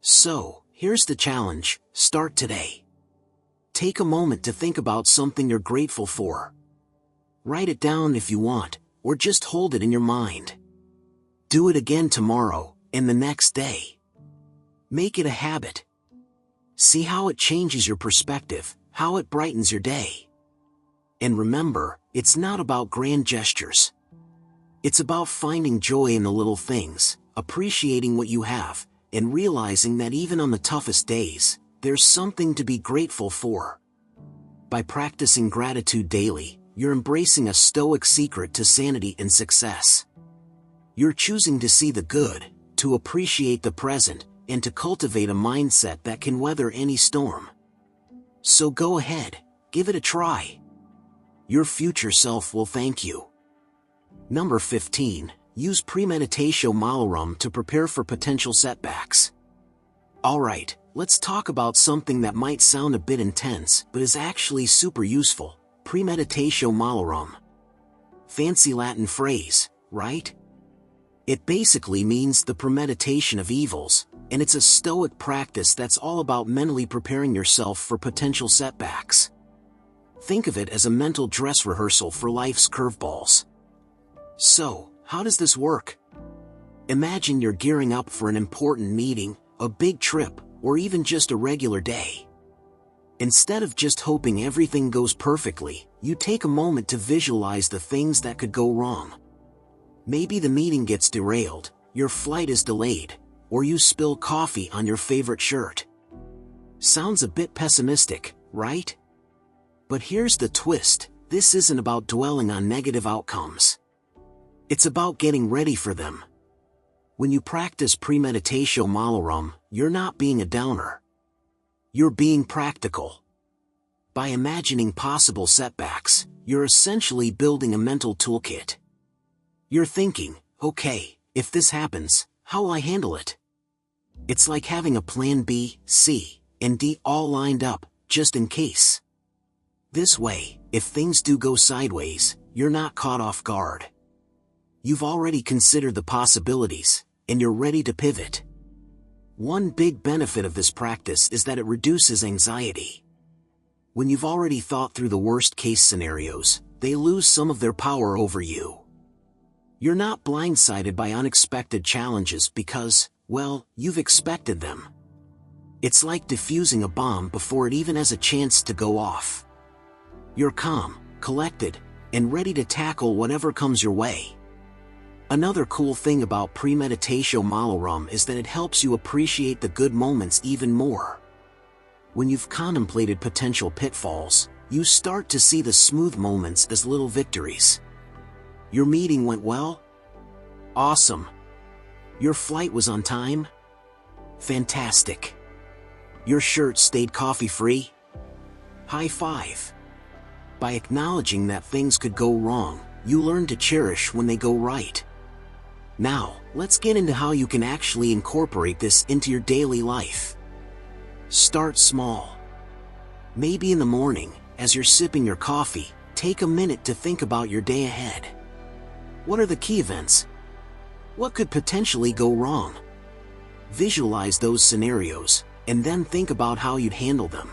So, here's the challenge, start today. Take a moment to think about something you're grateful for. Write it down if you want, or just hold it in your mind. Do it again tomorrow, and the next day. Make it a habit. See how it changes your perspective, how it brightens your day. And remember, it's not about grand gestures. It's about finding joy in the little things, appreciating what you have, and realizing that even on the toughest days, there's something to be grateful for. By practicing gratitude daily, you're embracing a Stoic secret to sanity and success. You're choosing to see the good, to appreciate the present, and to cultivate a mindset that can weather any storm. So go ahead, give it a try. Your future self will thank you. Number 15. Use premeditatio malorum to prepare for potential setbacks. Alright, let's talk about something that might sound a bit intense, but is actually super useful. Premeditatio malorum. Fancy Latin phrase, right? It basically means the premeditation of evils, and it's a Stoic practice that's all about mentally preparing yourself for potential setbacks. Think of it as a mental dress rehearsal for life's curveballs. So, how does this work? Imagine you're gearing up for an important meeting, a big trip, or even just a regular day. Instead of just hoping everything goes perfectly, you take a moment to visualize the things that could go wrong. Maybe the meeting gets derailed, your flight is delayed, or you spill coffee on your favorite shirt. Sounds a bit pessimistic, right? But here's the twist, this isn't about dwelling on negative outcomes. It's about getting ready for them. When you practice premeditatio malorum, you're not being a downer. You're being practical. By imagining possible setbacks, you're essentially building a mental toolkit. You're thinking, okay, if this happens, how will I handle it? It's like having a plan B, C, and D all lined up, just in case. This way, if things do go sideways, you're not caught off guard. You've already considered the possibilities, and you're ready to pivot. One big benefit of this practice is that it reduces anxiety. When you've already thought through the worst-case scenarios, they lose some of their power over you. You're not blindsided by unexpected challenges because, well, you've expected them. It's like defusing a bomb before it even has a chance to go off. You're calm, collected, and ready to tackle whatever comes your way. Another cool thing about premeditatio malorum is that it helps you appreciate the good moments even more. When you've contemplated potential pitfalls, you start to see the smooth moments as little victories. Your meeting went well? Awesome. Your flight was on time? Fantastic. Your shirt stayed coffee-free? High five. By acknowledging that things could go wrong, you learn to cherish when they go right. Now, let's get into how you can actually incorporate this into your daily life. Start small. Maybe in the morning, as you're sipping your coffee, take a minute to think about your day ahead. What are the key events? What could potentially go wrong? Visualize those scenarios, and then think about how you'd handle them.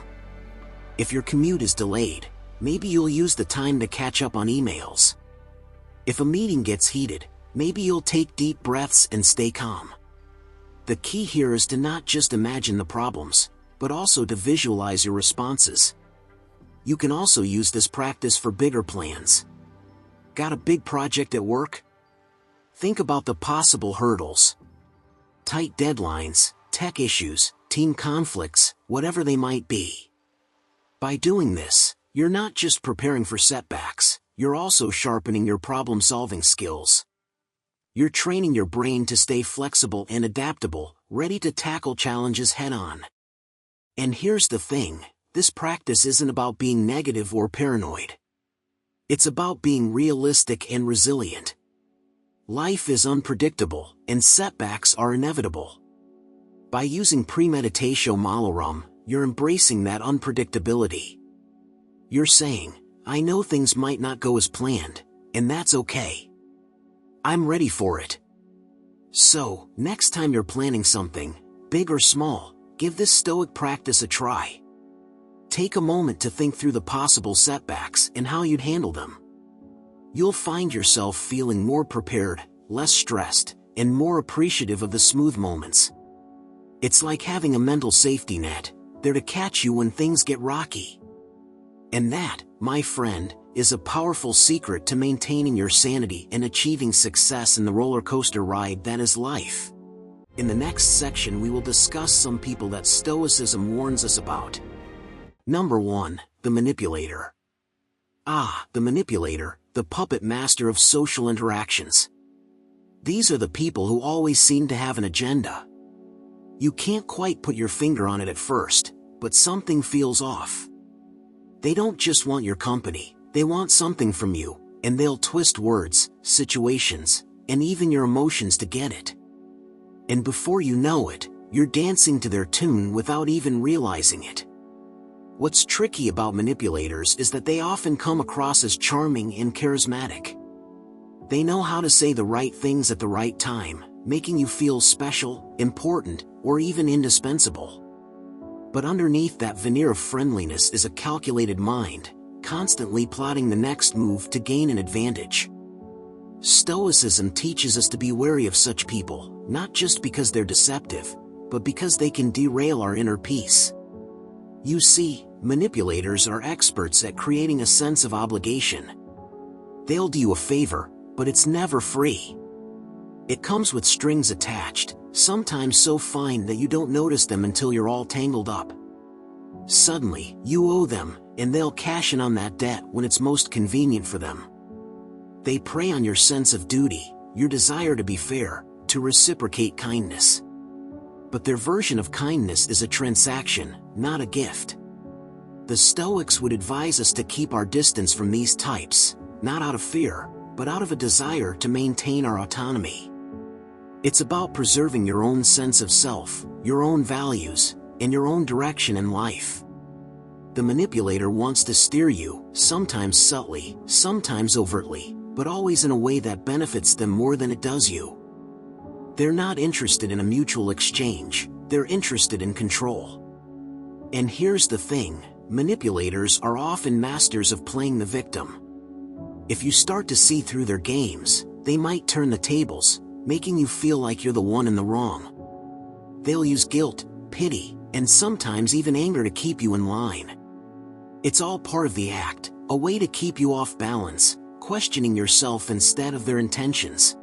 If your commute is delayed, maybe you'll use the time to catch up on emails. If a meeting gets heated, maybe you'll take deep breaths and stay calm. The key here is to not just imagine the problems, but also to visualize your responses. You can also use this practice for bigger plans. Got a big project at work? Think about the possible hurdles. Tight deadlines, tech issues, team conflicts, whatever they might be. By doing this, you're not just preparing for setbacks, you're also sharpening your problem-solving skills. You're training your brain to stay flexible and adaptable, ready to tackle challenges head-on. And here's the thing, this practice isn't about being negative or paranoid. It's about being realistic and resilient. Life is unpredictable, and setbacks are inevitable. By using premeditatio malorum, you're embracing that unpredictability. You're saying, I know things might not go as planned, and that's okay. I'm ready for it. So, next time you're planning something, big or small, give this Stoic practice a try. Take a moment to think through the possible setbacks and how you'd handle them. you'll find yourself feeling more prepared, less stressed, and more appreciative of the smooth moments. It's like having a mental safety net, there to catch you when things get rocky. And that, my friend, is a powerful secret to maintaining your sanity and achieving success in the roller coaster ride that is life. In the next section, we will discuss some people that Stoicism warns us about. Number 1, the manipulator. The manipulator, the puppet master of social interactions. These are the people who always seem to have an agenda. You can't quite put your finger on it at first, but something feels off. They don't just want your company, they want something from you, and they'll twist words, situations, and even your emotions to get it. And before you know it, you're dancing to their tune without even realizing it. What's tricky about manipulators is that they often come across as charming and charismatic. They know how to say the right things at the right time, making you feel special, important, or even indispensable. But underneath that veneer of friendliness is a calculated mind, constantly plotting the next move to gain an advantage. Stoicism teaches us to be wary of such people, not just because they're deceptive, but because they can derail our inner peace. You see, manipulators are experts at creating a sense of obligation. They'll do you a favor, but it's never free. It comes with strings attached, sometimes so fine that you don't notice them until you're all tangled up. Suddenly, you owe them, and they'll cash in on that debt when it's most convenient for them. They prey on your sense of duty, your desire to be fair, to reciprocate kindness. But their version of kindness is a transaction, not a gift. The Stoics would advise us to keep our distance from these types, not out of fear, but out of a desire to maintain our autonomy. It's about preserving your own sense of self, your own values, and your own direction in life. The manipulator wants to steer you, sometimes subtly, sometimes overtly, but always in a way that benefits them more than it does you. They're not interested in a mutual exchange, they're interested in control. And here's the thing, manipulators are often masters of playing the victim. If you start to see through their games, they might turn the tables, making you feel like you're the one in the wrong. They'll use guilt, pity, and sometimes even anger to keep you in line. It's all part of the act, a way to keep you off balance, questioning yourself instead of their intentions.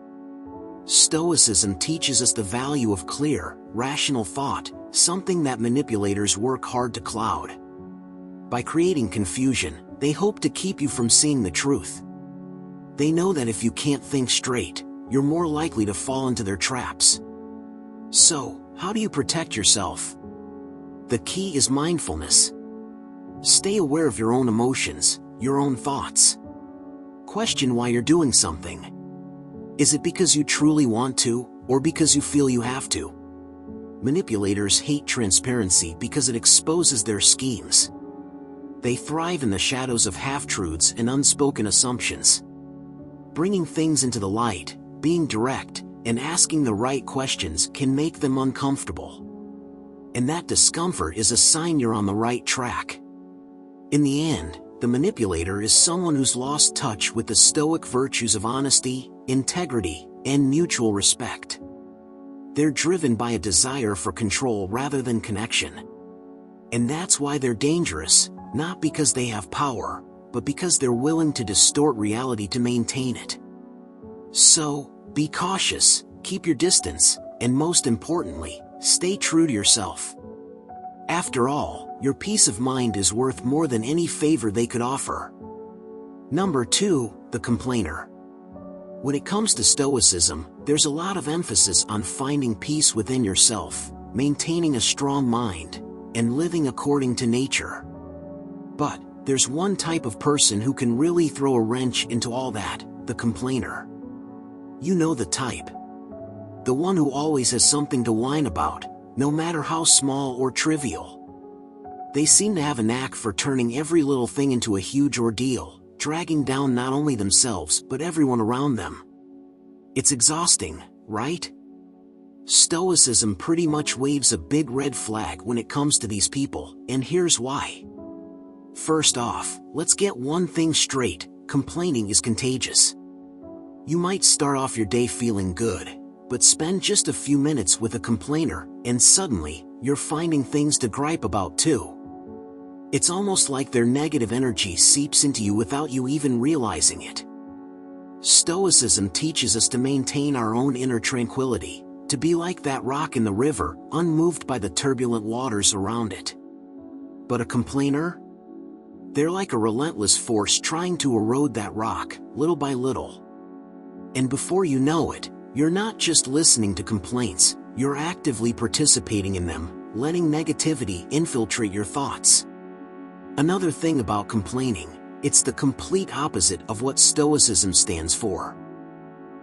Stoicism teaches us the value of clear, rational thought, something that manipulators work hard to cloud. By creating confusion, they hope to keep you from seeing the truth. They know that if you can't think straight, you're more likely to fall into their traps. So, how do you protect yourself? The key is mindfulness. Stay aware of your own emotions, your own thoughts. Question why you're doing something. Is it because you truly want to, or because you feel you have to? Manipulators hate transparency because it exposes their schemes. They thrive in the shadows of half-truths and unspoken assumptions. Bringing things into the light, being direct, and asking the right questions can make them uncomfortable. And that discomfort is a sign you're on the right track. In the end, the manipulator is someone who's lost touch with the Stoic virtues of honesty, integrity, and mutual respect. They're driven by a desire for control rather than connection. And that's why they're dangerous, not because they have power, but because they're willing to distort reality to maintain it. So, be cautious, keep your distance, and most importantly, stay true to yourself. After all, your peace of mind is worth more than any favor they could offer. Number 2, the complainer. When it comes to Stoicism, there's a lot of emphasis on finding peace within yourself, maintaining a strong mind, and living according to nature. But, there's one type of person who can really throw a wrench into all that, the complainer. You know the type. The one who always has something to whine about, no matter how small or trivial. They seem to have a knack for turning every little thing into a huge ordeal, dragging down not only themselves but everyone around them. It's exhausting, right? Stoicism pretty much waves a big red flag when it comes to these people, and here's why. First off, let's get one thing straight, complaining is contagious. You might start off your day feeling good, but spend just a few minutes with a complainer, and suddenly, you're finding things to gripe about too. It's almost like their negative energy seeps into you without you even realizing it. Stoicism teaches us to maintain our own inner tranquility, to be like that rock in the river, unmoved by the turbulent waters around it. But a complainer? They're like a relentless force trying to erode that rock, little by little. And before you know it, you're not just listening to complaints, you're actively participating in them, letting negativity infiltrate your thoughts. Another thing about complaining, it's the complete opposite of what Stoicism stands for.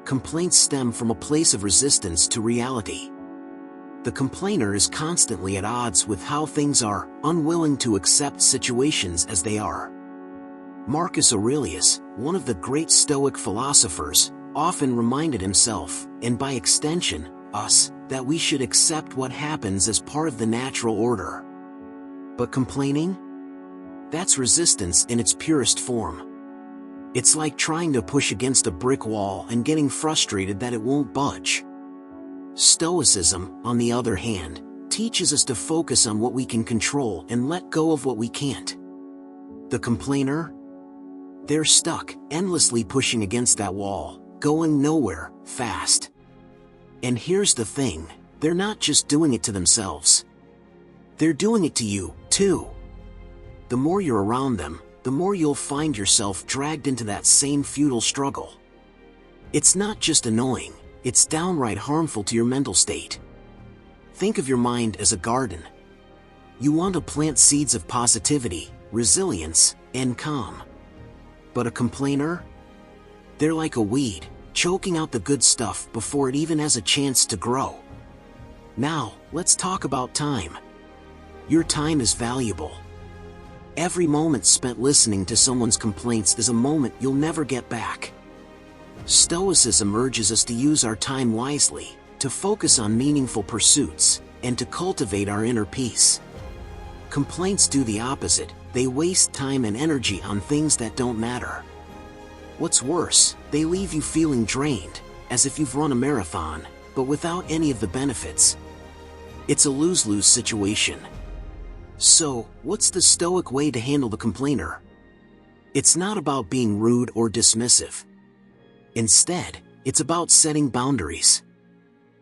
Complaints stem from a place of resistance to reality. The complainer is constantly at odds with how things are, unwilling to accept situations as they are. Marcus Aurelius, one of the great Stoic philosophers, often reminded himself, and by extension, us, that we should accept what happens as part of the natural order. But complaining? That's resistance in its purest form. It's like trying to push against a brick wall and getting frustrated that it won't budge. Stoicism, on the other hand, teaches us to focus on what we can control and let go of what we can't. The complainer? They're stuck, endlessly pushing against that wall, going nowhere, fast. And here's the thing, they're not just doing it to themselves. They're doing it to you, too. The more you're around them, the more you'll find yourself dragged into that same futile struggle. It's not just annoying, it's downright harmful to your mental state. Think of your mind as a garden. You want to plant seeds of positivity, resilience, and calm. But a complainer? They're like a weed, choking out the good stuff before it even has a chance to grow. Now, let's talk about time. Your time is valuable. Every moment spent listening to someone's complaints is a moment you'll never get back. Stoicism urges us to use our time wisely, to focus on meaningful pursuits, and to cultivate our inner peace. Complaints do the opposite, they waste time and energy on things that don't matter. What's worse, they leave you feeling drained, as if you've run a marathon, but without any of the benefits. It's a lose-lose situation. So, what's the Stoic way to handle the complainer? It's not about being rude or dismissive. Instead, it's about setting boundaries.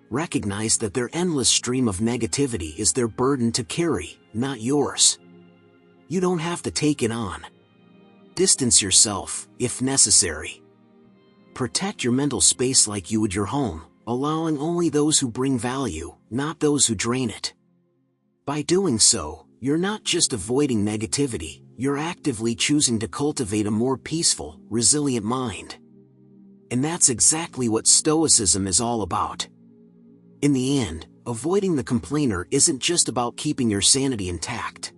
Recognize that their endless stream of negativity is their burden to carry, not yours. You don't have to take it on. Distance yourself, if necessary. Protect your mental space like you would your home, allowing only those who bring value, not those who drain it. By doing so, you're not just avoiding negativity, you're actively choosing to cultivate a more peaceful, resilient mind. And that's exactly what Stoicism is all about. In the end, avoiding the complainer isn't just about keeping your sanity intact.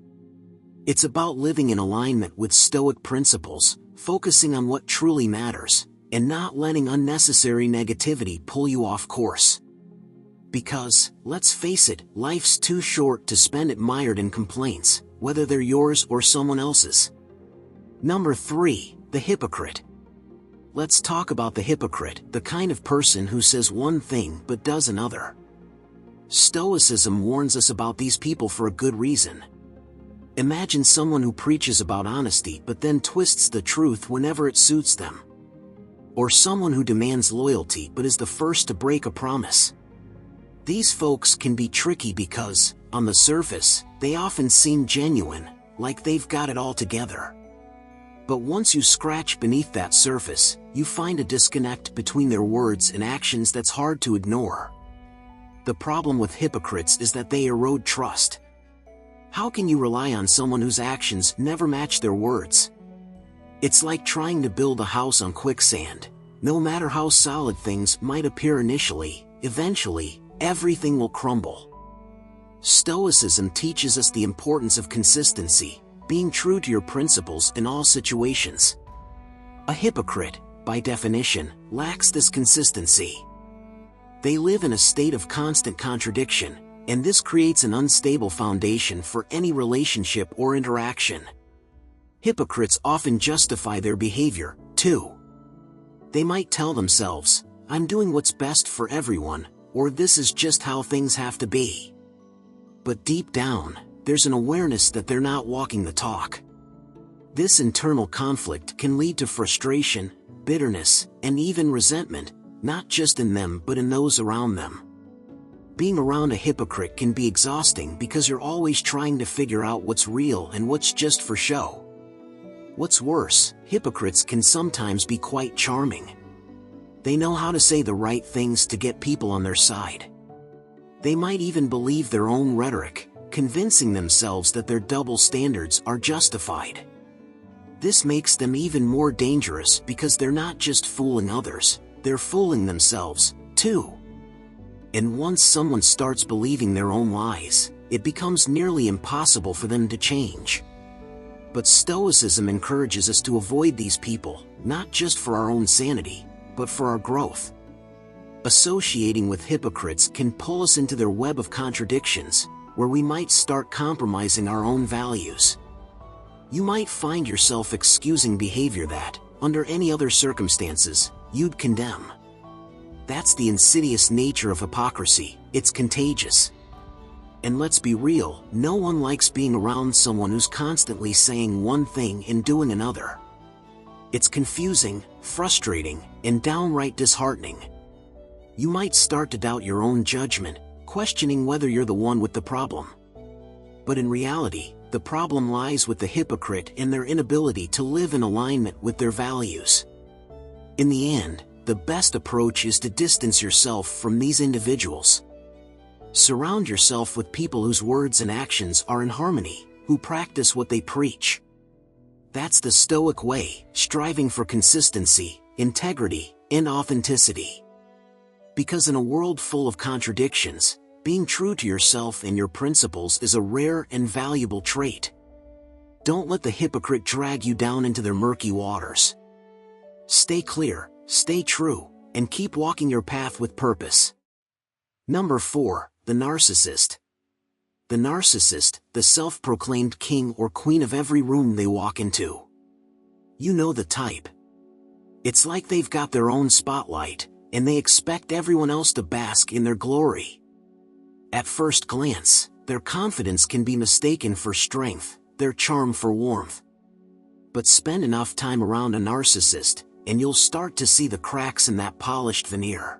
It's about living in alignment with Stoic principles, focusing on what truly matters, and not letting unnecessary negativity pull you off course. Because, let's face it, life's too short to spend it mired in complaints, whether they're yours or someone else's. Number 3, the hypocrite. Let's talk about the hypocrite, the kind of person who says one thing but does another. Stoicism warns us about these people for a good reason. Imagine someone who preaches about honesty but then twists the truth whenever it suits them. Or someone who demands loyalty but is the first to break a promise. These folks can be tricky because, on the surface, they often seem genuine, like they've got it all together. But once you scratch beneath that surface, you find a disconnect between their words and actions that's hard to ignore. The problem with hypocrites is that they erode trust. How can you rely on someone whose actions never match their words? It's like trying to build a house on quicksand. No matter how solid things might appear initially, eventually, everything will crumble. Stoicism teaches us the importance of consistency, being true to your principles in all situations. A hypocrite, by definition, lacks this consistency. They live in a state of constant contradiction, and this creates an unstable foundation for any relationship or interaction. Hypocrites often justify their behavior, 2. They might tell themselves, "I'm doing what's best for everyone," or "this is just how things have to be." But deep down, there's an awareness that they're not walking the talk. This internal conflict can lead to frustration, bitterness, and even resentment, not just in them but in those around them. Being around a hypocrite can be exhausting because you're always trying to figure out what's real and what's just for show. What's worse, hypocrites can sometimes be quite charming. They know how to say the right things to get people on their side. They might even believe their own rhetoric, convincing themselves that their double standards are justified. This makes them even more dangerous because they're not just fooling others, they're fooling themselves, too. And once someone starts believing their own lies, it becomes nearly impossible for them to change. But Stoicism encourages us to avoid these people, not just for our own sanity, but for our growth. Associating with hypocrites can pull us into their web of contradictions, where we might start compromising our own values. You might find yourself excusing behavior that, under any other circumstances, you'd condemn. That's the insidious nature of hypocrisy. It's contagious. And let's be real, no one likes being around someone who's constantly saying one thing and doing another. It's confusing, frustrating, and downright disheartening. You might start to doubt your own judgment, questioning whether you're the one with the problem. But in reality, the problem lies with the hypocrite and their inability to live in alignment with their values. In the end, the best approach is to distance yourself from these individuals. Surround yourself with people whose words and actions are in harmony, who practice what they preach. That's the Stoic way, striving for consistency, integrity, and authenticity. Because in a world full of contradictions, being true to yourself and your principles is a rare and valuable trait. Don't let the hypocrite drag you down into their murky waters. Stay clear, stay true, and keep walking your path with purpose. Number 4. The narcissist. The narcissist, the self-proclaimed king or queen of every room they walk into. You know the type. It's like they've got their own spotlight, and they expect everyone else to bask in their glory. At first glance, their confidence can be mistaken for strength, their charm for warmth. But spend enough time around a narcissist, and you'll start to see the cracks in that polished veneer.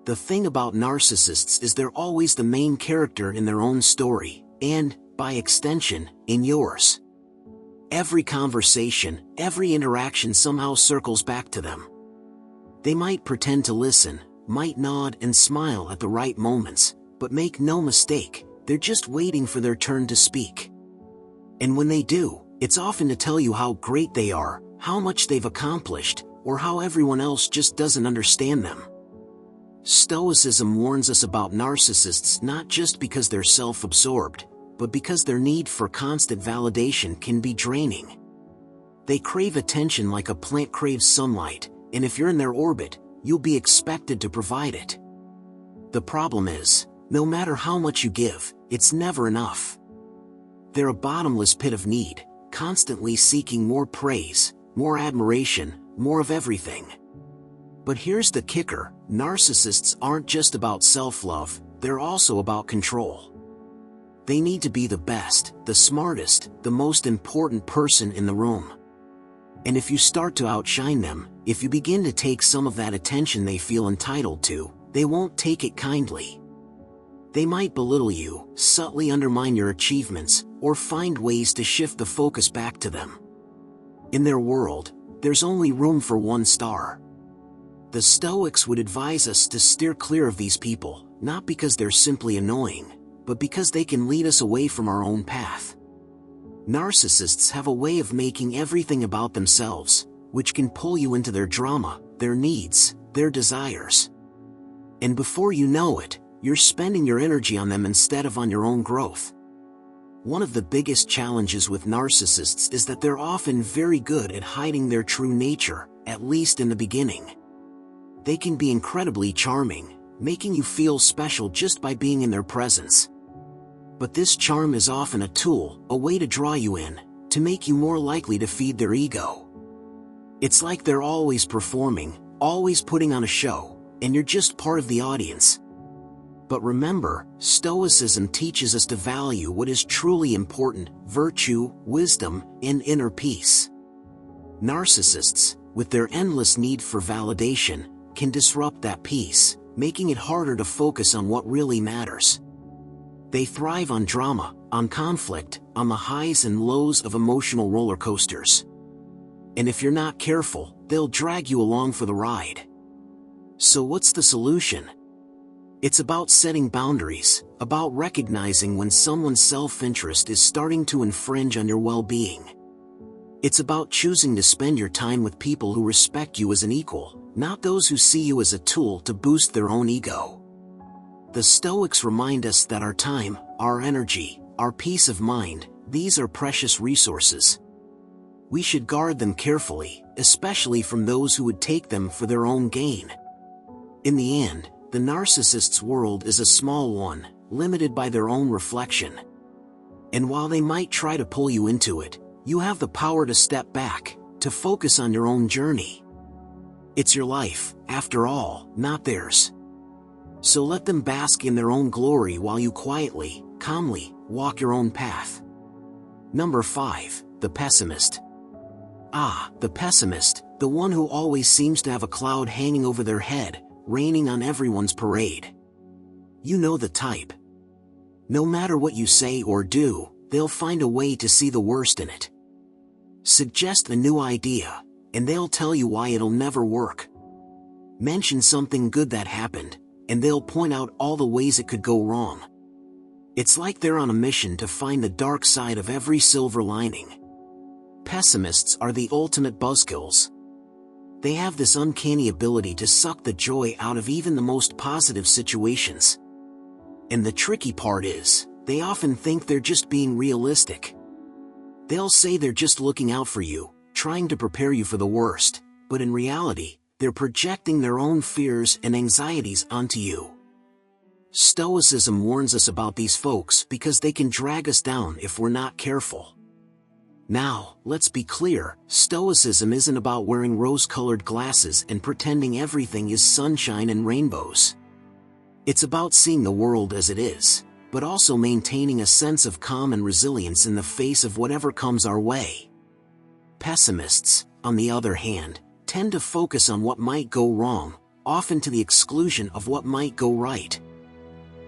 The thing about narcissists is they're always the main character in their own story, and, by extension, in yours. Every conversation, every interaction somehow circles back to them. They might pretend to listen, might nod and smile at the right moments, but make no mistake, they're just waiting for their turn to speak. And when they do, it's often to tell you how great they are, how much they've accomplished, or how everyone else just doesn't understand them. Stoicism warns us about narcissists not just because they're self-absorbed, but because their need for constant validation can be draining. They crave attention like a plant craves sunlight, and if you're in their orbit, you'll be expected to provide it. The problem is, no matter how much you give, it's never enough. They're a bottomless pit of need, constantly seeking more praise, more admiration, more of everything. But here's the kicker, narcissists aren't just about self-love, they're also about control. They need to be the best, the smartest, the most important person in the room. And if you start to outshine them, if you begin to take some of that attention they feel entitled to, they won't take it kindly. They might belittle you, subtly undermine your achievements, or find ways to shift the focus back to them. In their world, there's only room for one star. The Stoics would advise us to steer clear of these people, not because they're simply annoying, but because they can lead us away from our own path. Narcissists have a way of making everything about themselves, which can pull you into their drama, their needs, their desires. And before you know it, you're spending your energy on them instead of on your own growth. One of the biggest challenges with narcissists is that they're often very good at hiding their true nature, at least in the beginning. They can be incredibly charming, making you feel special just by being in their presence. But this charm is often a tool, a way to draw you in, to make you more likely to feed their ego. It's like they're always performing, always putting on a show, and you're just part of the audience. But remember, Stoicism teaches us to value what is truly important: virtue, wisdom, and inner peace. Narcissists, with their endless need for validation, can disrupt that peace, making it harder to focus on what really matters. They thrive on drama, on conflict, on the highs and lows of emotional roller coasters. And if you're not careful, they'll drag you along for the ride. So what's the solution? It's about setting boundaries, about recognizing when someone's self-interest is starting to infringe on your well-being. It's about choosing to spend your time with people who respect you as an equal, not those who see you as a tool to boost their own ego. The Stoics remind us that our time, our energy, our peace of mind, these are precious resources. We should guard them carefully, especially from those who would take them for their own gain. In the end, the narcissist's world is a small one, limited by their own reflection. And while they might try to pull you into it, you have the power to step back, to focus on your own journey. It's your life, after all, not theirs. So let them bask in their own glory while you quietly, calmly, walk your own path. Number 5, the pessimist. The pessimist, the one who always seems to have a cloud hanging over their head, raining on everyone's parade. You know the type. No matter what you say or do, they'll find a way to see the worst in it. Suggest a new idea, and they'll tell you why it'll never work. Mention something good that happened, and they'll point out all the ways it could go wrong. It's like they're on a mission to find the dark side of every silver lining. Pessimists are the ultimate buzzkills. They have this uncanny ability to suck the joy out of even the most positive situations. And the tricky part is, they often think they're just being realistic. They'll say they're just looking out for you, trying to prepare you for the worst, but in reality, they're projecting their own fears and anxieties onto you. Stoicism warns us about these folks because they can drag us down if we're not careful. Now, let's be clear, Stoicism isn't about wearing rose-colored glasses and pretending everything is sunshine and rainbows. It's about seeing the world as it is, but also maintaining a sense of calm and resilience in the face of whatever comes our way. Pessimists, on the other hand, tend to focus on what might go wrong, often to the exclusion of what might go right.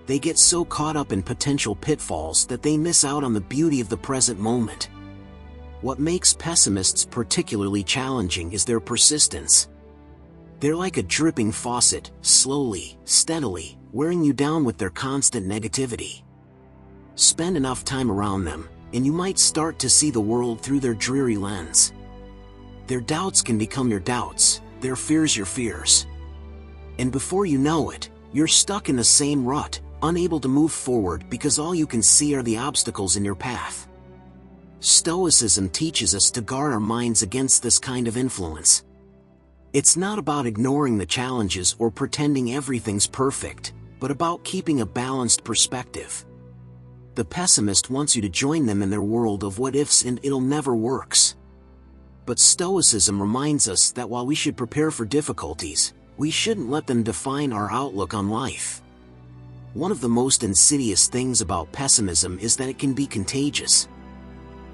They get so caught up in potential pitfalls that they miss out on the beauty of the present moment. What makes pessimists particularly challenging is their persistence. They're like a dripping faucet, slowly, steadily, wearing you down with their constant negativity. Spend enough time around them, and you might start to see the world through their dreary lens. Their doubts can become your doubts, their fears your fears. And before you know it, you're stuck in the same rut, unable to move forward because all you can see are the obstacles in your path. Stoicism teaches us to guard our minds against this kind of influence. It's not about ignoring the challenges or pretending everything's perfect, but about keeping a balanced perspective. The pessimist wants you to join them in their world of what-ifs and it'll never works. But Stoicism reminds us that while we should prepare for difficulties, we shouldn't let them define our outlook on life. One of the most insidious things about pessimism is that it can be contagious.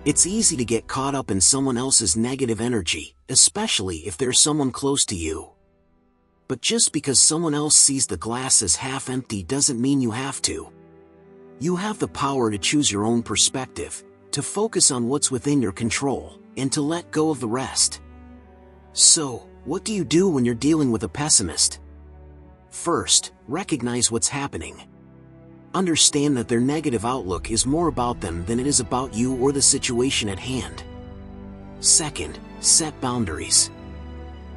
It's easy to get caught up in someone else's negative energy, especially if there's someone close to you. But just because someone else sees the glass as half empty doesn't mean you have to. You have the power to choose your own perspective, to focus on what's within your control, and to let go of the rest. So, what do you do when you're dealing with a pessimist? First, recognize what's happening. Understand that their negative outlook is more about them than it is about you or the situation at hand. Second, set boundaries.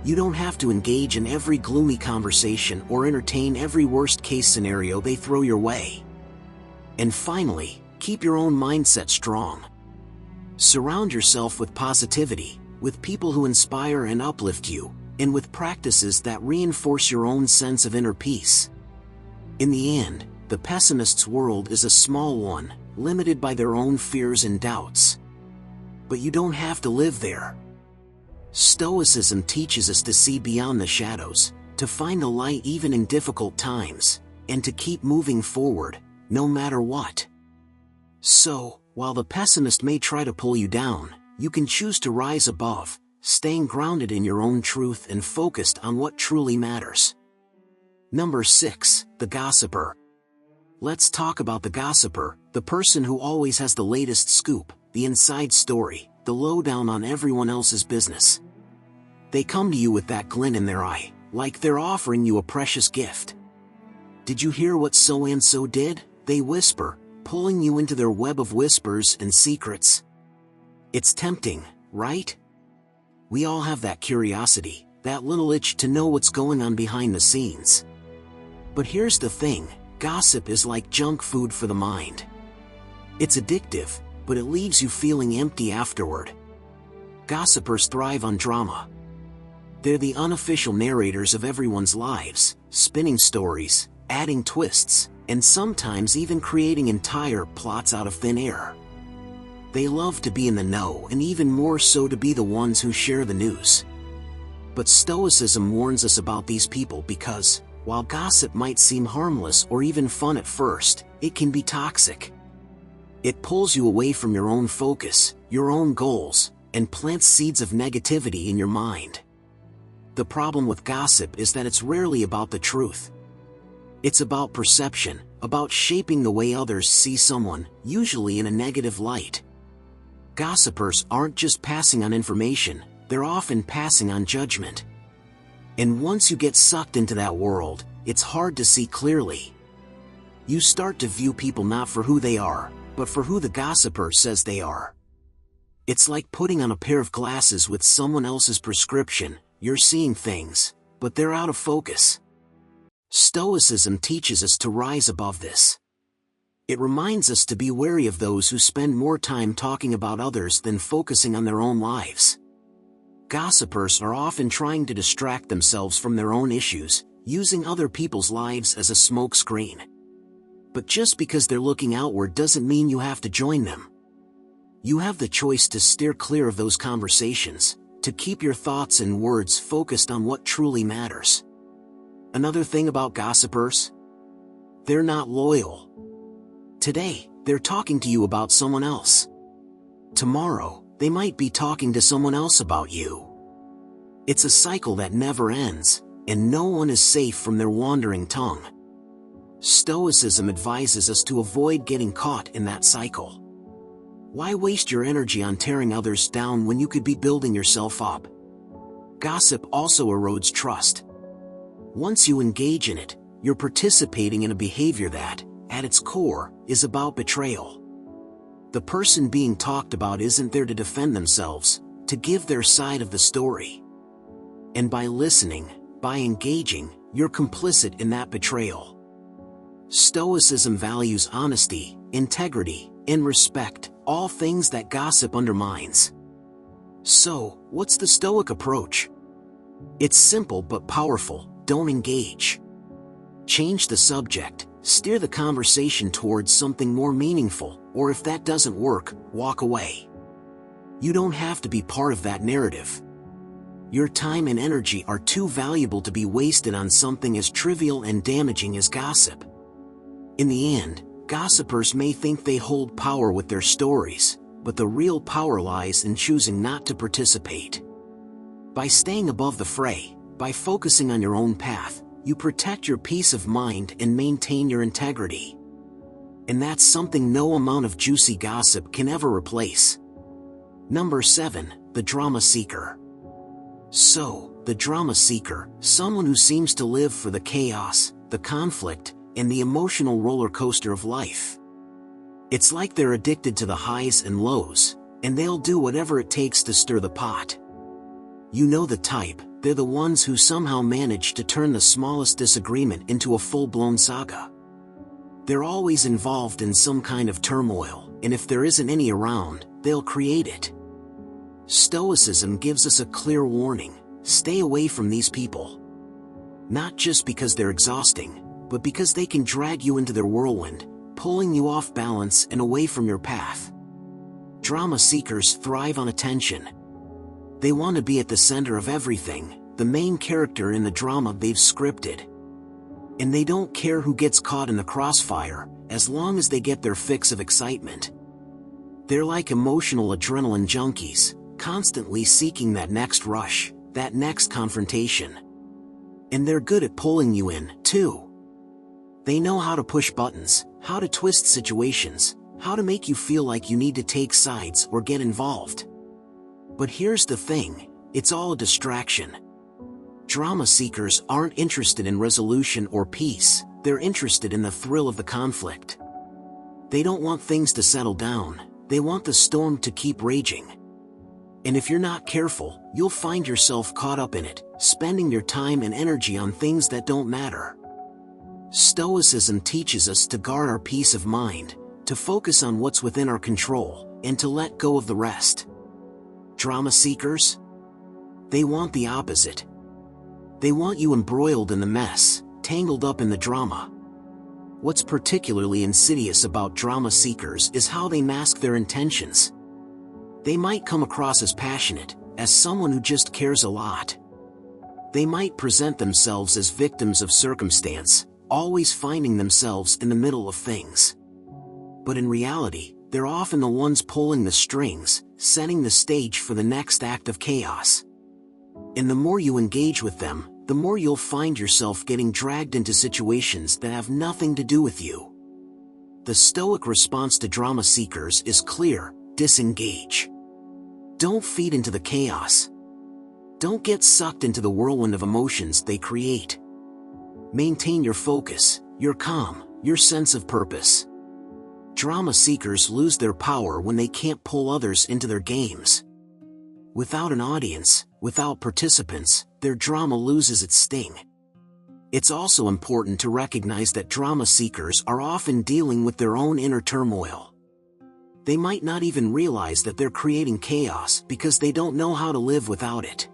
You don't have to engage in every gloomy conversation or entertain every worst-case scenario they throw your way. And finally, keep your own mindset strong. Surround yourself with positivity, with people who inspire and uplift you, and with practices that reinforce your own sense of inner peace. In the end, the pessimist's world is a small one, limited by their own fears and doubts. But you don't have to live there. Stoicism teaches us to see beyond the shadows, to find the light even in difficult times, and to keep moving forward, no matter what. So, while the pessimist may try to pull you down, you can choose to rise above, staying grounded in your own truth and focused on what truly matters. Number 6, the gossiper. Let's talk about the gossiper, the person who always has the latest scoop, the inside story, the lowdown on everyone else's business. They come to you with that glint in their eye, like they're offering you a precious gift. Did you hear what so-and-so did? They whisper, pulling you into their web of whispers and secrets. It's tempting, right? We all have that curiosity, that little itch to know what's going on behind the scenes. But here's the thing, gossip is like junk food for the mind. It's addictive, but it leaves you feeling empty afterward. Gossipers thrive on drama. They're the unofficial narrators of everyone's lives, spinning stories, adding twists, and sometimes even creating entire plots out of thin air. They love to be in the know and even more so to be the ones who share the news. But Stoicism warns us about these people because, while gossip might seem harmless or even fun at first, it can be toxic. It pulls you away from your own focus, your own goals, and plants seeds of negativity in your mind. The problem with gossip is that it's rarely about the truth. It's about perception, about shaping the way others see someone, usually in a negative light. Gossipers aren't just passing on information, they're often passing on judgment. And once you get sucked into that world, it's hard to see clearly. You start to view people not for who they are, but for who the gossiper says they are. It's like putting on a pair of glasses with someone else's prescription. You're seeing things, but they're out of focus. Stoicism teaches us to rise above this. It reminds us to be wary of those who spend more time talking about others than focusing on their own lives. Gossipers are often trying to distract themselves from their own issues, using other people's lives as a smokescreen. But just because they're looking outward doesn't mean you have to join them. You have the choice to steer clear of those conversations, to keep your thoughts and words focused on what truly matters. Another thing about gossipers? They're not loyal. Today, they're talking to you about someone else. Tomorrow, they might be talking to someone else about you. It's a cycle that never ends, and no one is safe from their wandering tongue. Stoicism advises us to avoid getting caught in that cycle. Why waste your energy on tearing others down when you could be building yourself up? Gossip also erodes trust. Once you engage in it, you're participating in a behavior that, at its core, is about betrayal. The person being talked about isn't there to defend themselves, to give their side of the story. And by listening, by engaging, you're complicit in that betrayal. Stoicism values honesty, integrity, and respect, all things that gossip undermines. So, what's the Stoic approach? It's simple but powerful. Don't engage. Change the subject, steer the conversation towards something more meaningful, or if that doesn't work, walk away. You don't have to be part of that narrative. Your time and energy are too valuable to be wasted on something as trivial and damaging as gossip. In the end, gossipers may think they hold power with their stories, but the real power lies in choosing not to participate. By staying above the fray, by focusing on your own path, you protect your peace of mind and maintain your integrity. And that's something no amount of juicy gossip can ever replace. Number 7, the drama seeker. So, the drama seeker, someone who seems to live for the chaos, the conflict, and the emotional roller coaster of life. It's like they're addicted to the highs and lows, and they'll do whatever it takes to stir the pot. You know the type, they're the ones who somehow manage to turn the smallest disagreement into a full-blown saga. They're always involved in some kind of turmoil, and if there isn't any around, they'll create it. Stoicism gives us a clear warning: stay away from these people. Not just because they're exhausting, but because they can drag you into their whirlwind, pulling you off balance and away from your path. Drama seekers thrive on attention. They want to be at the center of everything, the main character in the drama they've scripted. And they don't care who gets caught in the crossfire, as long as they get their fix of excitement. They're like emotional adrenaline junkies, constantly seeking that next rush, that next confrontation. And they're good at pulling you in, too. They know how to push buttons, how to twist situations, how to make you feel like you need to take sides or get involved. But here's the thing, it's all a distraction. Drama seekers aren't interested in resolution or peace, they're interested in the thrill of the conflict. They don't want things to settle down, they want the storm to keep raging. And if you're not careful, you'll find yourself caught up in it, spending your time and energy on things that don't matter. Stoicism teaches us to guard our peace of mind, to focus on what's within our control, and to let go of the rest. Drama seekers? They want the opposite. They want you embroiled in the mess, tangled up in the drama. What's particularly insidious about drama seekers is how they mask their intentions. They might come across as passionate, as someone who just cares a lot. They might present themselves as victims of circumstance, always finding themselves in the middle of things. But in reality, they're often the ones pulling the strings, setting the stage for the next act of chaos. And the more you engage with them, the more you'll find yourself getting dragged into situations that have nothing to do with you. The Stoic response to drama seekers is clear: disengage. Don't feed into the chaos. Don't get sucked into the whirlwind of emotions they create. Maintain your focus, your calm, your sense of purpose. Drama seekers lose their power when they can't pull others into their games. Without an audience, without participants, their drama loses its sting. It's also important to recognize that drama seekers are often dealing with their own inner turmoil. They might not even realize that they're creating chaos because they don't know how to live without it.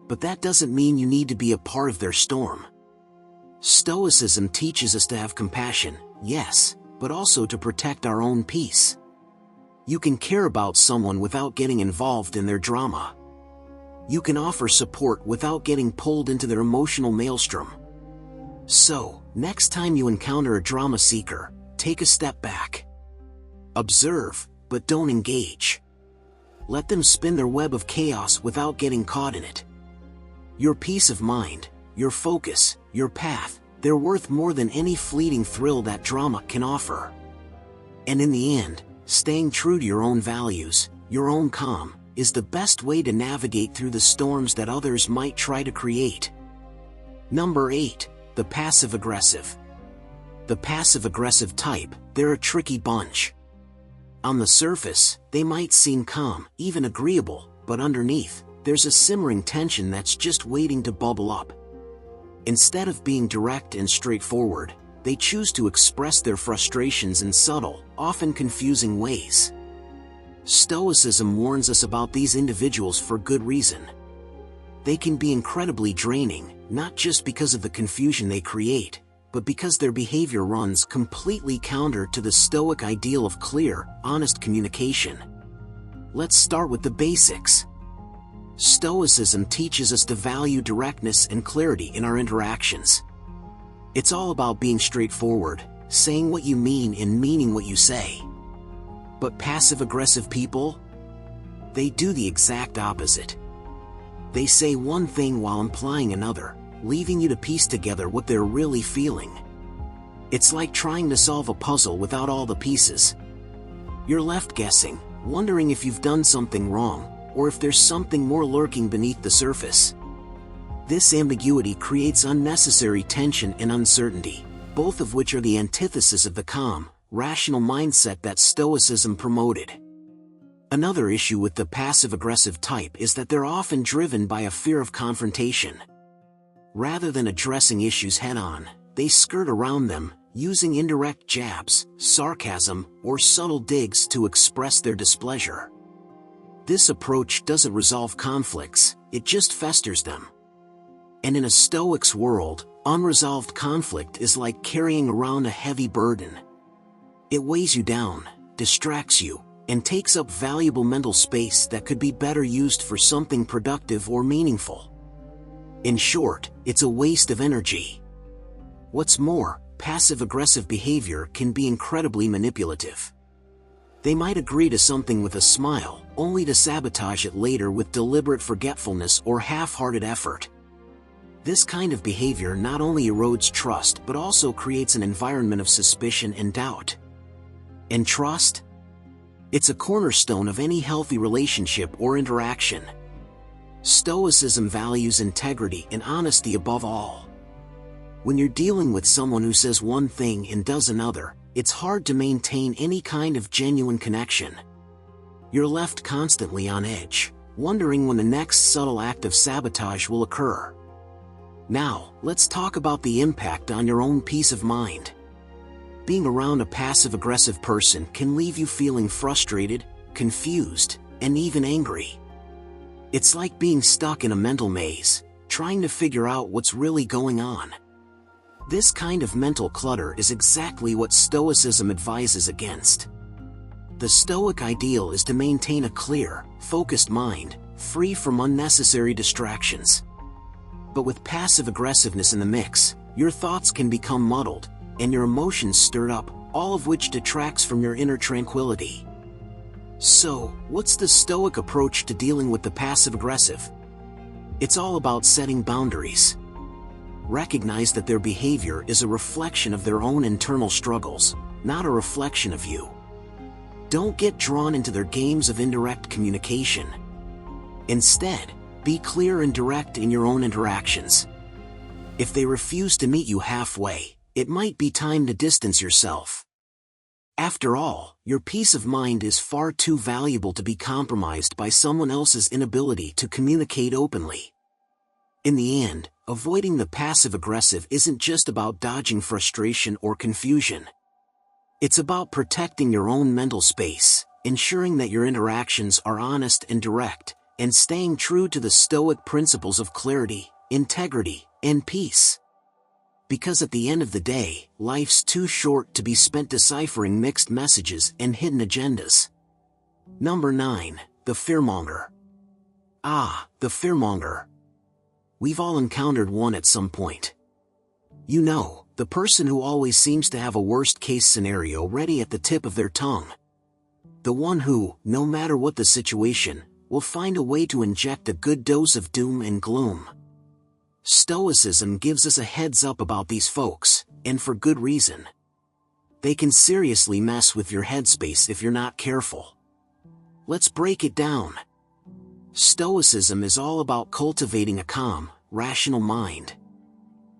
But that doesn't mean you need to be a part of their storm. Stoicism teaches us to have compassion, yes, but also to protect our own peace. You can care about someone without getting involved in their drama. You can offer support without getting pulled into their emotional maelstrom. So, next time you encounter a drama seeker, take a step back. Observe, but don't engage. Let them spin their web of chaos without getting caught in it. Your peace of mind, your focus, your path, they're worth more than any fleeting thrill that drama can offer. And in the end, staying true to your own values, your own calm, is the best way to navigate through the storms that others might try to create. Number 8. The passive-aggressive. The passive-aggressive type, they're a tricky bunch. On the surface, they might seem calm, even agreeable, but underneath, there's a simmering tension that's just waiting to bubble up. Instead of being direct and straightforward, they choose to express their frustrations in subtle, often confusing ways. Stoicism warns us about these individuals for good reason. They can be incredibly draining, not just because of the confusion they create, but because their behavior runs completely counter to the Stoic ideal of clear, honest communication. Let's start with the basics. Stoicism teaches us to value directness and clarity in our interactions. It's all about being straightforward, saying what you mean and meaning what you say. But passive-aggressive people? They do the exact opposite. They say one thing while implying another, leaving you to piece together what they're really feeling. It's like trying to solve a puzzle without all the pieces. You're left guessing, wondering if you've done something wrong, or if there's something more lurking beneath the surface. This ambiguity creates unnecessary tension and uncertainty, both of which are the antithesis of the calm, rational mindset that Stoicism promoted. Another issue with the passive-aggressive type is that they're often driven by a fear of confrontation. Rather than addressing issues head-on, they skirt around them, using indirect jabs, sarcasm, or subtle digs to express their displeasure. This approach doesn't resolve conflicts, it just festers them. And in a Stoic's world, unresolved conflict is like carrying around a heavy burden. It weighs you down, distracts you, and takes up valuable mental space that could be better used for something productive or meaningful. In short, it's a waste of energy. What's more, passive-aggressive behavior can be incredibly manipulative. They might agree to something with a smile, only to sabotage it later with deliberate forgetfulness or half-hearted effort. This kind of behavior not only erodes trust but also creates an environment of suspicion and doubt. And trust? It's a cornerstone of any healthy relationship or interaction. Stoicism values integrity and honesty above all. When you're dealing with someone who says one thing and does another, it's hard to maintain any kind of genuine connection. You're left constantly on edge, wondering when the next subtle act of sabotage will occur. Now, let's talk about the impact on your own peace of mind. Being around a passive-aggressive person can leave you feeling frustrated, confused, and even angry. It's like being stuck in a mental maze, trying to figure out what's really going on. This kind of mental clutter is exactly what Stoicism advises against. The Stoic ideal is to maintain a clear, focused mind, free from unnecessary distractions. But with passive aggressiveness in the mix, your thoughts can become muddled, and your emotions stirred up, all of which detracts from your inner tranquility. So, what's the Stoic approach to dealing with the passive-aggressive? It's all about setting boundaries. Recognize that their behavior is a reflection of their own internal struggles, not a reflection of you. Don't get drawn into their games of indirect communication. Instead, be clear and direct in your own interactions. If they refuse to meet you halfway, it might be time to distance yourself. After all, your peace of mind is far too valuable to be compromised by someone else's inability to communicate openly. In the end, avoiding the passive-aggressive isn't just about dodging frustration or confusion. It's about protecting your own mental space, ensuring that your interactions are honest and direct, and staying true to the Stoic principles of clarity, integrity, and peace. Because at the end of the day, life's too short to be spent deciphering mixed messages and hidden agendas. Number 9. The fearmonger. The fearmonger. We've all encountered one at some point. You know, the person who always seems to have a worst-case scenario ready at the tip of their tongue. The one who, no matter what the situation, will find a way to inject a good dose of doom and gloom. Stoicism gives us a heads up about these folks, and for good reason. They can seriously mess with your headspace if you're not careful. Let's break it down. Stoicism is all about cultivating a calm, rational mind.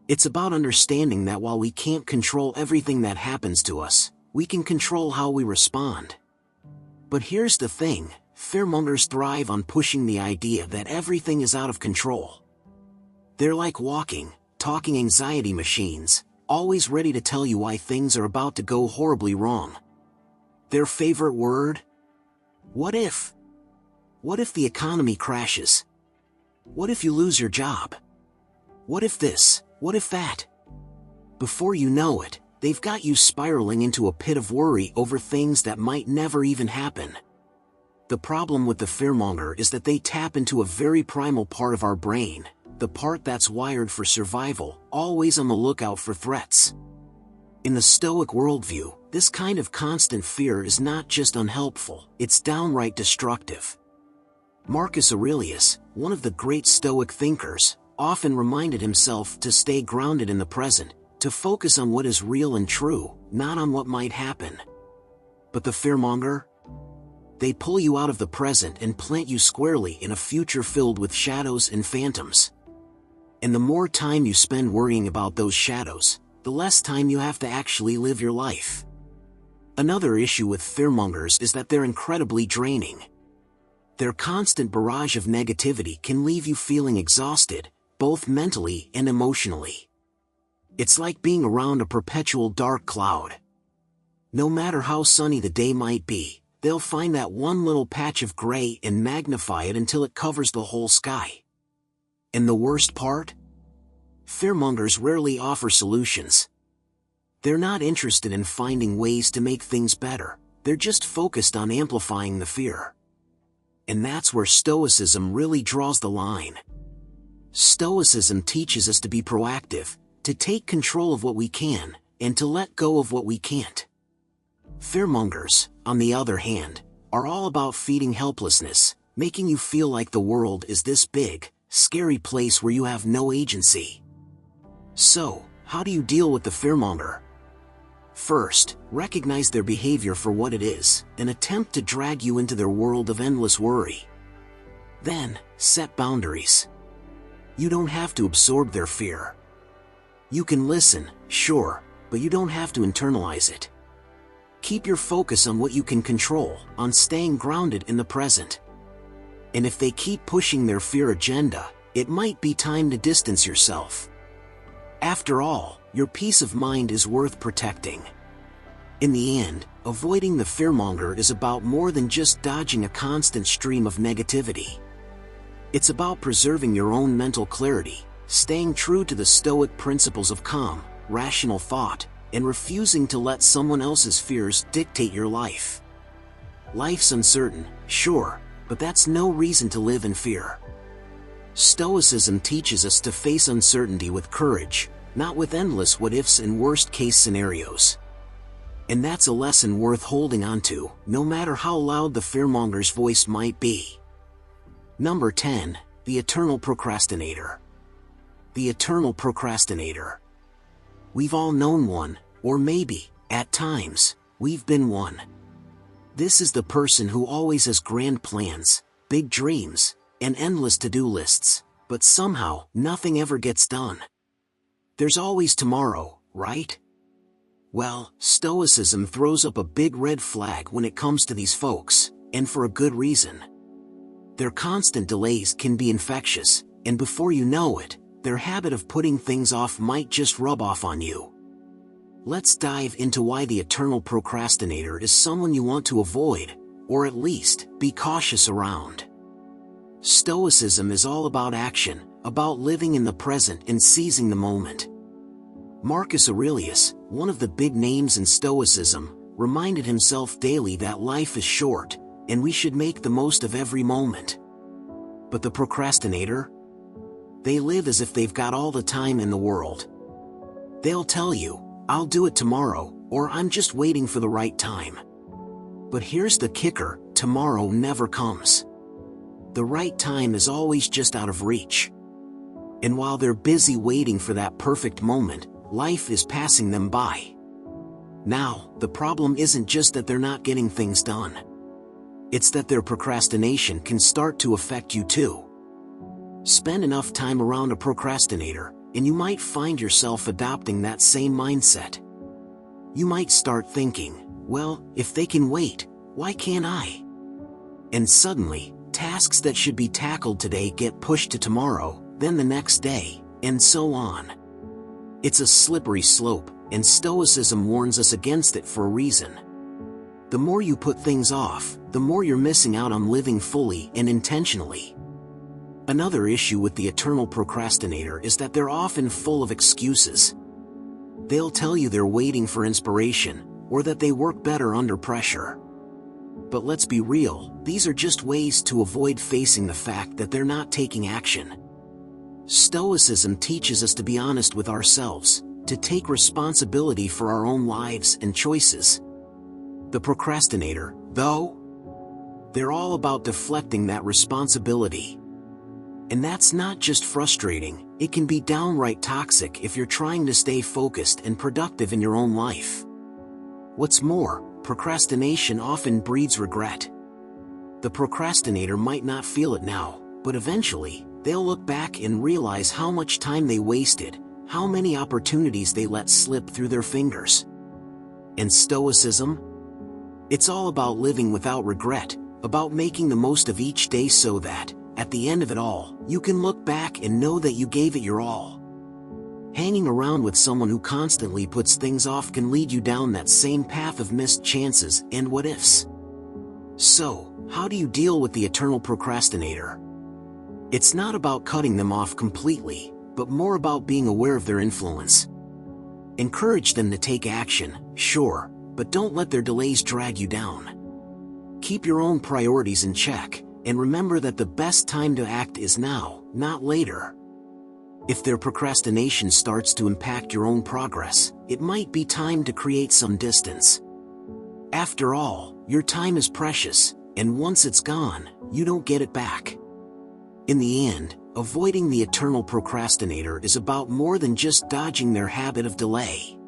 It's about understanding that while we can't control everything that happens to us, we can control how we respond. But here's the thing, fearmongers thrive on pushing the idea that everything is out of control. They're like walking, talking anxiety machines, always ready to tell you why things are about to go horribly wrong. Their favorite word? What if? What if the economy crashes? What if you lose your job? What if this? What if that? Before you know it, they've got you spiraling into a pit of worry over things that might never even happen. The problem with the fearmonger is that they tap into a very primal part of our brain, the part that's wired for survival, always on the lookout for threats. In the Stoic worldview, this kind of constant fear is not just unhelpful, it's downright destructive. Marcus Aurelius, one of the great Stoic thinkers, often reminded himself to stay grounded in the present, to focus on what is real and true, not on what might happen. But the fearmonger? They pull you out of the present and plant you squarely in a future filled with shadows and phantoms. And the more time you spend worrying about those shadows, the less time you have to actually live your life. Another issue with fearmongers is that they're incredibly draining. Their constant barrage of negativity can leave you feeling exhausted, both mentally and emotionally. It's like being around a perpetual dark cloud. No matter how sunny the day might be, they'll find that one little patch of gray and magnify it until it covers the whole sky. And the worst part? Fearmongers rarely offer solutions. They're not interested in finding ways to make things better, they're just focused on amplifying the fear. And that's where Stoicism really draws the line. Stoicism teaches us to be proactive, to take control of what we can, and to let go of what we can't. Fearmongers, on the other hand, are all about feeding helplessness, making you feel like the world is this big, scary place where you have no agency. So, how do you deal with the fearmonger? First, recognize their behavior for what it is, an attempt to drag you into their world of endless worry. Then, set boundaries. You don't have to absorb their fear. You can listen, sure, but you don't have to internalize it. Keep your focus on what you can control, on staying grounded in the present. And if they keep pushing their fear agenda, it might be time to distance yourself. After all, your peace of mind is worth protecting. In the end, avoiding the fearmonger is about more than just dodging a constant stream of negativity. It's about preserving your own mental clarity, staying true to the Stoic principles of calm, rational thought, and refusing to let someone else's fears dictate your life. Life's uncertain, sure, but that's no reason to live in fear. Stoicism teaches us to face uncertainty with courage, not with endless what-ifs and worst-case scenarios. And that's a lesson worth holding on to, no matter how loud the fearmonger's voice might be. Number 10, the eternal procrastinator. The eternal procrastinator. We've all known one, or maybe, at times, we've been one. This is the person who always has grand plans, big dreams, and endless to-do lists, but somehow, nothing ever gets done. There's always tomorrow, right? Well, Stoicism throws up a big red flag when it comes to these folks, and for a good reason. Their constant delays can be infectious, and before you know it, their habit of putting things off might just rub off on you. Let's dive into why the eternal procrastinator is someone you want to avoid, or at least, be cautious around. Stoicism is all about action, about living in the present and seizing the moment. Marcus Aurelius, one of the big names in Stoicism, reminded himself daily that life is short, and we should make the most of every moment. But the procrastinator? They live as if they've got all the time in the world. They'll tell you, "I'll do it tomorrow," or "I'm just waiting for the right time." But here's the kicker, tomorrow never comes. The right time is always just out of reach. And while they're busy waiting for that perfect moment, life is passing them by. Now, the problem isn't just that they're not getting things done. It's that their procrastination can start to affect you too. Spend enough time around a procrastinator, and you might find yourself adopting that same mindset. You might start thinking, well, if they can wait, why can't I? And suddenly, tasks that should be tackled today get pushed to tomorrow, then the next day, and so on. It's a slippery slope, and Stoicism warns us against it for a reason. The more you put things off, the more you're missing out on living fully and intentionally. Another issue with the eternal procrastinator is that they're often full of excuses. They'll tell you they're waiting for inspiration, or that they work better under pressure. But let's be real, these are just ways to avoid facing the fact that they're not taking action. Stoicism teaches us to be honest with ourselves, to take responsibility for our own lives and choices. The procrastinator, though, they're all about deflecting that responsibility. And that's not just frustrating, it can be downright toxic if you're trying to stay focused and productive in your own life. What's more, procrastination often breeds regret. The procrastinator might not feel it now, but eventually, they'll look back and realize how much time they wasted, how many opportunities they let slip through their fingers. And Stoicism? It's all about living without regret, about making the most of each day so that, at the end of it all, you can look back and know that you gave it your all. Hanging around with someone who constantly puts things off can lead you down that same path of missed chances and what-ifs. So, how do you deal with the eternal procrastinator? It's not about cutting them off completely, but more about being aware of their influence. Encourage them to take action, sure, but don't let their delays drag you down. Keep your own priorities in check, and remember that the best time to act is now, not later. If their procrastination starts to impact your own progress, it might be time to create some distance. After all, your time is precious, and once it's gone, you don't get it back. In the end, avoiding the eternal procrastinator is about more than just dodging their habit of delay.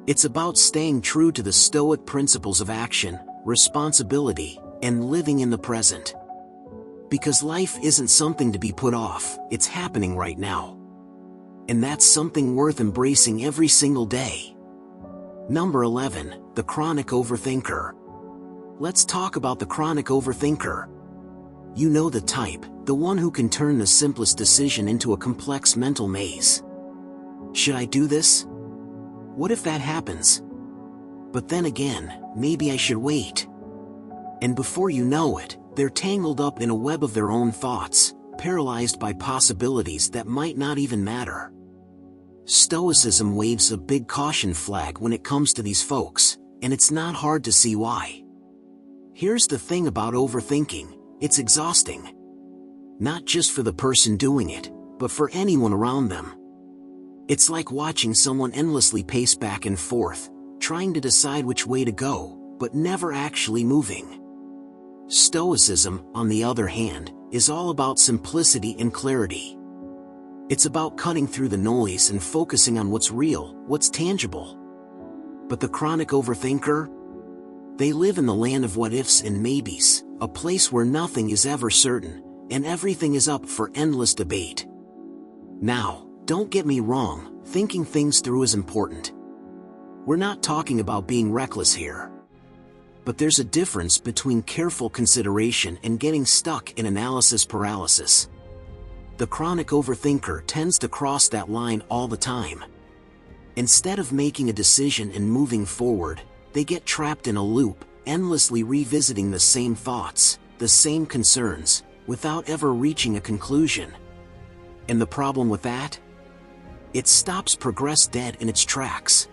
It's about staying true to the Stoic principles of action, responsibility, and living in the present. Because life isn't something to be put off, it's happening right now. And that's something worth embracing every single day. Number 11, the chronic overthinker. Let's talk about the chronic overthinker. You know the type, the one who can turn the simplest decision into a complex mental maze. Should I do this? What if that happens? But then again, maybe I should wait. And before you know it, they're tangled up in a web of their own thoughts, paralyzed by possibilities that might not even matter. Stoicism waves a big caution flag when it comes to these folks, and it's not hard to see why. Here's the thing about overthinking, it's exhausting. Not just for the person doing it, but for anyone around them. It's like watching someone endlessly pace back and forth, trying to decide which way to go, but never actually moving. Stoicism, on the other hand, is all about simplicity and clarity. It's about cutting through the noise and focusing on what's real, what's tangible. But the chronic overthinker? They live in the land of what-ifs and maybes, a place where nothing is ever certain, and everything is up for endless debate. Now, don't get me wrong, thinking things through is important. We're not talking about being reckless here. But there's a difference between careful consideration and getting stuck in analysis paralysis. The chronic overthinker tends to cross that line all the time. Instead of making a decision and moving forward, they get trapped in a loop, endlessly revisiting the same thoughts, the same concerns, without ever reaching a conclusion. And the problem with that? It stops progress dead in its tracks.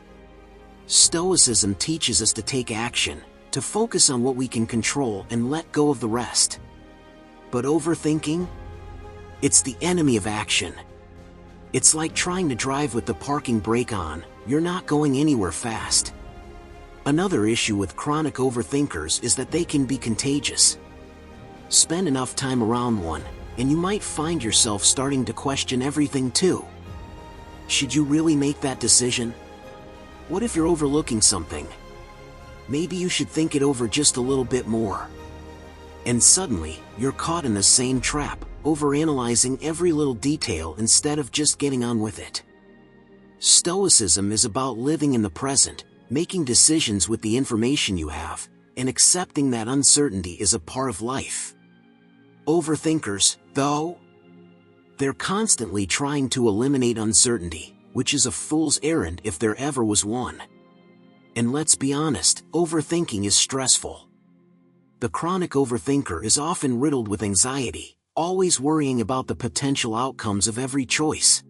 Stoicism teaches us to take action, to focus on what we can control and let go of the rest. But overthinking? It's the enemy of action. It's like trying to drive with the parking brake on, you're not going anywhere fast. Another issue with chronic overthinkers is that they can be contagious. Spend enough time around one, and you might find yourself starting to question everything too. Should you really make that decision? What if you're overlooking something? Maybe you should think it over just a little bit more. And suddenly, you're caught in the same trap, overanalyzing every little detail instead of just getting on with it. Stoicism is about living in the present, making decisions with the information you have, and accepting that uncertainty is a part of life. Overthinkers, though, they're constantly trying to eliminate uncertainty, which is a fool's errand if there ever was one. And let's be honest, overthinking is stressful. The chronic overthinker is often riddled with anxiety, always worrying about the potential outcomes of every choice.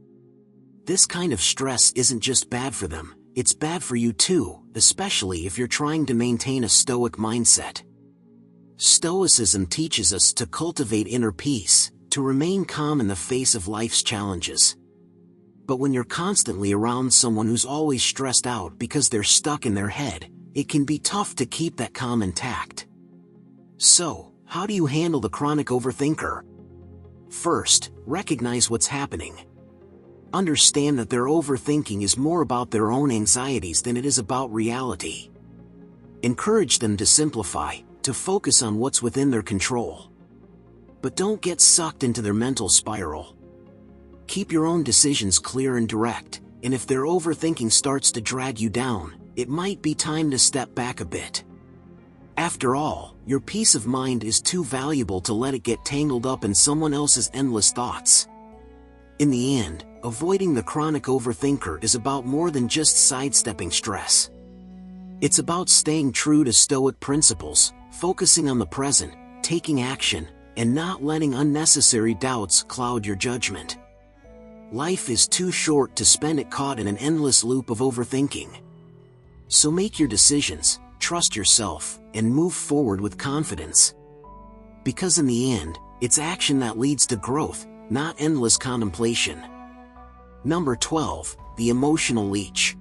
This kind of stress isn't just bad for them, it's bad for you too, especially if you're trying to maintain a stoic mindset. Stoicism teaches us to cultivate inner peace, to remain calm in the face of life's challenges. But when you're constantly around someone who's always stressed out because they're stuck in their head, it can be tough to keep that calm intact. So, how do you handle the chronic overthinker? First, recognize what's happening. Understand that their overthinking is more about their own anxieties than it is about reality. Encourage them to simplify, to focus on what's within their control. But don't get sucked into their mental spiral. Keep your own decisions clear and direct, and if their overthinking starts to drag you down, it might be time to step back a bit. After all, your peace of mind is too valuable to let it get tangled up in someone else's endless thoughts. In the end, avoiding the chronic overthinker is about more than just sidestepping stress. It's about staying true to Stoic principles, focusing on the present, taking action, and not letting unnecessary doubts cloud your judgment. Life is too short to spend it caught in an endless loop of overthinking. So make your decisions, trust yourself, and move forward with confidence. Because in the end, it's action that leads to growth, not endless contemplation. Number 12, the emotional leech.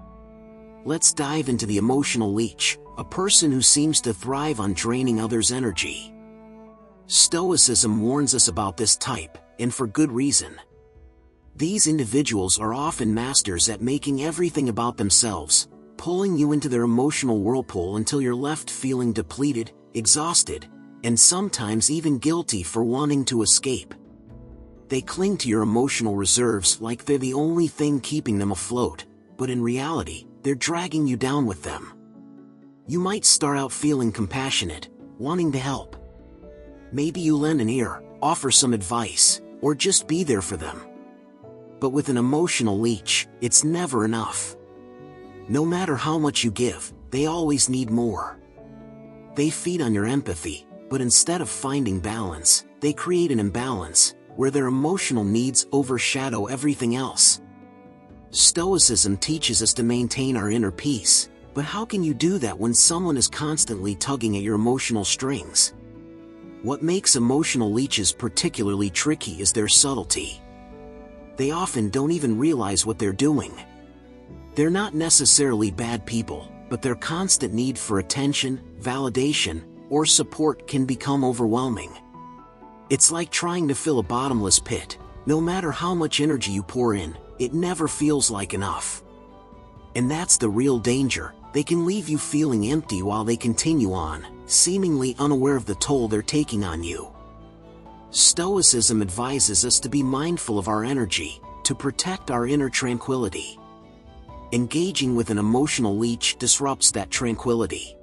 Let's dive into the emotional leech, a person who seems to thrive on draining others' energy. Stoicism warns us about this type, and for good reason. These individuals are often masters at making everything about themselves, pulling you into their emotional whirlpool until you're left feeling depleted, exhausted, and sometimes even guilty for wanting to escape. They cling to your emotional reserves like they're the only thing keeping them afloat, but in reality, they're dragging you down with them. You might start out feeling compassionate, wanting to help. Maybe you lend an ear, offer some advice, or just be there for them. But with an emotional leech, it's never enough. No matter how much you give, they always need more. They feed on your empathy, but instead of finding balance, they create an imbalance, where their emotional needs overshadow everything else. Stoicism teaches us to maintain our inner peace, but how can you do that when someone is constantly tugging at your emotional strings? What makes emotional leeches particularly tricky is their subtlety. They often don't even realize what they're doing. They're not necessarily bad people, but their constant need for attention, validation, or support can become overwhelming. It's like trying to fill a bottomless pit. No matter how much energy you pour in, it never feels like enough. And that's the real danger. They can leave you feeling empty while they continue on, seemingly unaware of the toll they're taking on you. Stoicism advises us to be mindful of our energy, to protect our inner tranquility. Engaging with an emotional leech disrupts that tranquility.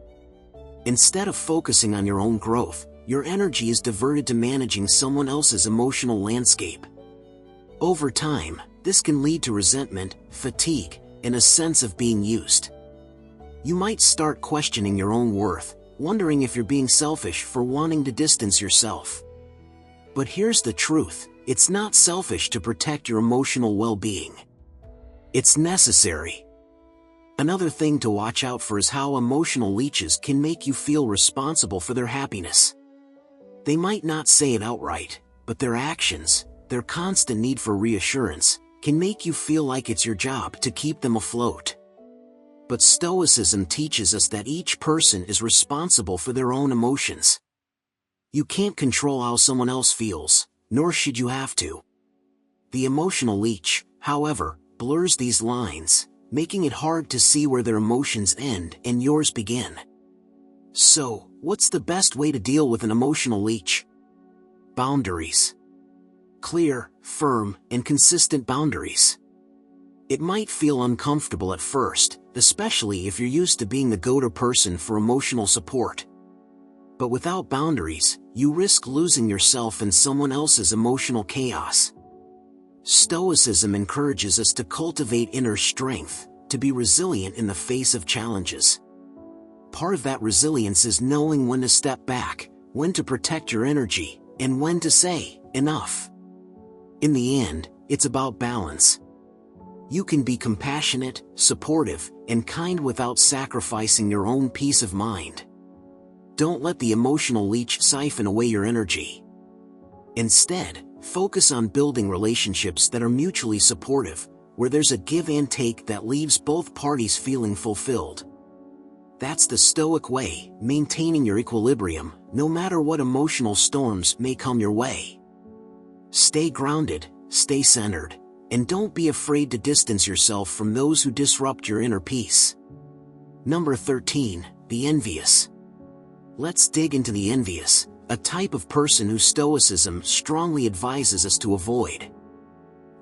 Instead of focusing on your own growth, your energy is diverted to managing someone else's emotional landscape. Over time, this can lead to resentment, fatigue, and a sense of being used. You might start questioning your own worth, wondering if you're being selfish for wanting to distance yourself. But here's the truth, it's not selfish to protect your emotional well-being. It's necessary. Another thing to watch out for is how emotional leeches can make you feel responsible for their happiness. They might not say it outright, but their actions, their constant need for reassurance, can make you feel like it's your job to keep them afloat. But Stoicism teaches us that each person is responsible for their own emotions. You can't control how someone else feels, nor should you have to. The emotional leech, however, blurs these lines, making it hard to see where their emotions end and yours begin. So, what's the best way to deal with an emotional leech? Boundaries. Clear, firm, and consistent boundaries. It might feel uncomfortable at first, especially if you're used to being the go-to person for emotional support. But without boundaries, you risk losing yourself in someone else's emotional chaos. Stoicism encourages us to cultivate inner strength, to be resilient in the face of challenges. Part of that resilience is knowing when to step back, when to protect your energy, and when to say, enough. In the end, it's about balance. You can be compassionate, supportive, and kind without sacrificing your own peace of mind. Don't let the emotional leech siphon away your energy. Instead, focus on building relationships that are mutually supportive, where there's a give and take that leaves both parties feeling fulfilled. That's the Stoic way, maintaining your equilibrium, no matter what emotional storms may come your way. Stay grounded, stay centered, and don't be afraid to distance yourself from those who disrupt your inner peace. Number 13, the envious. Let's dig into the envious, a type of person who Stoicism strongly advises us to avoid.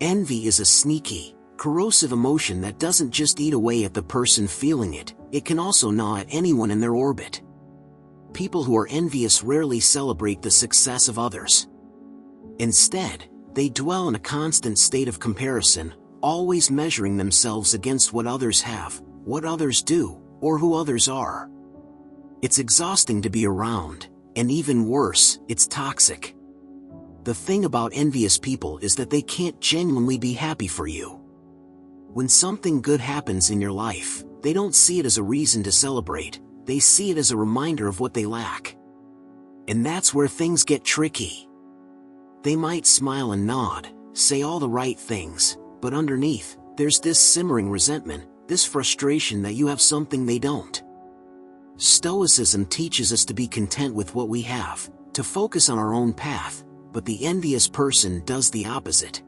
Envy is a sneaky, corrosive emotion that doesn't just eat away at the person feeling it, it can also gnaw at anyone in their orbit. People who are envious rarely celebrate the success of others. Instead, they dwell in a constant state of comparison, always measuring themselves against what others have, what others do, or who others are. It's exhausting to be around, and even worse, it's toxic. The thing about envious people is that they can't genuinely be happy for you. When something good happens in your life, They don't see it as a reason to celebrate, they see it as a reminder of what they lack. And that's where things get tricky. They might smile and nod, say all the right things, but underneath, there's this simmering resentment, this frustration that you have something they don't. Stoicism teaches us to be content with what we have, to focus on our own path, but the envious person does the opposite.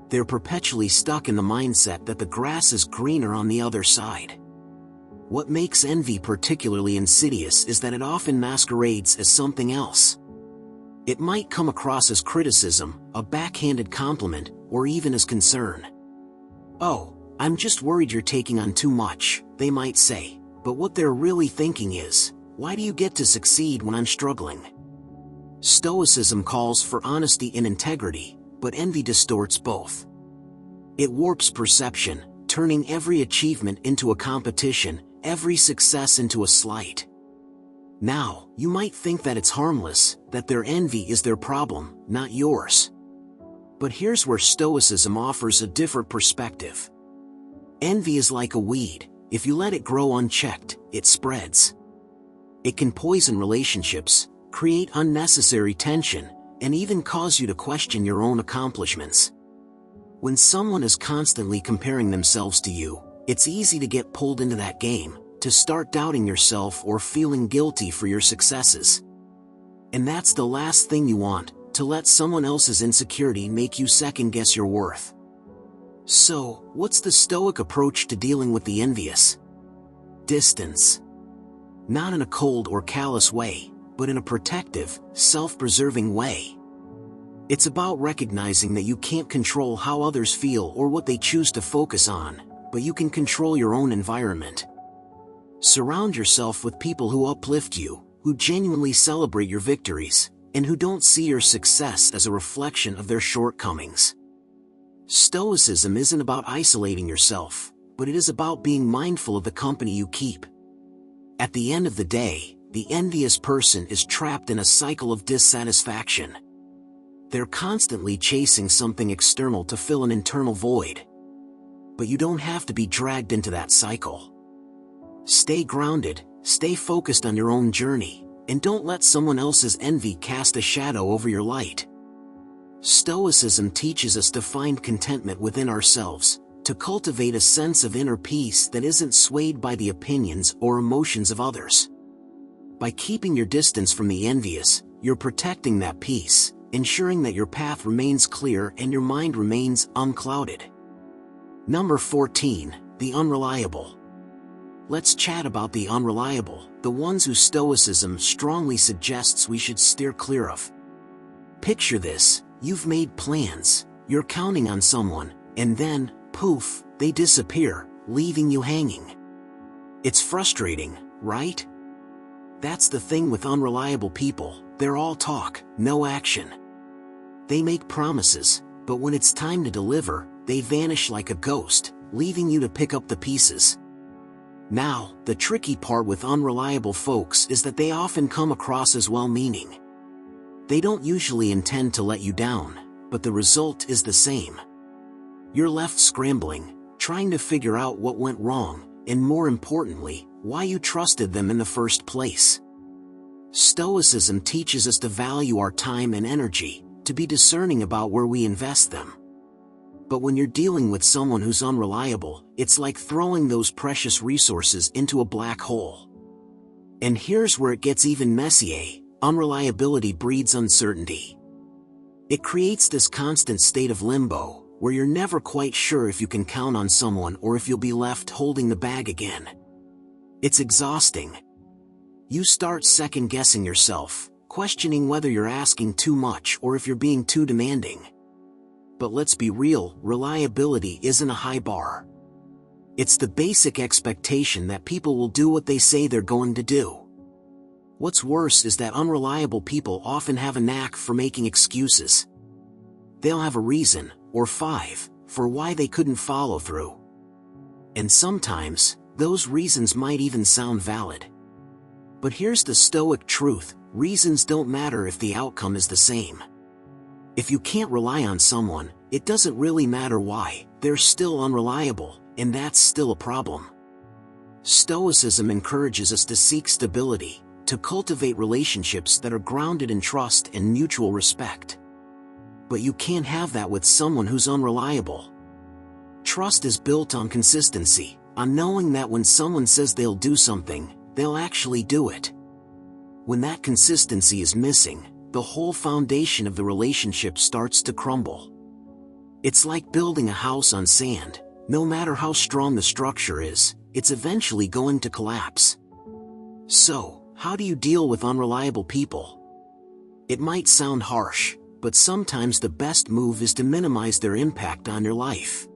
They're perpetually stuck in the mindset that the grass is greener on the other side. What makes envy particularly insidious is that it often masquerades as something else. It might come across as criticism, a backhanded compliment, or even as concern. "Oh, I'm just worried you're taking on too much," they might say, but what they're really thinking is, "Why do you get to succeed when I'm struggling?" Stoicism calls for honesty and integrity, but envy distorts both. It warps perception, turning every achievement into a competition, every success into a slight. Now, you might think that it's harmless, that their envy is their problem, not yours. But here's where Stoicism offers a different perspective. Envy is like a weed. If you let it grow unchecked, it spreads. It can poison relationships, create unnecessary tension, and even cause you to question your own accomplishments. When someone is constantly comparing themselves to you, it's easy to get pulled into that game, to start doubting yourself or feeling guilty for your successes. And that's the last thing you want, to let someone else's insecurity make you second-guess your worth. So, what's the Stoic approach to dealing with the envious? Distance. Not in a cold or callous way, but in a protective, self-preserving way. It's about recognizing that you can't control how others feel or what they choose to focus on, but you can control your own environment. Surround yourself with people who uplift you, who genuinely celebrate your victories, and who don't see your success as a reflection of their shortcomings. Stoicism isn't about isolating yourself, but it is about being mindful of the company you keep. At the end of the day, the envious person is trapped in a cycle of dissatisfaction. They're constantly chasing something external to fill an internal void. But you don't have to be dragged into that cycle. Stay grounded, stay focused on your own journey, and don't let someone else's envy cast a shadow over your light. Stoicism teaches us to find contentment within ourselves, to cultivate a sense of inner peace that isn't swayed by the opinions or emotions of others. By keeping your distance from the envious, you're protecting that peace, ensuring that your path remains clear and your mind remains unclouded. Number 14, the unreliable. Let's chat about the unreliable, the ones who Stoicism strongly suggests we should steer clear of. Picture this, you've made plans, you're counting on someone, and then, poof, they disappear, leaving you hanging. It's frustrating, right? That's the thing with unreliable people, they're all talk, no action. They make promises, but when it's time to deliver, they vanish like a ghost, leaving you to pick up the pieces. Now, the tricky part with unreliable folks is that they often come across as well-meaning. They don't usually intend to let you down, but the result is the same. You're left scrambling, trying to figure out what went wrong, and more importantly, why you trusted them in the first place. Stoicism teaches us to value our time and energy, to be discerning about where we invest them. But when you're dealing with someone who's unreliable, it's like throwing those precious resources into a black hole. And here's where it gets even messier. Unreliability breeds uncertainty. It creates this constant state of limbo, where you're never quite sure if you can count on someone or if you'll be left holding the bag again. It's exhausting. You start second-guessing yourself, questioning whether you're asking too much or if you're being too demanding. But let's be real, reliability isn't a high bar. It's the basic expectation that people will do what they say they're going to do. What's worse is that unreliable people often have a knack for making excuses. They'll have a reason, or 5, for why they couldn't follow through. And sometimes, those reasons might even sound valid. But here's the Stoic truth, reasons don't matter if the outcome is the same. If you can't rely on someone, it doesn't really matter why, they're still unreliable, and that's still a problem. Stoicism encourages us to seek stability, to cultivate relationships that are grounded in trust and mutual respect. But you can't have that with someone who's unreliable. Trust is built on consistency, on knowing that when someone says they'll do something, they'll actually do it. When that consistency is missing, the whole foundation of the relationship starts to crumble. It's like building a house on sand. No matter how strong the structure is, it's eventually going to collapse. So, how do you deal with unreliable people? It might sound harsh, but sometimes the best move is to minimize their impact on your life.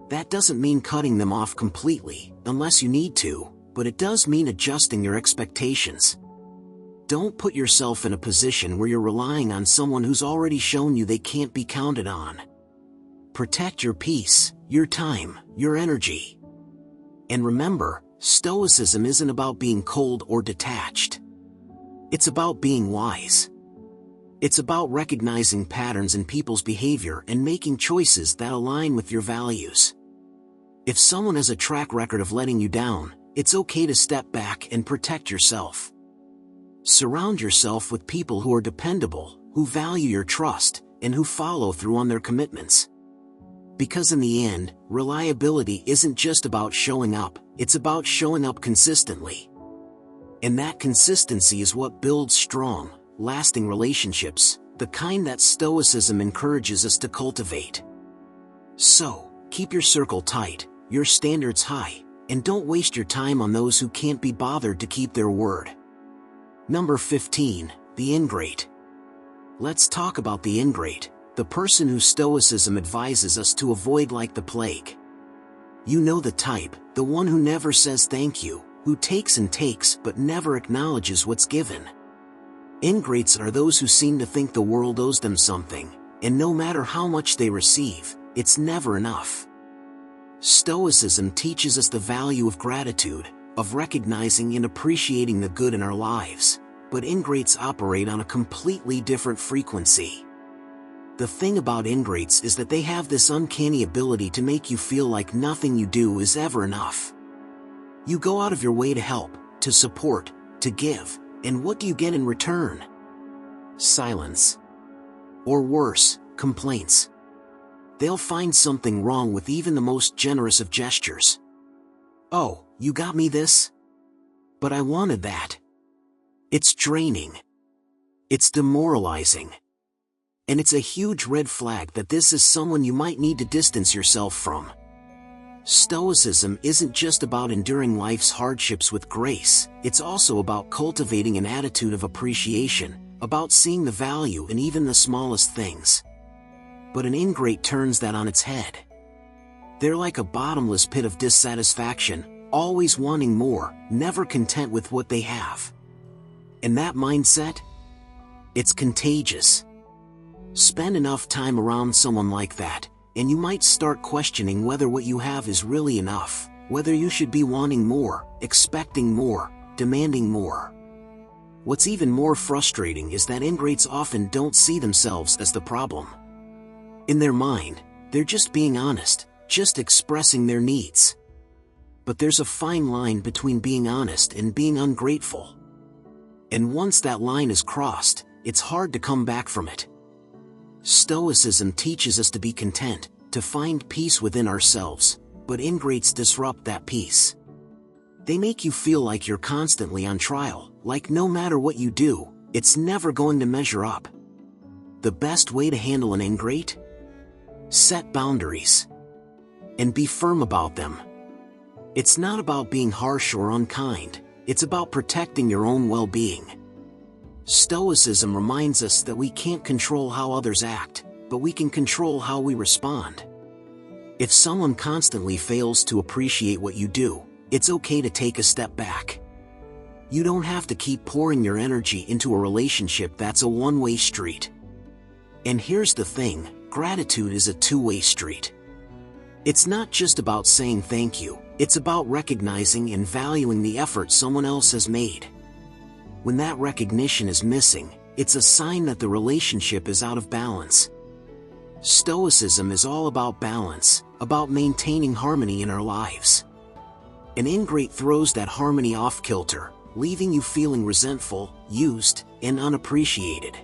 That doesn't mean cutting them off completely, unless you need to, but it does mean adjusting your expectations. Don't put yourself in a position where you're relying on someone who's already shown you they can't be counted on. Protect your peace, your time, your energy. And remember, Stoicism isn't about being cold or detached. It's about being wise. It's about recognizing patterns in people's behavior and making choices that align with your values. If someone has a track record of letting you down, it's okay to step back and protect yourself. Surround yourself with people who are dependable, who value your trust, and who follow through on their commitments. Because in the end, reliability isn't just about showing up, it's about showing up consistently. And that consistency is what builds strong, lasting relationships, the kind that Stoicism encourages us to cultivate. So, keep your circle tight, your standards high, and don't waste your time on those who can't be bothered to keep their word. Number 15, the ingrate. Let's talk about the ingrate, the person who Stoicism advises us to avoid like the plague. You know the type, the one who never says thank you, who takes and takes but never acknowledges what's given. Ingrates are those who seem to think the world owes them something, and no matter how much they receive, it's never enough. Stoicism teaches us the value of gratitude, of recognizing and appreciating the good in our lives, but ingrates operate on a completely different frequency. The thing about ingrates is that they have this uncanny ability to make you feel like nothing you do is ever enough. You go out of your way to help, to support, to give, and what do you get in return? Silence. Or worse, complaints. They'll find something wrong with even the most generous of gestures. Oh, you got me this? But I wanted that. It's draining. It's demoralizing. And it's a huge red flag that this is someone you might need to distance yourself from. Stoicism isn't just about enduring life's hardships with grace, it's also about cultivating an attitude of appreciation, about seeing the value in even the smallest things. But an ingrate turns that on its head. They're like a bottomless pit of dissatisfaction, always wanting more, never content with what they have. And that mindset? It's contagious. Spend enough time around someone like that, and you might start questioning whether what you have is really enough, whether you should be wanting more, expecting more, demanding more. What's even more frustrating is that ingrates often don't see themselves as the problem. In their mind, they're just being honest, just expressing their needs. But there's a fine line between being honest and being ungrateful. And once that line is crossed, it's hard to come back from it. Stoicism teaches us to be content, to find peace within ourselves, but ingrates disrupt that peace. They make you feel like you're constantly on trial, like no matter what you do, it's never going to measure up. The best way to handle an ingrate? Set boundaries. And be firm about them. It's not about being harsh or unkind, it's about protecting your own well-being. Stoicism reminds us that we can't control how others act, but we can control how we respond. If someone constantly fails to appreciate what you do, it's okay to take a step back. You don't have to keep pouring your energy into a relationship that's a one-way street. And here's the thing, gratitude is a two-way street. It's not just about saying thank you, it's about recognizing and valuing the effort someone else has made. When that recognition is missing, it's a sign that the relationship is out of balance. Stoicism is all about balance, about maintaining harmony in our lives. An ingrate throws that harmony off kilter, leaving you feeling resentful, used, and unappreciated.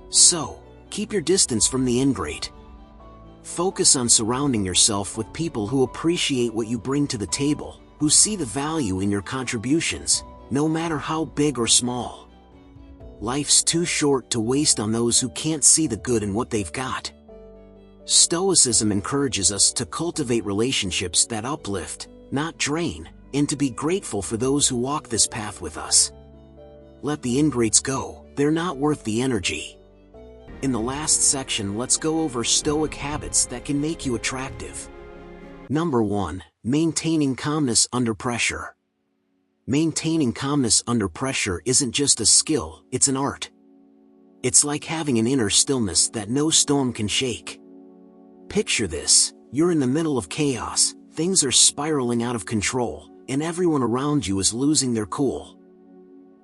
So, keep your distance from the ingrate. Focus on surrounding yourself with people who appreciate what you bring to the table, who see the value in your contributions, no matter how big or small. Life's too short to waste on those who can't see the good in what they've got. Stoicism encourages us to cultivate relationships that uplift, not drain, and to be grateful for those who walk this path with us. Let the ingrates go, they're not worth the energy. In the last section, let's go over Stoic habits that can make you attractive. Number 1. Maintaining calmness under pressure. Maintaining calmness under pressure isn't just a skill, it's an art. It's like having an inner stillness that no storm can shake. Picture this: you're in the middle of chaos, things are spiraling out of control, and everyone around you is losing their cool.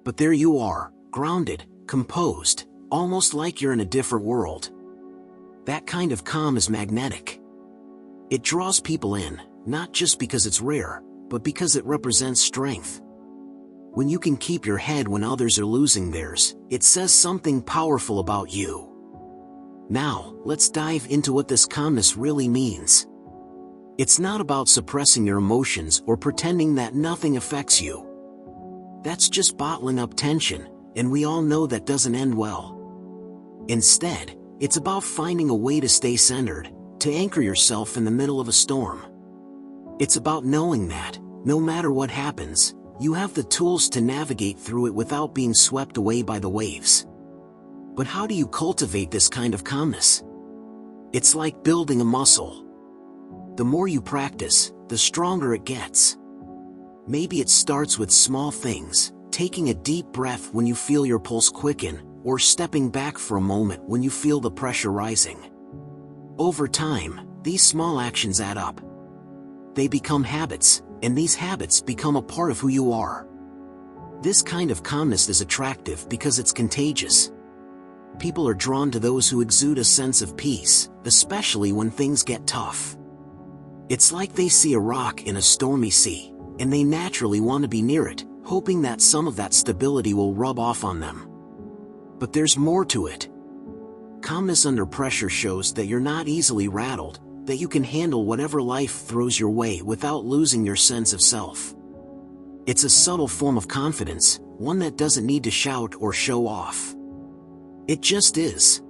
But there you are, grounded, composed, almost like you're in a different world. That kind of calm is magnetic. It draws people in, not just because it's rare, but because it represents strength. When you can keep your head when others are losing theirs, it says something powerful about you. Now, let's dive into what this calmness really means. It's not about suppressing your emotions or pretending that nothing affects you. That's just bottling up tension, and we all know that doesn't end well. Instead, it's about finding a way to stay centered, to anchor yourself in the middle of a storm. It's about knowing that, no matter what happens, you have the tools to navigate through it without being swept away by the waves. But how do you cultivate this kind of calmness? It's like building a muscle. The more you practice, the stronger it gets. Maybe it starts with small things, taking a deep breath when you feel your pulse quicken, or stepping back for a moment when you feel the pressure rising. Over time, these small actions add up. They become habits, and these habits become a part of who you are. This kind of calmness is attractive because it's contagious. People are drawn to those who exude a sense of peace, especially when things get tough. It's like they see a rock in a stormy sea, and they naturally want to be near it, hoping that some of that stability will rub off on them. But there's more to it. Calmness under pressure shows that you're not easily rattled, that you can handle whatever life throws your way without losing your sense of self. It's a subtle form of confidence, one that doesn't need to shout or show off. It just is.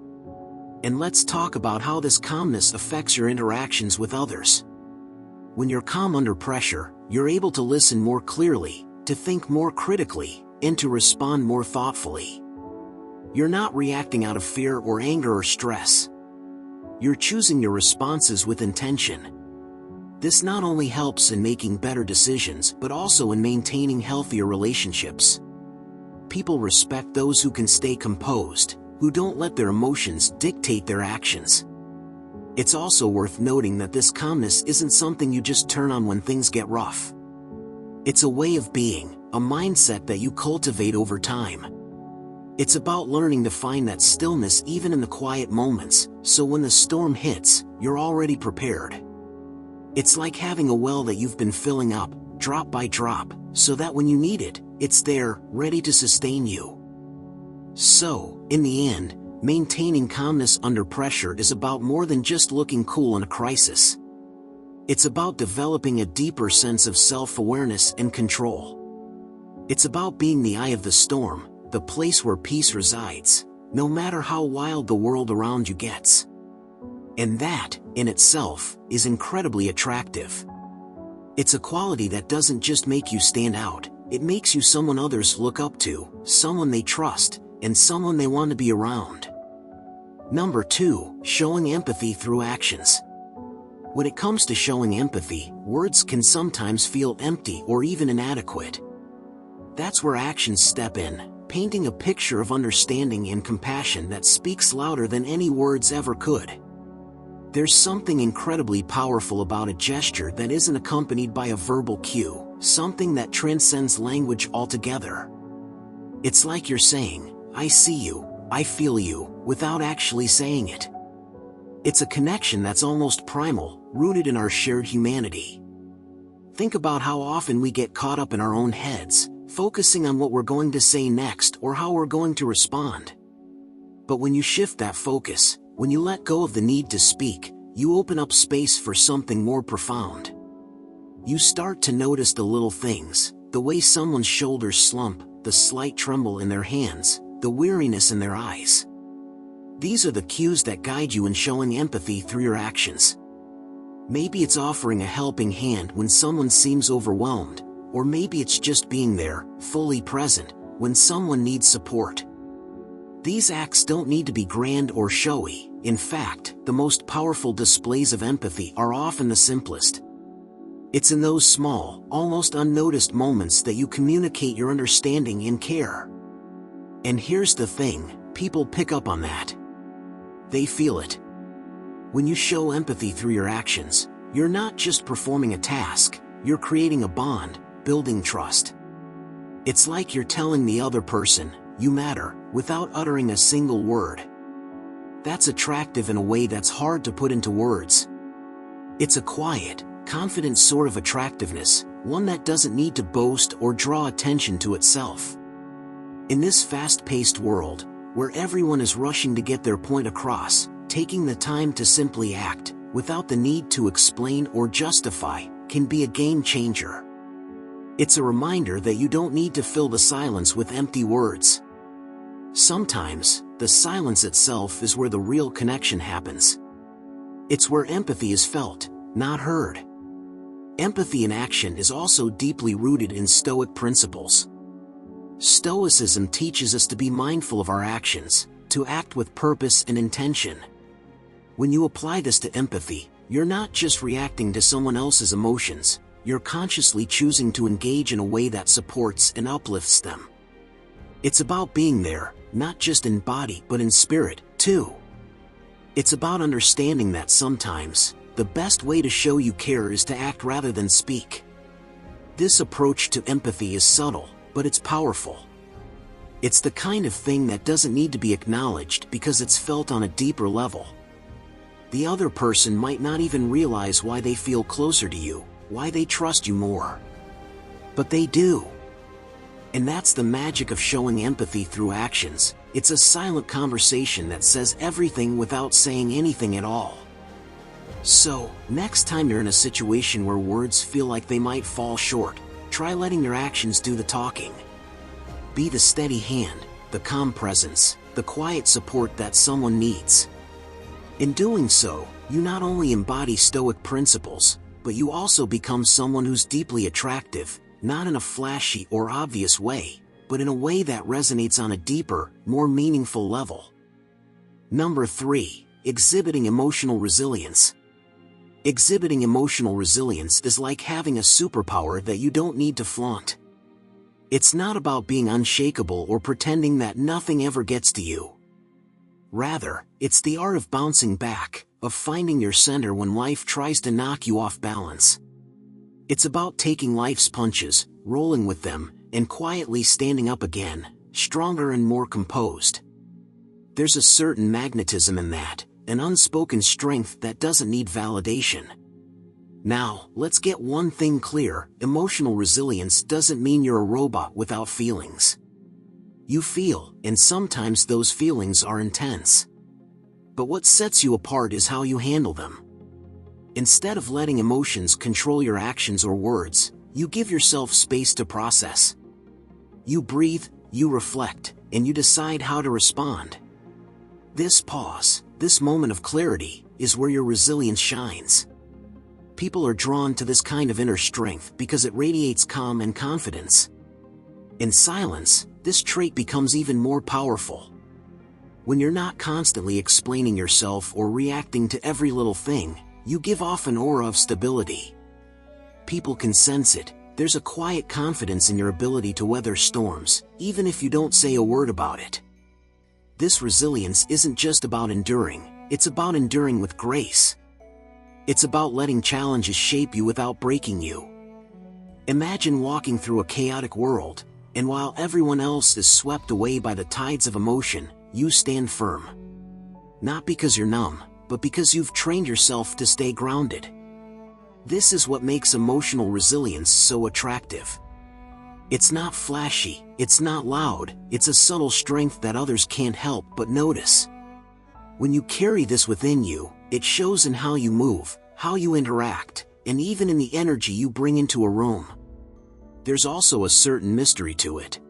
And let's talk about how this calmness affects your interactions with others. When you're calm under pressure, you're able to listen more clearly, to think more critically, and to respond more thoughtfully. You're not reacting out of fear or anger or stress. You're choosing your responses with intention. This not only helps in making better decisions, but also in maintaining healthier relationships. People respect those who can stay composed, who don't let their emotions dictate their actions. It's also worth noting that this calmness isn't something you just turn on when things get rough. It's a way of being, a mindset that you cultivate over time. It's about learning to find that stillness even in the quiet moments, so when the storm hits, you're already prepared. It's like having a well that you've been filling up, drop by drop, so that when you need it, it's there, ready to sustain you. So, in the end, maintaining calmness under pressure is about more than just looking cool in a crisis. It's about developing a deeper sense of self-awareness and control. It's about being the eye of the storm, the place where peace resides, no matter how wild the world around you gets. And that, in itself, is incredibly attractive. It's a quality that doesn't just make you stand out, it makes you someone others look up to, someone they trust, and someone they want to be around. Number 2, showing empathy through actions. When it comes to showing empathy, words can sometimes feel empty or even inadequate. That's where actions step in, painting a picture of understanding and compassion that speaks louder than any words ever could. There's something incredibly powerful about a gesture that isn't accompanied by a verbal cue, something that transcends language altogether. It's like you're saying, "I see you, I feel you," without actually saying it. It's a connection that's almost primal, rooted in our shared humanity. Think about how often we get caught up in our own heads, focusing on what we're going to say next or how we're going to respond. But when you shift that focus, when you let go of the need to speak, you open up space for something more profound. You start to notice the little things, the way someone's shoulders slump, the slight tremble in their hands, the weariness in their eyes. These are the cues that guide you in showing empathy through your actions. Maybe it's offering a helping hand when someone seems overwhelmed, or maybe it's just being there, fully present, when someone needs support. These acts don't need to be grand or showy. In fact, the most powerful displays of empathy are often the simplest. It's in those small, almost unnoticed moments that you communicate your understanding and care. And here's the thing, people pick up on that. They feel it. When you show empathy through your actions, you're not just performing a task, you're creating a bond, building trust. It's like you're telling the other person, "You matter," without uttering a single word. That's attractive in a way that's hard to put into words. It's a quiet, confident sort of attractiveness, one that doesn't need to boast or draw attention to itself. In this fast-paced world, where everyone is rushing to get their point across, taking the time to simply act, without the need to explain or justify, can be a game changer. It's a reminder that you don't need to fill the silence with empty words. Sometimes, the silence itself is where the real connection happens. It's where empathy is felt, not heard. Empathy in action is also deeply rooted in Stoic principles. Stoicism teaches us to be mindful of our actions, to act with purpose and intention. When you apply this to empathy, you're not just reacting to someone else's emotions, you're consciously choosing to engage in a way that supports and uplifts them. It's about being there, not just in body but in spirit, too. It's about understanding that sometimes, the best way to show you care is to act rather than speak. This approach to empathy is subtle, but it's powerful. It's the kind of thing that doesn't need to be acknowledged because it's felt on a deeper level. The other person might not even realize why they feel closer to you, why they trust you more. But they do. And that's the magic of showing empathy through actions. It's a silent conversation that says everything without saying anything at all. So, next time you're in a situation where words feel like they might fall short, try letting your actions do the talking. Be the steady hand, the calm presence, the quiet support that someone needs. In doing so, you not only embody Stoic principles, but you also become someone who's deeply attractive, not in a flashy or obvious way, but in a way that resonates on a deeper, more meaningful level. Number 3, exhibiting emotional resilience. Exhibiting emotional resilience is like having a superpower that you don't need to flaunt. It's not about being unshakable or pretending that nothing ever gets to you. Rather, it's the art of bouncing back, of finding your center when life tries to knock you off balance. It's about taking life's punches, rolling with them, and quietly standing up again, stronger and more composed. There's a certain magnetism in that, an unspoken strength that doesn't need validation. Now, let's get one thing clear, emotional resilience doesn't mean you're a robot without feelings. You feel, and sometimes those feelings are intense. But what sets you apart is how you handle them. Instead of letting emotions control your actions or words, you give yourself space to process. You breathe, you reflect, and you decide how to respond. This pause, this moment of clarity, is where your resilience shines. People are drawn to this kind of inner strength because it radiates calm and confidence. In silence, this trait becomes even more powerful. When you're not constantly explaining yourself or reacting to every little thing, you give off an aura of stability. People can sense it. There's a quiet confidence in your ability to weather storms, even if you don't say a word about it. This resilience isn't just about enduring, it's about enduring with grace. It's about letting challenges shape you without breaking you. Imagine walking through a chaotic world, and while everyone else is swept away by the tides of emotion, you stand firm. Not because you're numb, but because you've trained yourself to stay grounded. This is what makes emotional resilience so attractive. It's not flashy, it's not loud, it's a subtle strength that others can't help but notice. When you carry this within you, it shows in how you move, how you interact, and even in the energy you bring into a room. There's also a certain mystery to it.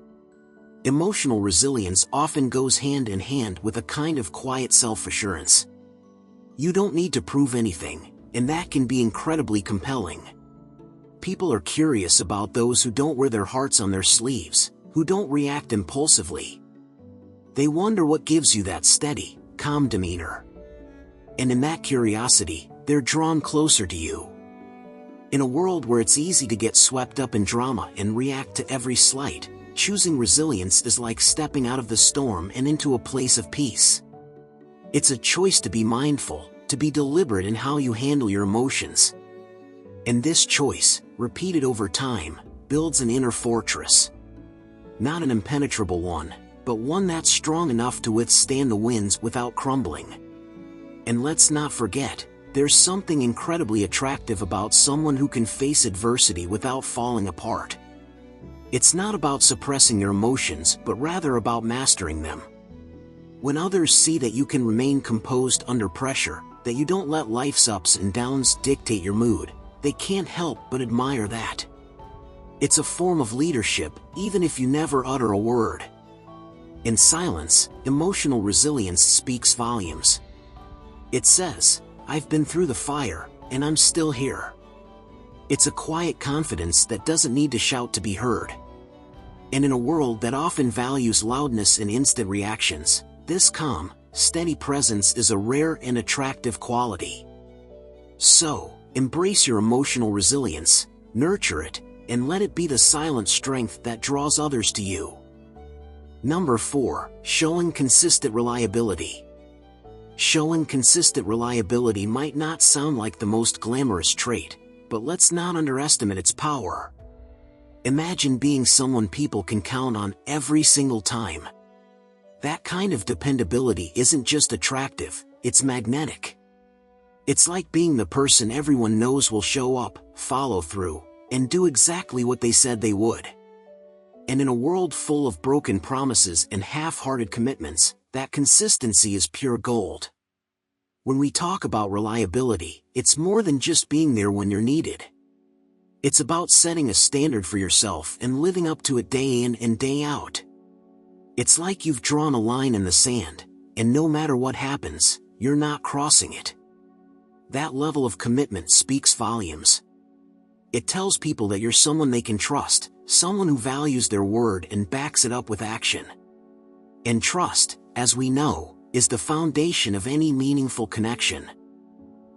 Emotional resilience often goes hand in hand with a kind of quiet self-assurance. You don't need to prove anything, and that can be incredibly compelling. People are curious about those who don't wear their hearts on their sleeves, who don't react impulsively. They wonder what gives you that steady, calm demeanor. And in that curiosity, they're drawn closer to you. In a world where it's easy to get swept up in drama and react to every slight, choosing resilience is like stepping out of the storm and into a place of peace. It's a choice to be mindful, to be deliberate in how you handle your emotions. And this choice, repeated over time, builds an inner fortress. Not an impenetrable one, but one that's strong enough to withstand the winds without crumbling. And let's not forget, there's something incredibly attractive about someone who can face adversity without falling apart. It's not about suppressing your emotions, but rather about mastering them. When others see that you can remain composed under pressure, that you don't let life's ups and downs dictate your mood, they can't help but admire that. It's a form of leadership, even if you never utter a word. In silence, emotional resilience speaks volumes. It says, "I've been through the fire, and I'm still here." It's a quiet confidence that doesn't need to shout to be heard. And in a world that often values loudness and instant reactions, this calm, steady presence is a rare and attractive quality. So, embrace your emotional resilience, nurture it, and let it be the silent strength that draws others to you. Number 4, showing consistent reliability. Showing consistent reliability might not sound like the most glamorous trait, but let's not underestimate its power. Imagine being someone people can count on every single time. That kind of dependability isn't just attractive, it's magnetic. It's like being the person everyone knows will show up, follow through, and do exactly what they said they would. And in a world full of broken promises and half-hearted commitments, that consistency is pure gold. When we talk about reliability, it's more than just being there when you're needed. It's about setting a standard for yourself and living up to it day in and day out. It's like you've drawn a line in the sand, and no matter what happens, you're not crossing it. That level of commitment speaks volumes. It tells people that you're someone they can trust, someone who values their word and backs it up with action. And trust, as we know, is the foundation of any meaningful connection.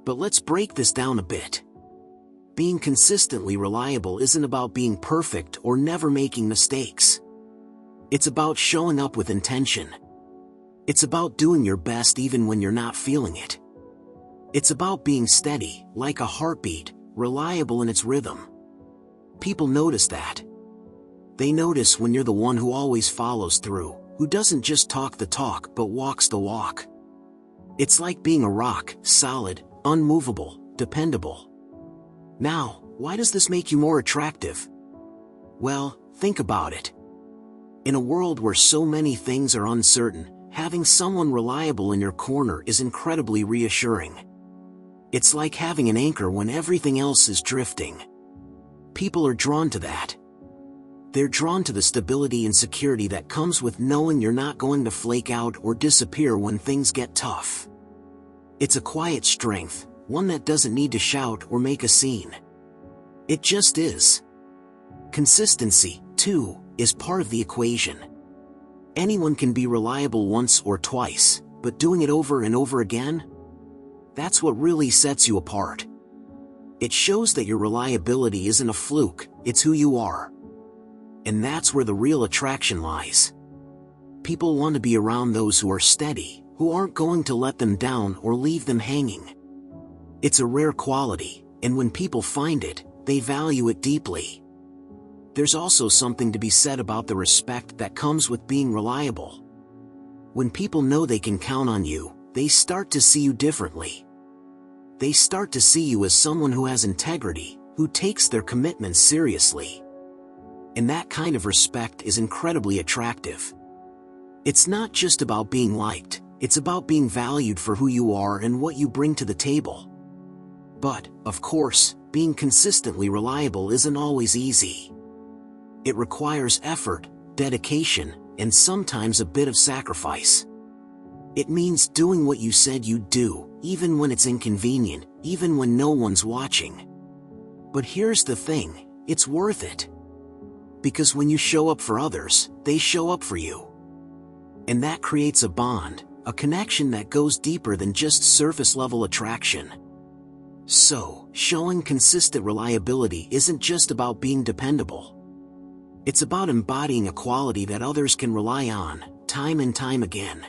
But let's break this down a bit. Being consistently reliable isn't about being perfect or never making mistakes. It's about showing up with intention. It's about doing your best even when you're not feeling it. It's about being steady, like a heartbeat, reliable in its rhythm. People notice that. They notice when you're the one who always follows through, who doesn't just talk the talk but walks the walk. It's like being a rock, solid, unmovable, dependable. Now, why does this make you more attractive? Well, think about it. In a world where so many things are uncertain, having someone reliable in your corner is incredibly reassuring. It's like having an anchor when everything else is drifting. People are drawn to that. They're drawn to the stability and security that comes with knowing you're not going to flake out or disappear when things get tough. It's a quiet strength, one that doesn't need to shout or make a scene. It just is. Consistency, too, is part of the equation. Anyone can be reliable once or twice, but doing it over and over again? That's what really sets you apart. It shows that your reliability isn't a fluke, it's who you are. And that's where the real attraction lies. People want to be around those who are steady, who aren't going to let them down or leave them hanging. It's a rare quality, and when people find it, they value it deeply. There's also something to be said about the respect that comes with being reliable. When people know they can count on you, they start to see you differently. They start to see you as someone who has integrity, who takes their commitments seriously. And that kind of respect is incredibly attractive. It's not just about being liked, it's about being valued for who you are and what you bring to the table. But, of course, being consistently reliable isn't always easy. It requires effort, dedication, and sometimes a bit of sacrifice. It means doing what you said you'd do, even when it's inconvenient, even when no one's watching. But here's the thing, it's worth it. Because when you show up for others, they show up for you. And that creates a bond, a connection that goes deeper than just surface-level attraction. So, showing consistent reliability isn't just about being dependable. It's about embodying a quality that others can rely on, time and time again.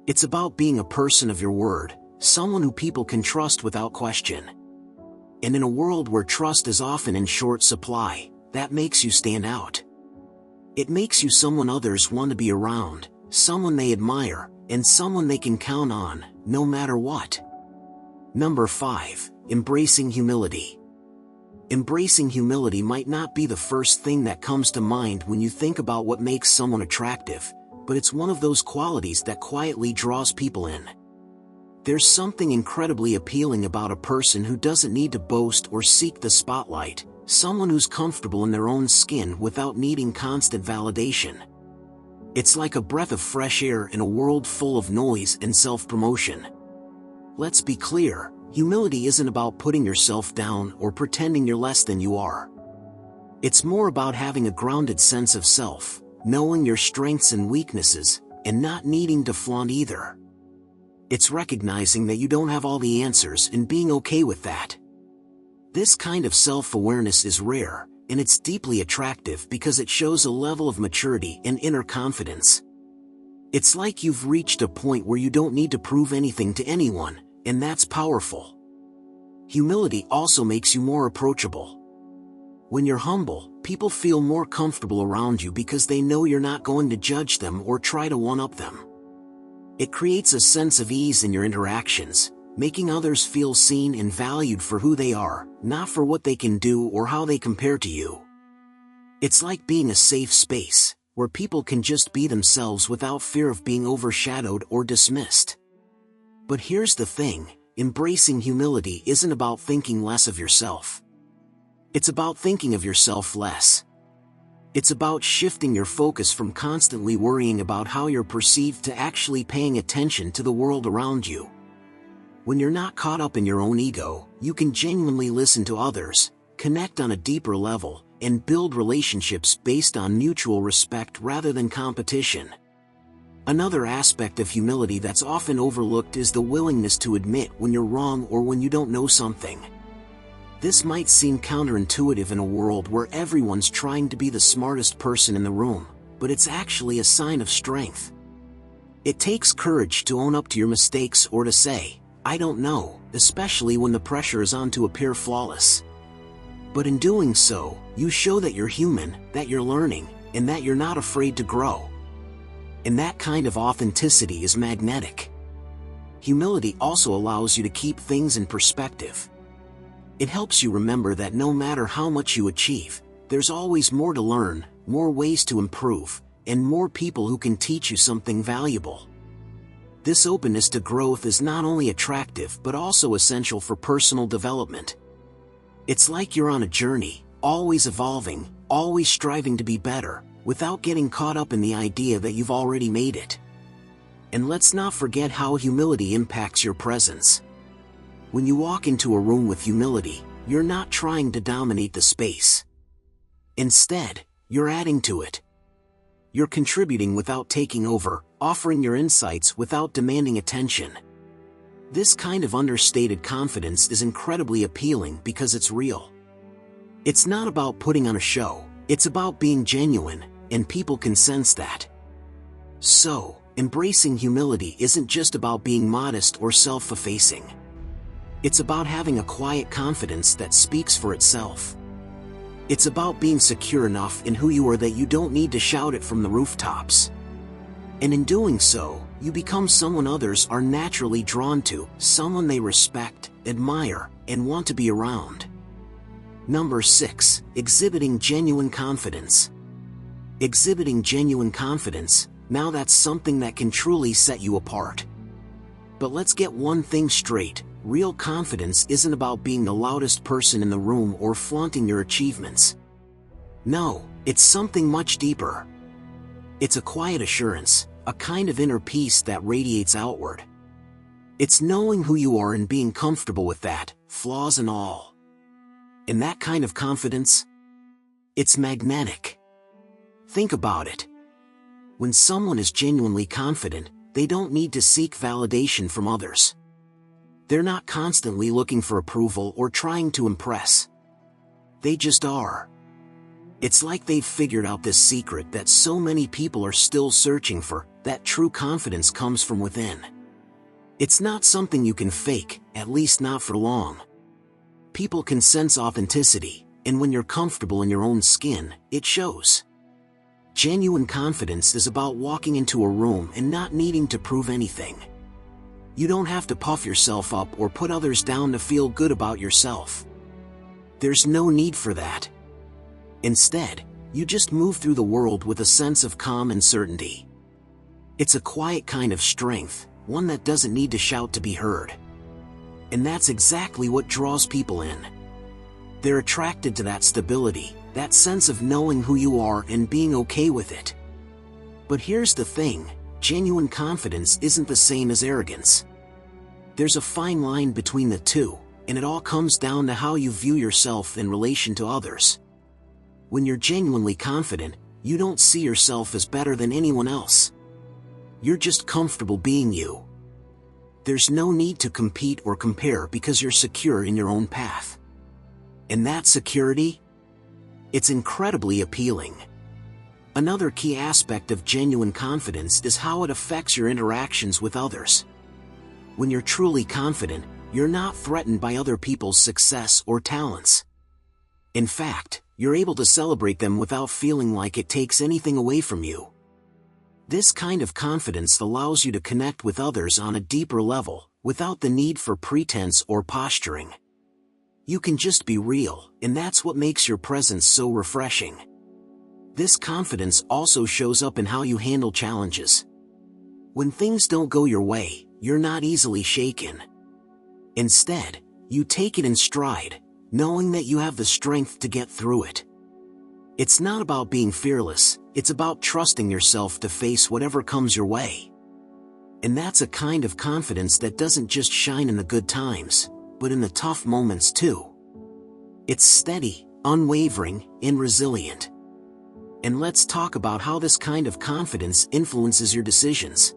It's about being a person of your word, someone who people can trust without question. And in a world where trust is often in short supply, that makes you stand out. It makes you someone others want to be around, someone they admire, and someone they can count on, no matter what. Number 5, embracing humility. Embracing humility might not be the first thing that comes to mind when you think about what makes someone attractive, but it's one of those qualities that quietly draws people in. There's something incredibly appealing about a person who doesn't need to boast or seek the spotlight, someone who's comfortable in their own skin without needing constant validation. It's like a breath of fresh air in a world full of noise and self-promotion. Let's be clear, humility isn't about putting yourself down or pretending you're less than you are. It's more about having a grounded sense of self, knowing your strengths and weaknesses, and not needing to flaunt either. It's recognizing that you don't have all the answers and being okay with that. This kind of self-awareness is rare, and it's deeply attractive because it shows a level of maturity and inner confidence. It's like you've reached a point where you don't need to prove anything to anyone, and that's powerful. Humility also makes you more approachable. When you're humble, people feel more comfortable around you because they know you're not going to judge them or try to one-up them. It creates a sense of ease in your interactions, making others feel seen and valued for who they are, not for what they can do or how they compare to you. It's like being a safe space, where people can just be themselves without fear of being overshadowed or dismissed. But here's the thing, embracing humility isn't about thinking less of yourself. It's about thinking of yourself less. It's about shifting your focus from constantly worrying about how you're perceived to actually paying attention to the world around you. When you're not caught up in your own ego, you can genuinely listen to others, connect on a deeper level, and build relationships based on mutual respect rather than competition. Another aspect of humility that's often overlooked is the willingness to admit when you're wrong or when you don't know something. This might seem counterintuitive in a world where everyone's trying to be the smartest person in the room, but it's actually a sign of strength. It takes courage to own up to your mistakes or to say, "I don't know," especially when the pressure is on to appear flawless. But in doing so, you show that you're human, that you're learning, and that you're not afraid to grow. And that kind of authenticity is magnetic. Humility also allows you to keep things in perspective. It helps you remember that no matter how much you achieve, there's always more to learn, more ways to improve, and more people who can teach you something valuable. This openness to growth is not only attractive but also essential for personal development. It's like you're on a journey, always evolving, always striving to be better, without getting caught up in the idea that you've already made it. And let's not forget how humility impacts your presence. When you walk into a room with humility, you're not trying to dominate the space. Instead, you're adding to it. You're contributing without taking over, offering your insights without demanding attention. This kind of understated confidence is incredibly appealing because it's real. It's not about putting on a show, it's about being genuine, and people can sense that. So, embracing humility isn't just about being modest or self-effacing. It's about having a quiet confidence that speaks for itself. It's about being secure enough in who you are that you don't need to shout it from the rooftops. And in doing so, you become someone others are naturally drawn to, someone they respect, admire, and want to be around. Number 6. Exhibiting genuine confidence. Exhibiting genuine confidence, now that's something that can truly set you apart. But let's get one thing straight, real confidence isn't about being the loudest person in the room or flaunting your achievements. No, it's something much deeper. It's a quiet assurance, a kind of inner peace that radiates outward. It's knowing who you are and being comfortable with that, flaws and all. And that kind of confidence? It's magnetic. Think about it. When someone is genuinely confident, they don't need to seek validation from others. They're not constantly looking for approval or trying to impress. They just are. It's like they've figured out this secret that so many people are still searching for, that true confidence comes from within. It's not something you can fake, at least not for long. People can sense authenticity, and when you're comfortable in your own skin, it shows. Genuine confidence is about walking into a room and not needing to prove anything. You don't have to puff yourself up or put others down to feel good about yourself. There's no need for that. Instead, you just move through the world with a sense of calm and certainty. It's a quiet kind of strength, one that doesn't need to shout to be heard. And that's exactly what draws people in. They're attracted to that stability, that sense of knowing who you are and being okay with it. But here's the thing, genuine confidence isn't the same as arrogance. There's a fine line between the two, and it all comes down to how you view yourself in relation to others. When you're genuinely confident, you don't see yourself as better than anyone else. You're just comfortable being you. There's no need to compete or compare because you're secure in your own path. And that security? It's incredibly appealing. Another key aspect of genuine confidence is how it affects your interactions with others. When you're truly confident, you're not threatened by other people's success or talents. In fact, you're able to celebrate them without feeling like it takes anything away from you. This kind of confidence allows you to connect with others on a deeper level, without the need for pretense or posturing. You can just be real, and that's what makes your presence so refreshing. This confidence also shows up in how you handle challenges. When things don't go your way, you're not easily shaken. Instead, you take it in stride, knowing that you have the strength to get through it. It's not about being fearless, it's about trusting yourself to face whatever comes your way. And that's a kind of confidence that doesn't just shine in the good times, but in the tough moments too. It's steady, unwavering, and resilient. And let's talk about how this kind of confidence influences your decisions.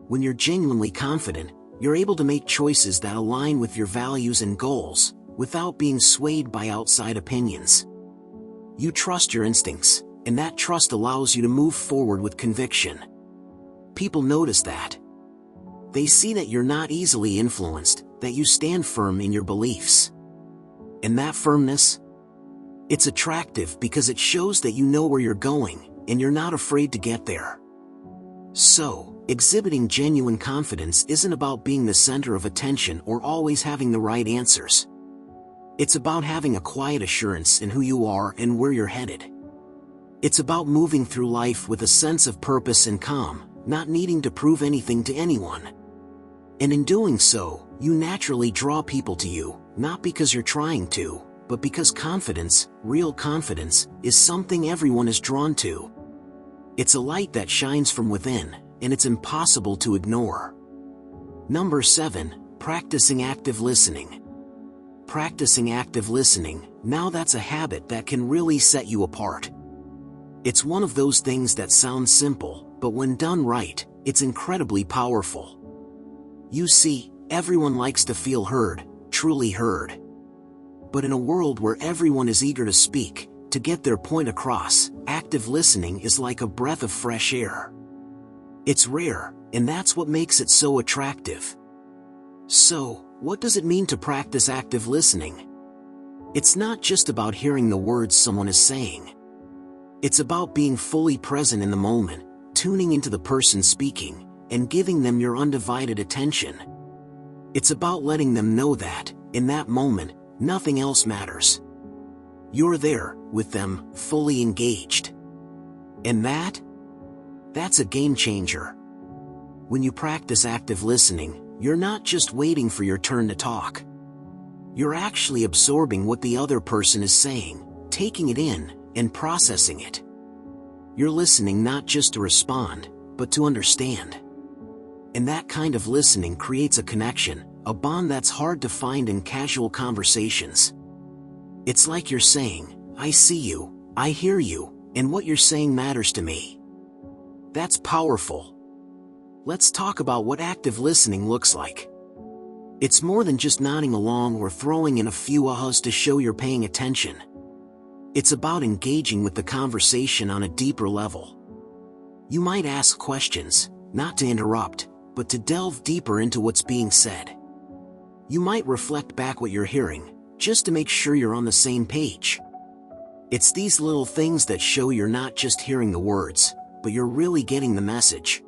When you're genuinely confident, you're able to make choices that align with your values and goals, without being swayed by outside opinions. You trust your instincts, and that trust allows you to move forward with conviction. People notice that. They see that you're not easily influenced, that you stand firm in your beliefs. And that firmness? It's attractive because it shows that you know where you're going, and you're not afraid to get there. So, exhibiting genuine confidence isn't about being the center of attention or always having the right answers. It's about having a quiet assurance in who you are and where you're headed. It's about moving through life with a sense of purpose and calm, not needing to prove anything to anyone. And in doing so, you naturally draw people to you, not because you're trying to, but because confidence, real confidence, is something everyone is drawn to. It's a light that shines from within, and it's impossible to ignore. Number 7, practicing active listening. Practicing active listening, now that's a habit that can really set you apart. It's one of those things that sounds simple, but when done right, it's incredibly powerful. You see, everyone likes to feel heard, truly heard. But in a world where everyone is eager to speak, to get their point across, active listening is like a breath of fresh air. It's rare, and that's what makes it so attractive. So, what does it mean to practice active listening? It's not just about hearing the words someone is saying. It's about being fully present in the moment, tuning into the person speaking, and giving them your undivided attention. It's about letting them know that, in that moment, nothing else matters. You're there, with them, fully engaged. And that's a game changer. When you practice active listening, you're not just waiting for your turn to talk. You're actually absorbing what the other person is saying, taking it in, and processing it. You're listening not just to respond, but to understand. And that kind of listening creates a connection, a bond that's hard to find in casual conversations. It's like you're saying, I see you, I hear you, and what you're saying matters to me. That's powerful. Let's talk about what active listening looks like. It's more than just nodding along or throwing in a few ahas to show you're paying attention. It's about engaging with the conversation on a deeper level. You might ask questions, not to interrupt, but to delve deeper into what's being said. You might reflect back what you're hearing, just to make sure you're on the same page. It's these little things that show you're not just hearing the words, but you're really getting the message.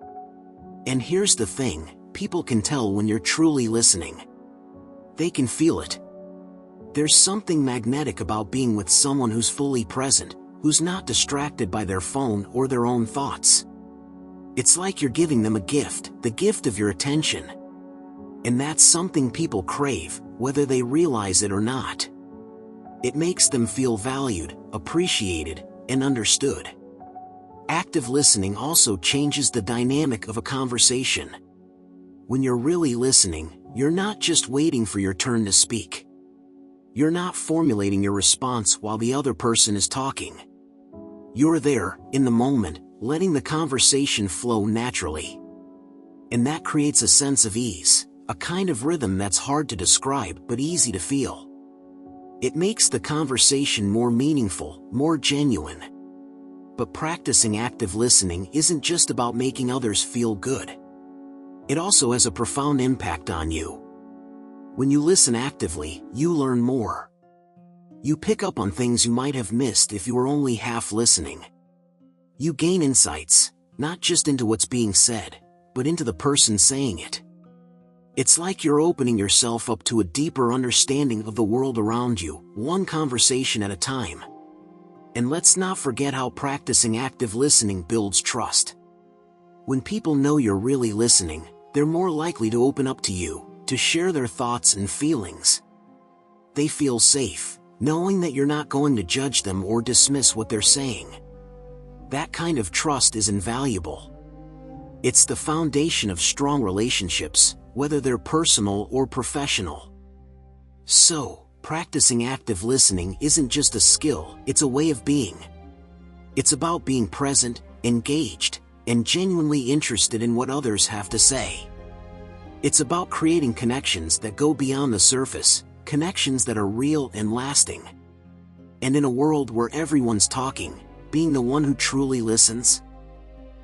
And here's the thing, people can tell when you're truly listening. They can feel it. There's something magnetic about being with someone who's fully present, who's not distracted by their phone or their own thoughts. It's like you're giving them a gift, the gift of your attention. And that's something people crave, whether they realize it or not. It makes them feel valued, appreciated, and understood. Active listening also changes the dynamic of a conversation. When you're really listening, you're not just waiting for your turn to speak. You're not formulating your response while the other person is talking. You're there, in the moment, letting the conversation flow naturally. And that creates a sense of ease, a kind of rhythm that's hard to describe but easy to feel. It makes the conversation more meaningful, more genuine. But practicing active listening isn't just about making others feel good. It also has a profound impact on you. When you listen actively, you learn more. You pick up on things you might have missed if you were only half listening. You gain insights, not just into what's being said, but into the person saying it. It's like you're opening yourself up to a deeper understanding of the world around you, one conversation at a time. And let's not forget how practicing active listening builds trust. When people know you're really listening, they're more likely to open up to you, to share their thoughts and feelings. They feel safe, knowing that you're not going to judge them or dismiss what they're saying. That kind of trust is invaluable. It's the foundation of strong relationships, whether they're personal or professional. So, practicing active listening isn't just a skill, it's a way of being. It's about being present, engaged, and genuinely interested in what others have to say. It's about creating connections that go beyond the surface, connections that are real and lasting. And in a world where everyone's talking, being the one who truly listens,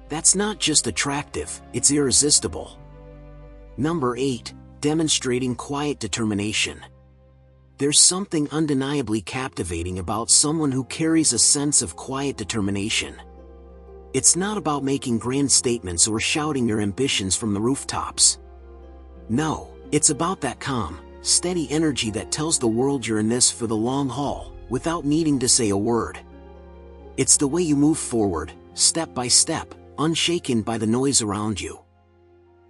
that's not just attractive, it's irresistible. Number 8, demonstrating quiet determination. There's something undeniably captivating about someone who carries a sense of quiet determination. It's not about making grand statements or shouting your ambitions from the rooftops. No, it's about that calm, steady energy that tells the world you're in this for the long haul, without needing to say a word. It's the way you move forward, step by step, unshaken by the noise around you.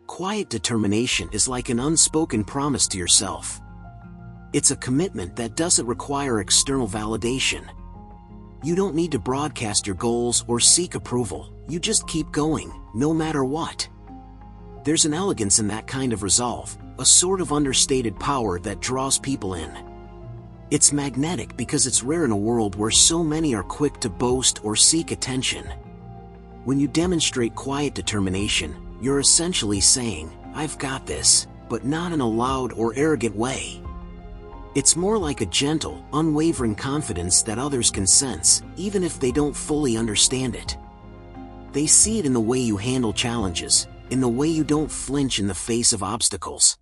Quiet determination is like an unspoken promise to yourself. It's a commitment that doesn't require external validation. You don't need to broadcast your goals or seek approval, you just keep going, no matter what. There's an elegance in that kind of resolve, a sort of understated power that draws people in. It's magnetic because it's rare in a world where so many are quick to boast or seek attention. When you demonstrate quiet determination, you're essentially saying, "I've got this," but not in a loud or arrogant way. It's more like a gentle, unwavering confidence that others can sense, even if they don't fully understand it. They see it in the way you handle challenges, in the way you don't flinch in the face of obstacles.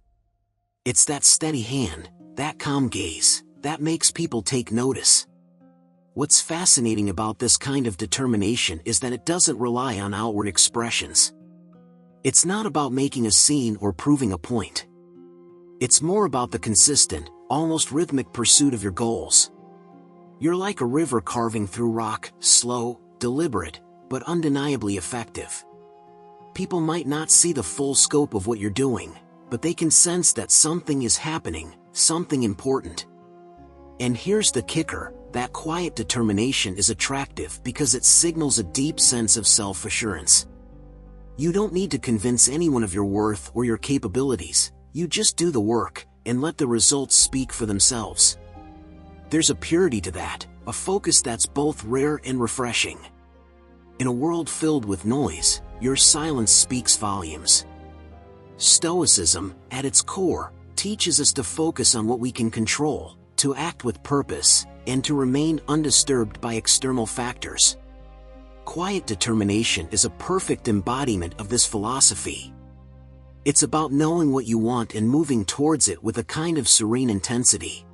It's that steady hand, that calm gaze, that makes people take notice. What's fascinating about this kind of determination is that it doesn't rely on outward expressions. It's not about making a scene or proving a point. It's more about the consistent, almost rhythmic pursuit of your goals. You're like a river carving through rock, slow, deliberate, but undeniably effective. People might not see the full scope of what you're doing, but they can sense that something is happening, something important. And here's the kicker, that quiet determination is attractive because it signals a deep sense of self-assurance. You don't need to convince anyone of your worth or your capabilities, you just do the work, and let the results speak for themselves. There's a purity to that, a focus that's both rare and refreshing. In a world filled with noise, your silence speaks volumes. Stoicism, at its core, teaches us to focus on what we can control, to act with purpose, and to remain undisturbed by external factors. Quiet determination is a perfect embodiment of this philosophy. It's about knowing what you want and moving towards it with a kind of serene intensity.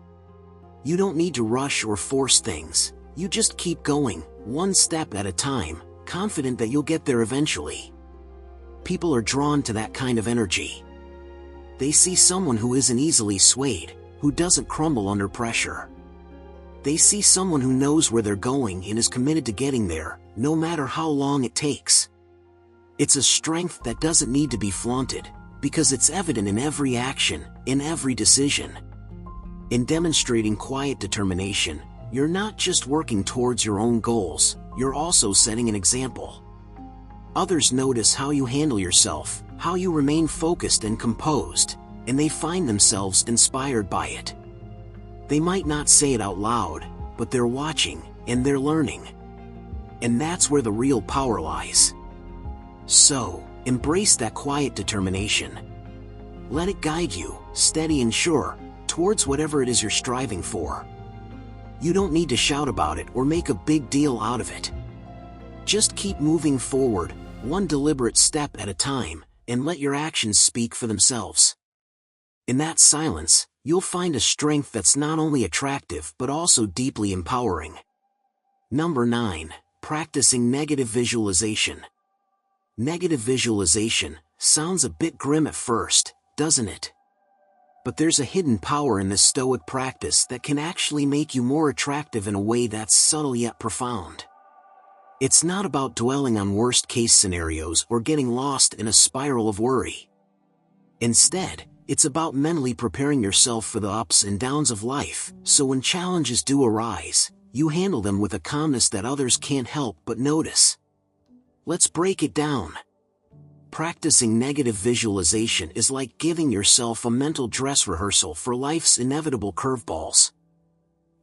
You don't need to rush or force things, you just keep going, one step at a time, confident that you'll get there eventually. People are drawn to that kind of energy. They see someone who isn't easily swayed, who doesn't crumble under pressure. They see someone who knows where they're going and is committed to getting there, no matter how long it takes. It's a strength that doesn't need to be flaunted, because it's evident in every action, in every decision. In demonstrating quiet determination, you're not just working towards your own goals, you're also setting an example. Others notice how you handle yourself, how you remain focused and composed, and they find themselves inspired by it. They might not say it out loud, but they're watching, and they're learning. And that's where the real power lies. So, embrace that quiet determination. Let it guide you, steady and sure, towards whatever it is you're striving for. You don't need to shout about it or make a big deal out of it. Just keep moving forward, one deliberate step at a time, and let your actions speak for themselves. In that silence, you'll find a strength that's not only attractive but also deeply empowering. Number 9. Practicing negative visualization. Negative visualization sounds a bit grim at first, doesn't it? But there's a hidden power in this Stoic practice that can actually make you more attractive in a way that's subtle yet profound. It's not about dwelling on worst-case scenarios or getting lost in a spiral of worry. Instead, it's about mentally preparing yourself for the ups and downs of life, so when challenges do arise, you handle them with a calmness that others can't help but notice. Let's break it down. Practicing negative visualization is like giving yourself a mental dress rehearsal for life's inevitable curveballs.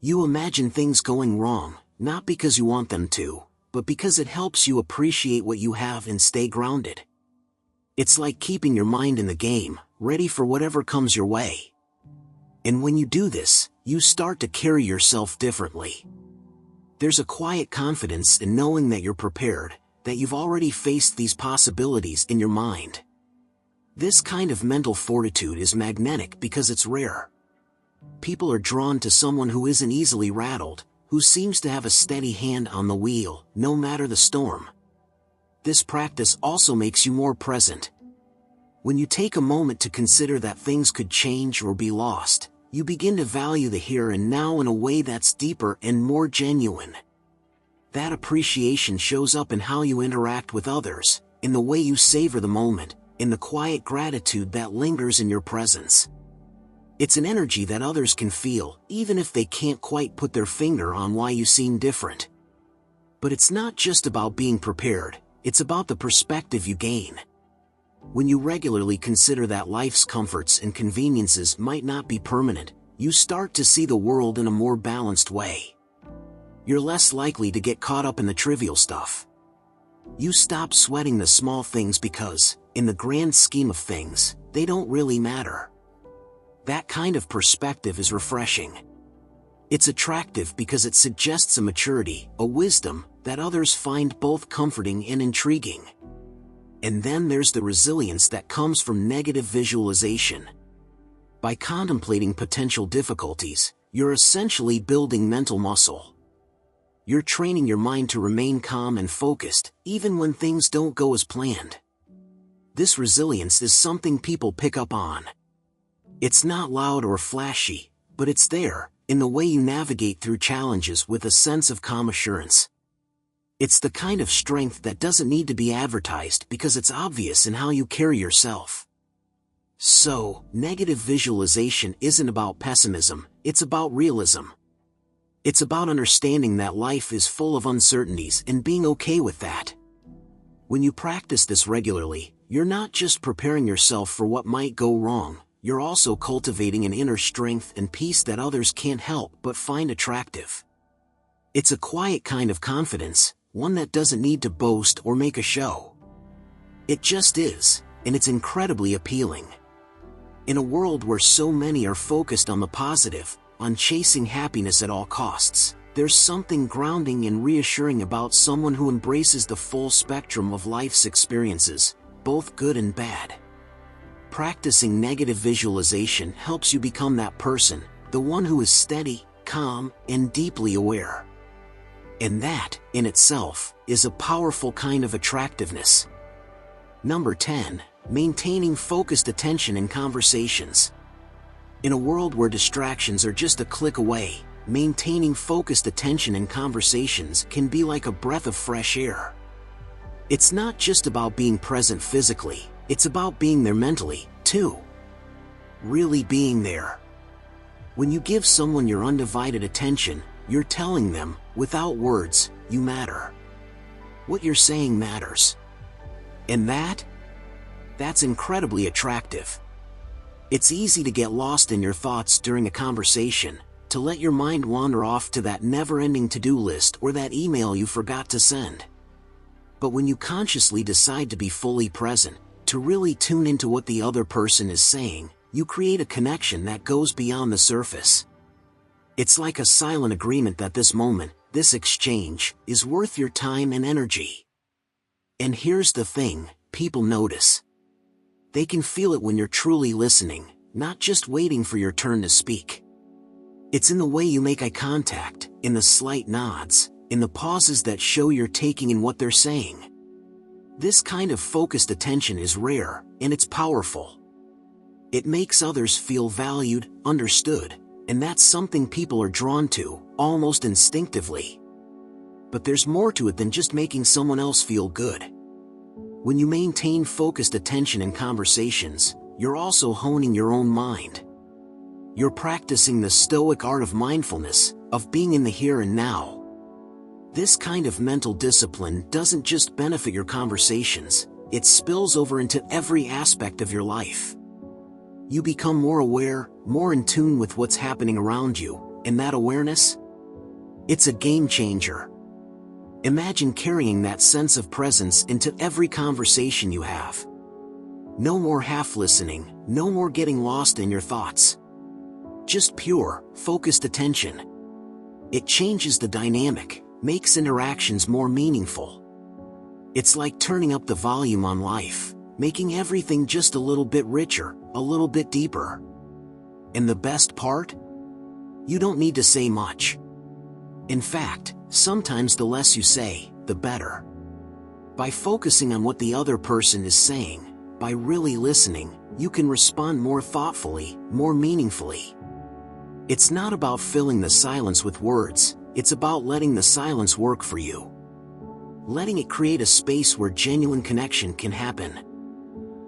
You imagine things going wrong, not because you want them to, but because it helps you appreciate what you have and stay grounded. It's like keeping your mind in the game, ready for whatever comes your way. And when you do this, you start to carry yourself differently. There's a quiet confidence in knowing that you're prepared, that you've already faced these possibilities in your mind. This kind of mental fortitude is magnetic because it's rare. People are drawn to someone who isn't easily rattled, who seems to have a steady hand on the wheel, no matter the storm. This practice also makes you more present. When you take a moment to consider that things could change or be lost, you begin to value the here and now in a way that's deeper and more genuine. That appreciation shows up in how you interact with others, in the way you savor the moment, in the quiet gratitude that lingers in your presence. It's an energy that others can feel, even if they can't quite put their finger on why you seem different. But it's not just about being prepared, it's about the perspective you gain. When you regularly consider that life's comforts and conveniences might not be permanent, you start to see the world in a more balanced way. You're less likely to get caught up in the trivial stuff. You stop sweating the small things because, in the grand scheme of things, they don't really matter. That kind of perspective is refreshing. It's attractive because it suggests a maturity, a wisdom, that others find both comforting and intriguing. And then there's the resilience that comes from negative visualization. By contemplating potential difficulties, you're essentially building mental muscle. You're training your mind to remain calm and focused, even when things don't go as planned. This resilience is something people pick up on. It's not loud or flashy, but it's there, in the way you navigate through challenges with a sense of calm assurance. It's the kind of strength that doesn't need to be advertised because it's obvious in how you carry yourself. So, negative visualization isn't about pessimism, it's about realism. It's about understanding that life is full of uncertainties and being okay with that. When you practice this regularly, you're not just preparing yourself for what might go wrong, you're also cultivating an inner strength and peace that others can't help but find attractive. It's a quiet kind of confidence, one that doesn't need to boast or make a show. It just is, and it's incredibly appealing. In a world where so many are focused on the positive, on chasing happiness at all costs, there's something grounding and reassuring about someone who embraces the full spectrum of life's experiences, both good and bad. Practicing negative visualization helps you become that person, the one who is steady, calm, and deeply aware. And that, in itself, is a powerful kind of attractiveness. Number 10. Maintaining focused attention in conversations. In a world where distractions are just a click away, maintaining focused attention in conversations can be like a breath of fresh air. It's not just about being present physically, it's about being there mentally, too. Really being there. When you give someone your undivided attention, you're telling them, without words, you matter. What you're saying matters. And that's incredibly attractive. It's easy to get lost in your thoughts during a conversation, to let your mind wander off to that never-ending to-do list or that email you forgot to send. But when you consciously decide to be fully present, to really tune into what the other person is saying, you create a connection that goes beyond the surface. It's like a silent agreement that this moment, this exchange, is worth your time and energy. And here's the thing, people notice. They can feel it when you're truly listening, not just waiting for your turn to speak. It's in the way you make eye contact, in the slight nods, in the pauses that show you're taking in what they're saying. This kind of focused attention is rare, and it's powerful. It makes others feel valued, understood, and that's something people are drawn to, almost instinctively. But there's more to it than just making someone else feel good. When you maintain focused attention in conversations, you're also honing your own mind. You're practicing the Stoic art of mindfulness, of being in the here and now. This kind of mental discipline doesn't just benefit your conversations, it spills over into every aspect of your life. You become more aware, more in tune with what's happening around you, and that awareness? It's a game changer. Imagine carrying that sense of presence into every conversation you have. No more half-listening, no more getting lost in your thoughts. Just pure, focused attention. It changes the dynamic, makes interactions more meaningful. It's like turning up the volume on life, making everything just a little bit richer, a little bit deeper. And the best part? You don't need to say much. In fact, sometimes the less you say, the better. By focusing on what the other person is saying, by really listening, you can respond more thoughtfully, more meaningfully. It's not about filling the silence with words, it's about letting the silence work for you. Letting it create a space where genuine connection can happen.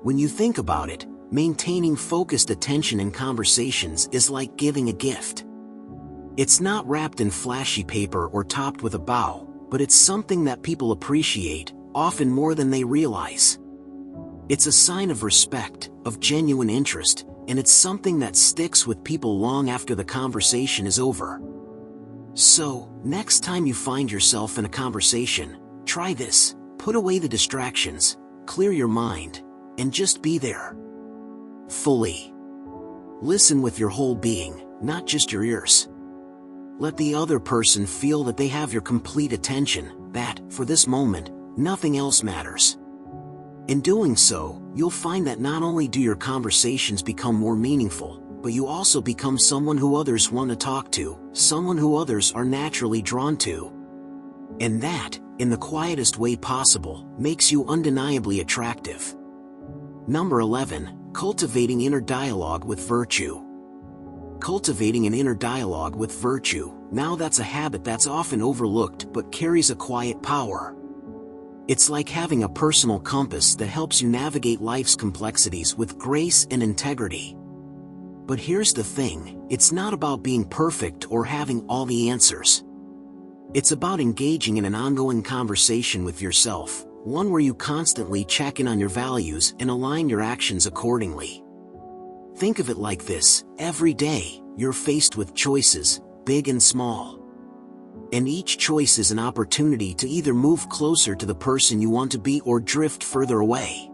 When you think about it, maintaining focused attention in conversations is like giving a gift. It's not wrapped in flashy paper or topped with a bow, but it's something that people appreciate, often more than they realize. It's a sign of respect, of genuine interest, and it's something that sticks with people long after the conversation is over. So, next time you find yourself in a conversation, try this: put away the distractions, clear your mind, and just be there. Fully. Listen with your whole being, not just your ears. Let the other person feel that they have your complete attention, that, for this moment, nothing else matters. In doing so, you'll find that not only do your conversations become more meaningful, but you also become someone who others want to talk to, someone who others are naturally drawn to. And that, in the quietest way possible, makes you undeniably attractive. Number 11. Cultivating inner dialogue with virtue. Cultivating an inner dialogue with virtue, now that's a habit that's often overlooked but carries a quiet power. It's like having a personal compass that helps you navigate life's complexities with grace and integrity. But here's the thing, it's not about being perfect or having all the answers. It's about engaging in an ongoing conversation with yourself, one where you constantly check in on your values and align your actions accordingly. Think of it like this, every day, you're faced with choices, big and small. And each choice is an opportunity to either move closer to the person you want to be or drift further away.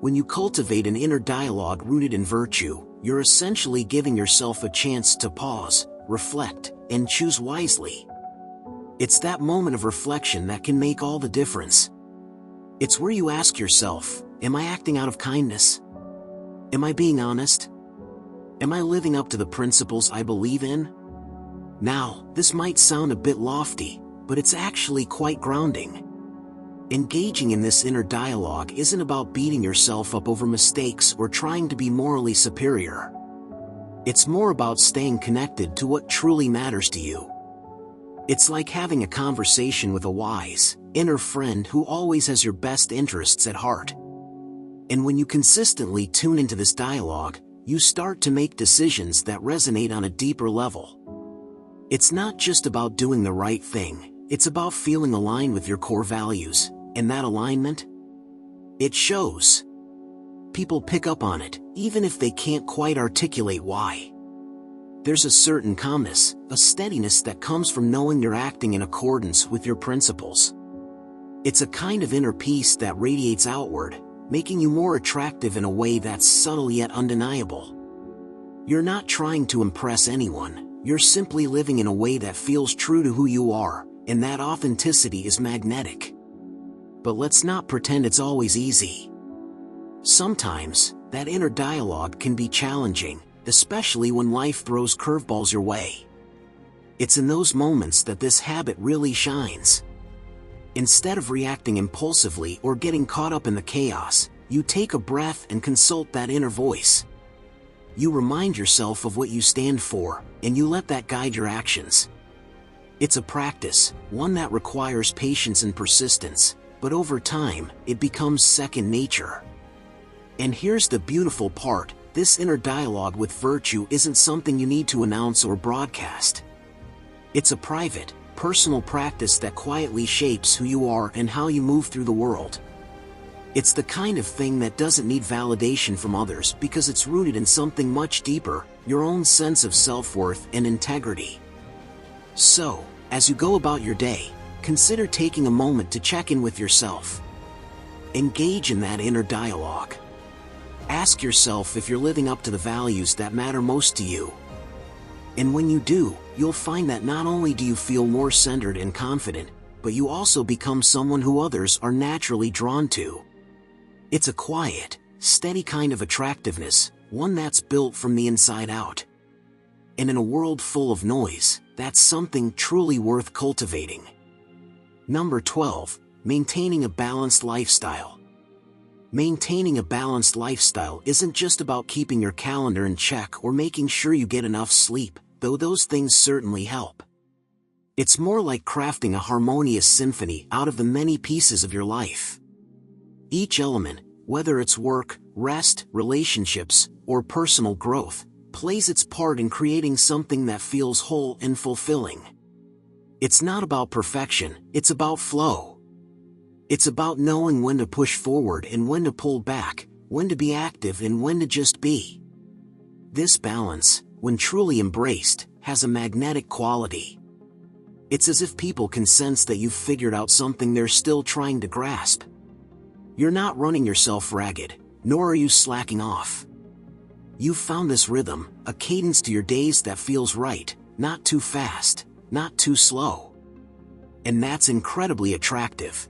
When you cultivate an inner dialogue rooted in virtue, you're essentially giving yourself a chance to pause, reflect, and choose wisely. It's that moment of reflection that can make all the difference. It's where you ask yourself, am I acting out of kindness? Am I being honest? Am I living up to the principles I believe in? Now, this might sound a bit lofty, but it's actually quite grounding. Engaging in this inner dialogue isn't about beating yourself up over mistakes or trying to be morally superior. It's more about staying connected to what truly matters to you. It's like having a conversation with a wise, inner friend who always has your best interests at heart. And when you consistently tune into this dialogue, you start to make decisions that resonate on a deeper level. It's not just about doing the right thing, it's about feeling aligned with your core values, and that alignment? It shows. People pick up on it, even if they can't quite articulate why. There's a certain calmness, a steadiness that comes from knowing you're acting in accordance with your principles. It's a kind of inner peace that radiates outward, making you more attractive in a way that's subtle yet undeniable. You're not trying to impress anyone, you're simply living in a way that feels true to who you are, and that authenticity is magnetic. But let's not pretend it's always easy. Sometimes, that inner dialogue can be challenging, especially when life throws curveballs your way. It's in those moments that this habit really shines. Instead of reacting impulsively or getting caught up in the chaos, you take a breath and consult that inner voice. You remind yourself of what you stand for, and you let that guide your actions. It's a practice, one that requires patience and persistence, but over time, it becomes second nature. And here's the beautiful part, this inner dialogue with virtue isn't something you need to announce or broadcast. It's a private, personal practice that quietly shapes who you are and how you move through the world. It's the kind of thing that doesn't need validation from others because it's rooted in something much deeper, your own sense of self-worth and integrity. So, as you go about your day, consider taking a moment to check in with yourself. Engage in that inner dialogue. Ask yourself if you're living up to the values that matter most to you. And when you do, you'll find that not only do you feel more centered and confident, but you also become someone who others are naturally drawn to. It's a quiet, steady kind of attractiveness, one that's built from the inside out. And in a world full of noise, that's something truly worth cultivating. Number 12, maintaining a balanced lifestyle. Maintaining a balanced lifestyle isn't just about keeping your calendar in check or making sure you get enough sleep, though those things certainly help. It's more like crafting a harmonious symphony out of the many pieces of your life. Each element, whether it's work, rest, relationships, or personal growth, plays its part in creating something that feels whole and fulfilling. It's not about perfection, it's about flow. It's about knowing when to push forward and when to pull back, when to be active and when to just be. This balance, when truly embraced, has a magnetic quality. It's as if people can sense that you've figured out something they're still trying to grasp. You're not running yourself ragged, nor are you slacking off. You've found this rhythm, a cadence to your days that feels right, not too fast, not too slow. And that's incredibly attractive.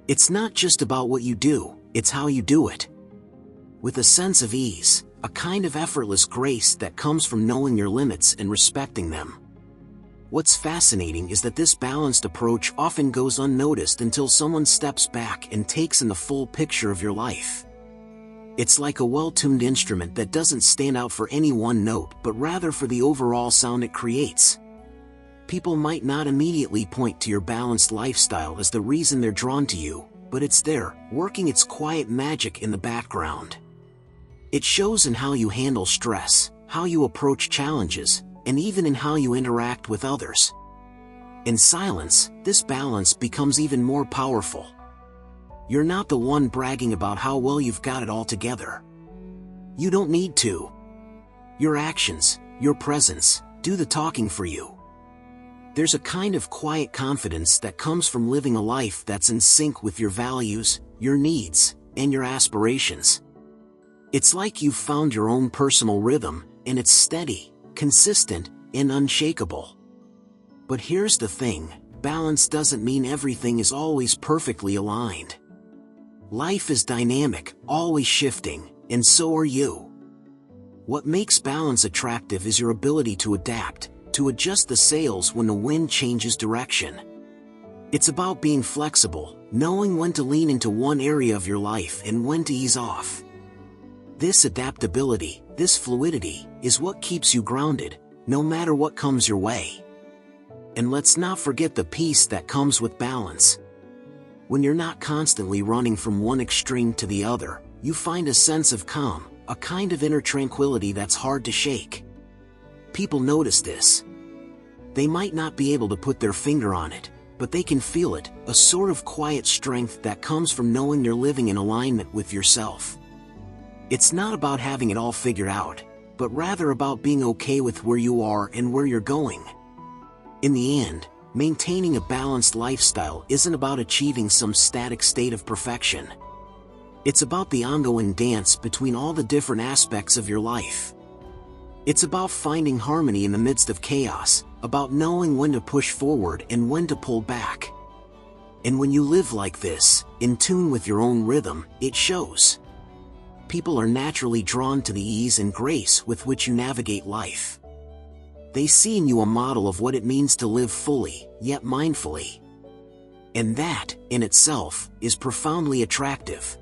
It's not just about what you do, it's how you do it. With a sense of ease, a kind of effortless grace that comes from knowing your limits and respecting them. What's fascinating is that this balanced approach often goes unnoticed until someone steps back and takes in the full picture of your life. It's like a well-tuned instrument that doesn't stand out for any one note but rather for the overall sound it creates. People might not immediately point to your balanced lifestyle as the reason they're drawn to you, but it's there, working its quiet magic in the background. It shows in how you handle stress, how you approach challenges, and even in how you interact with others. In silence, this balance becomes even more powerful. You're not the one bragging about how well you've got it all together. You don't need to. Your actions, your presence, do the talking for you. There's a kind of quiet confidence that comes from living a life that's in sync with your values, your needs, and your aspirations. It's like you've found your own personal rhythm, and it's steady, consistent, and unshakable. But here's the thing, balance doesn't mean everything is always perfectly aligned. Life is dynamic, always shifting, and so are you. What makes balance attractive is your ability to adapt, to adjust the sails when the wind changes direction. It's about being flexible, knowing when to lean into one area of your life and when to ease off. This adaptability, this fluidity, is what keeps you grounded, no matter what comes your way. And let's not forget the peace that comes with balance. When you're not constantly running from one extreme to the other, you find a sense of calm, a kind of inner tranquility that's hard to shake. People notice this. They might not be able to put their finger on it, but they can feel it, a sort of quiet strength that comes from knowing you're living in alignment with yourself. It's not about having it all figured out, but rather about being okay with where you are and where you're going. In the end, maintaining a balanced lifestyle isn't about achieving some static state of perfection. It's about the ongoing dance between all the different aspects of your life. It's about finding harmony in the midst of chaos, about knowing when to push forward and when to pull back. And when you live like this, in tune with your own rhythm, it shows. People are naturally drawn to the ease and grace with which you navigate life. They see in you a model of what it means to live fully, yet mindfully. And that, in itself, is profoundly attractive.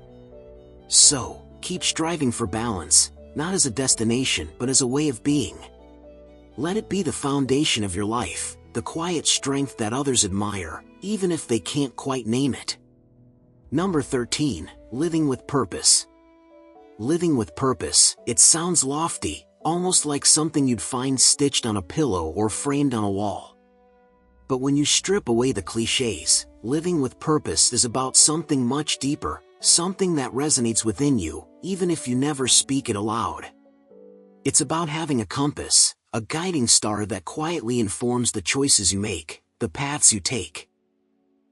So, keep striving for balance, not as a destination but as a way of being. Let it be the foundation of your life, the quiet strength that others admire, even if they can't quite name it. Number 13, living with purpose. Living with purpose, it sounds lofty, almost like something you'd find stitched on a pillow or framed on a wall. But when you strip away the cliches, living with purpose is about something much deeper, something that resonates within you, even if you never speak it aloud. It's about having a compass, a guiding star that quietly informs the choices you make, the paths you take.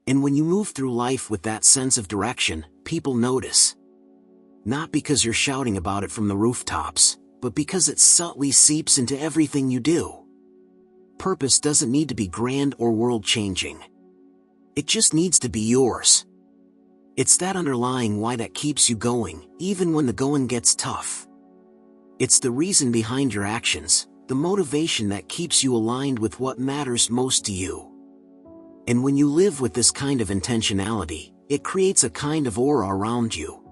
And when you move through life with that sense of direction, people notice. Not because you're shouting about it from the rooftops, but because it subtly seeps into everything you do. Purpose doesn't need to be grand or world-changing. It just needs to be yours. It's that underlying why that keeps you going, even when the going gets tough. It's the reason behind your actions, the motivation that keeps you aligned with what matters most to you. And when you live with this kind of intentionality, it creates a kind of aura around you.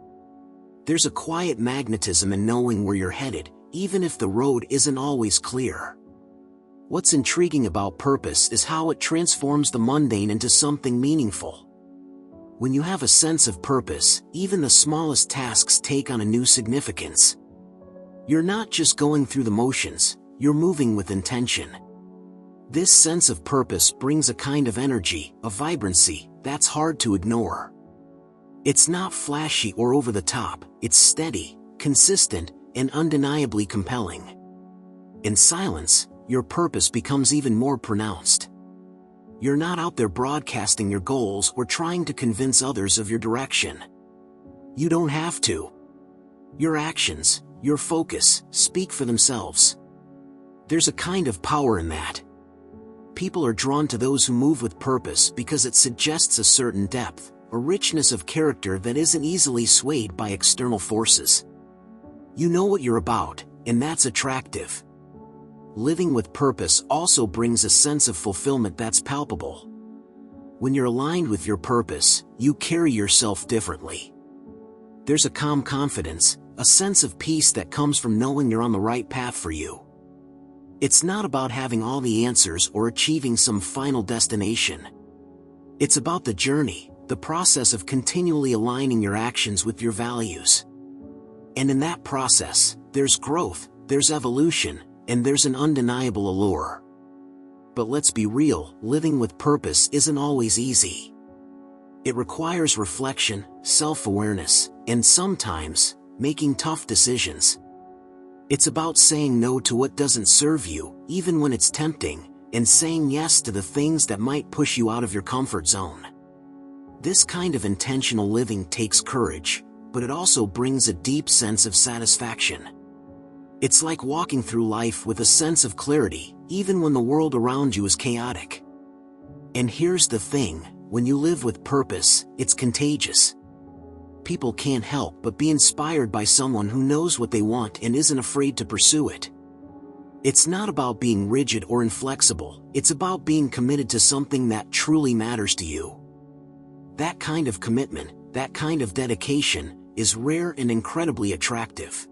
There's a quiet magnetism in knowing where you're headed, even if the road isn't always clear. What's intriguing about purpose is how it transforms the mundane into something meaningful. When you have a sense of purpose, even the smallest tasks take on a new significance. You're not just going through the motions, you're moving with intention. This sense of purpose brings a kind of energy, a vibrancy, that's hard to ignore. It's not flashy or over the top, it's steady, consistent, and undeniably compelling. In silence, your purpose becomes even more pronounced. You're not out there broadcasting your goals or trying to convince others of your direction. You don't have to. Your actions, your focus, speak for themselves. There's a kind of power in that. People are drawn to those who move with purpose because it suggests a certain depth, a richness of character that isn't easily swayed by external forces. You know what you're about, and that's attractive. Living with purpose also brings a sense of fulfillment that's palpable. When you're aligned with your purpose, you carry yourself differently. There's a calm confidence, a sense of peace that comes from knowing you're on the right path for you. It's not about having all the answers or achieving some final destination. It's about the journey, the process of continually aligning your actions with your values. And in that process, there's growth, there's evolution, and there's an undeniable allure. But let's be real, living with purpose isn't always easy. It requires reflection, self-awareness, and sometimes, making tough decisions. It's about saying no to what doesn't serve you, even when it's tempting, and saying yes to the things that might push you out of your comfort zone. This kind of intentional living takes courage, but it also brings a deep sense of satisfaction. It's like walking through life with a sense of clarity, even when the world around you is chaotic. And here's the thing, when you live with purpose, it's contagious. People can't help but be inspired by someone who knows what they want and isn't afraid to pursue it. It's not about being rigid or inflexible, it's about being committed to something that truly matters to you. That kind of commitment, that kind of dedication, is rare and incredibly attractive.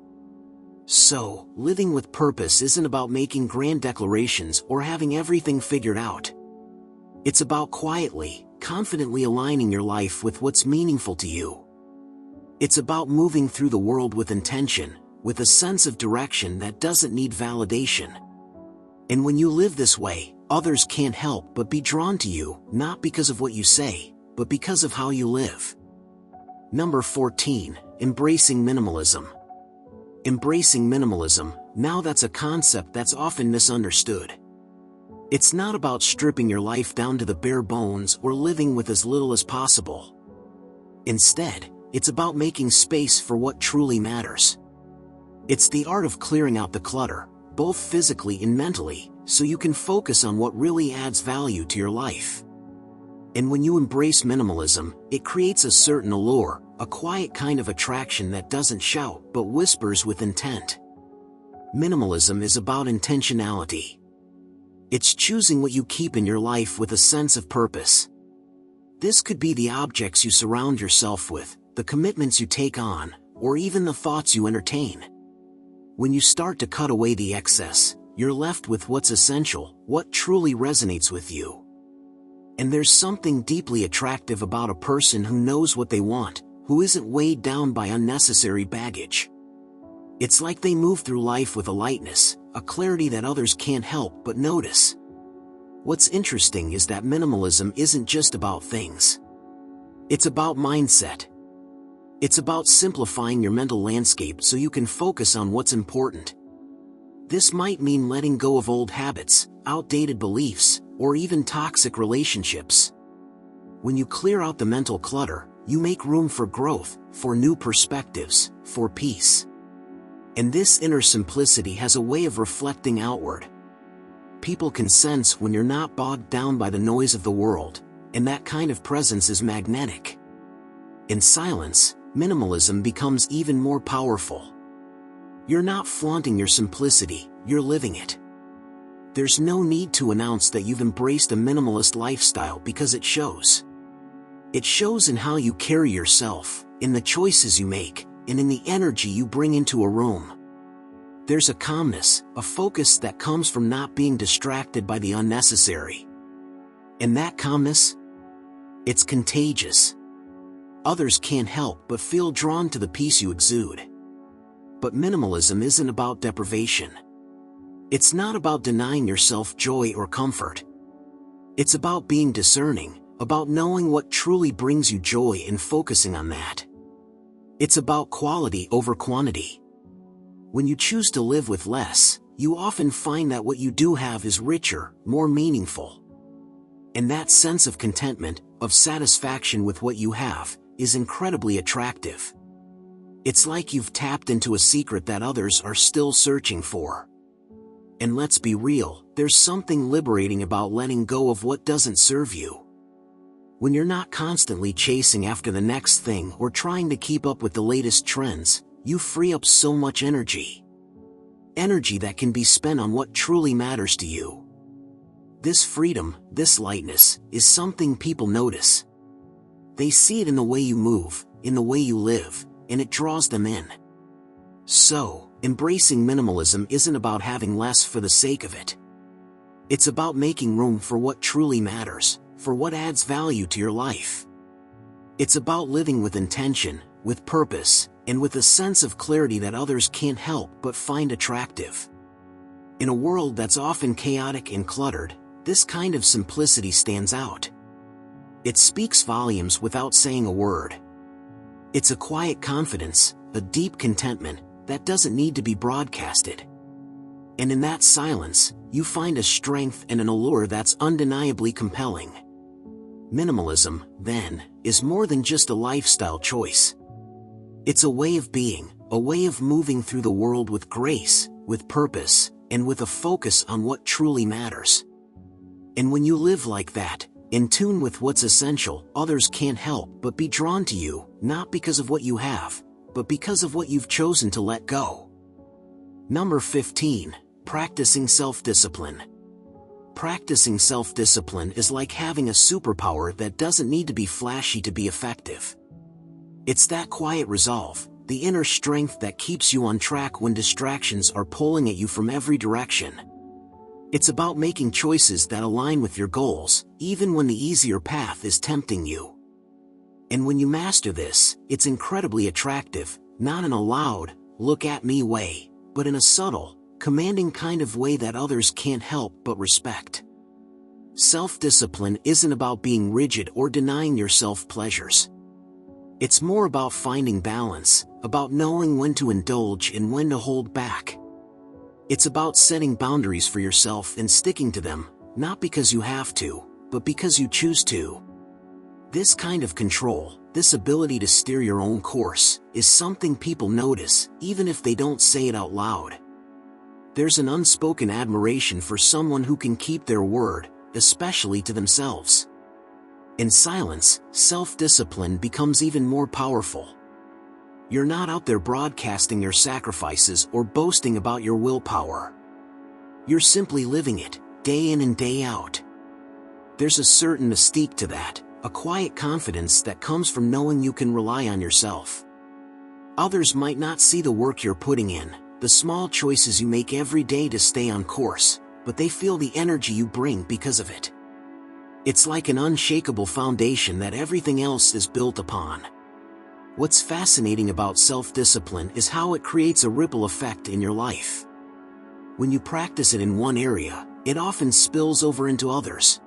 So, living with purpose isn't about making grand declarations or having everything figured out. It's about quietly, confidently aligning your life with what's meaningful to you. It's about moving through the world with intention, with a sense of direction that doesn't need validation. And when you live this way, others can't help but be drawn to you, not because of what you say, but because of how you live. Number 14, embracing minimalism. Embracing minimalism, now that's a concept that's often misunderstood. It's not about stripping your life down to the bare bones or living with as little as possible. Instead, it's about making space for what truly matters. It's the art of clearing out the clutter, both physically and mentally, so you can focus on what really adds value to your life. And when you embrace minimalism, it creates a certain allure, a quiet kind of attraction that doesn't shout but whispers with intent. Minimalism is about intentionality. It's choosing what you keep in your life with a sense of purpose. This could be the objects you surround yourself with, the commitments you take on, or even the thoughts you entertain. When you start to cut away the excess, you're left with what's essential, what truly resonates with you. And there's something deeply attractive about a person who knows what they want, who isn't weighed down by unnecessary baggage. It's like they move through life with a lightness, a clarity that others can't help but notice. What's interesting is that minimalism isn't just about things. It's about mindset. It's about simplifying your mental landscape so you can focus on what's important. This might mean letting go of old habits, outdated beliefs, or even toxic relationships. When you clear out the mental clutter, you make room for growth, for new perspectives, for peace. And this inner simplicity has a way of reflecting outward. People can sense when you're not bogged down by the noise of the world, and that kind of presence is magnetic. In silence, minimalism becomes even more powerful. You're not flaunting your simplicity, you're living it. There's no need to announce that you've embraced a minimalist lifestyle because it shows. It shows in how you carry yourself, in the choices you make, and in the energy you bring into a room. There's a calmness, a focus that comes from not being distracted by the unnecessary. And that calmness? It's contagious. Others can't help but feel drawn to the peace you exude. But minimalism isn't about deprivation. It's not about denying yourself joy or comfort. It's about being discerning, about knowing what truly brings you joy and focusing on that. It's about quality over quantity. When you choose to live with less, you often find that what you do have is richer, more meaningful. And that sense of contentment, of satisfaction with what you have, is incredibly attractive. It's like you've tapped into a secret that others are still searching for. And let's be real, there's something liberating about letting go of what doesn't serve you. When you're not constantly chasing after the next thing or trying to keep up with the latest trends, you free up so much energy. Energy that can be spent on what truly matters to you. This freedom, this lightness, is something people notice. They see it in the way you move, in the way you live, and it draws them in. So, embracing minimalism isn't about having less for the sake of it. It's about making room for what truly matters, for what adds value to your life. It's about living with intention, with purpose, and with a sense of clarity that others can't help but find attractive. In a world that's often chaotic and cluttered, this kind of simplicity stands out. It speaks volumes without saying a word. It's a quiet confidence, a deep contentment, that doesn't need to be broadcasted. And in that silence, you find a strength and an allure that's undeniably compelling. Minimalism, then, is more than just a lifestyle choice. It's a way of being, a way of moving through the world with grace, with purpose, and with a focus on what truly matters. And when you live like that, in tune with what's essential, others can't help but be drawn to you, not because of what you have, but because of what you've chosen to let go. Number 15. Practicing self-discipline. Practicing self-discipline is like having a superpower that doesn't need to be flashy to be effective. It's that quiet resolve, the inner strength that keeps you on track when distractions are pulling at you from every direction. It's about making choices that align with your goals, even when the easier path is tempting you. And when you master this, it's incredibly attractive, not in a loud, look-at-me way, but in a subtle, commanding kind of way that others can't help but respect. Self-discipline isn't about being rigid or denying yourself pleasures. It's more about finding balance, about knowing when to indulge and when to hold back. It's about setting boundaries for yourself and sticking to them, not because you have to, but because you choose to. This kind of control, this ability to steer your own course, is something people notice, even if they don't say it out loud. There's an unspoken admiration for someone who can keep their word, especially to themselves. In silence, self-discipline becomes even more powerful. You're not out there broadcasting your sacrifices or boasting about your willpower. You're simply living it, day in and day out. There's a certain mystique to that, a quiet confidence that comes from knowing you can rely on yourself. Others might not see the work you're putting in, the small choices you make every day to stay on course, but they feel the energy you bring because of it. It's like an unshakable foundation that everything else is built upon. What's fascinating about self-discipline is how it creates a ripple effect in your life. When you practice it in one area, it often spills over into others.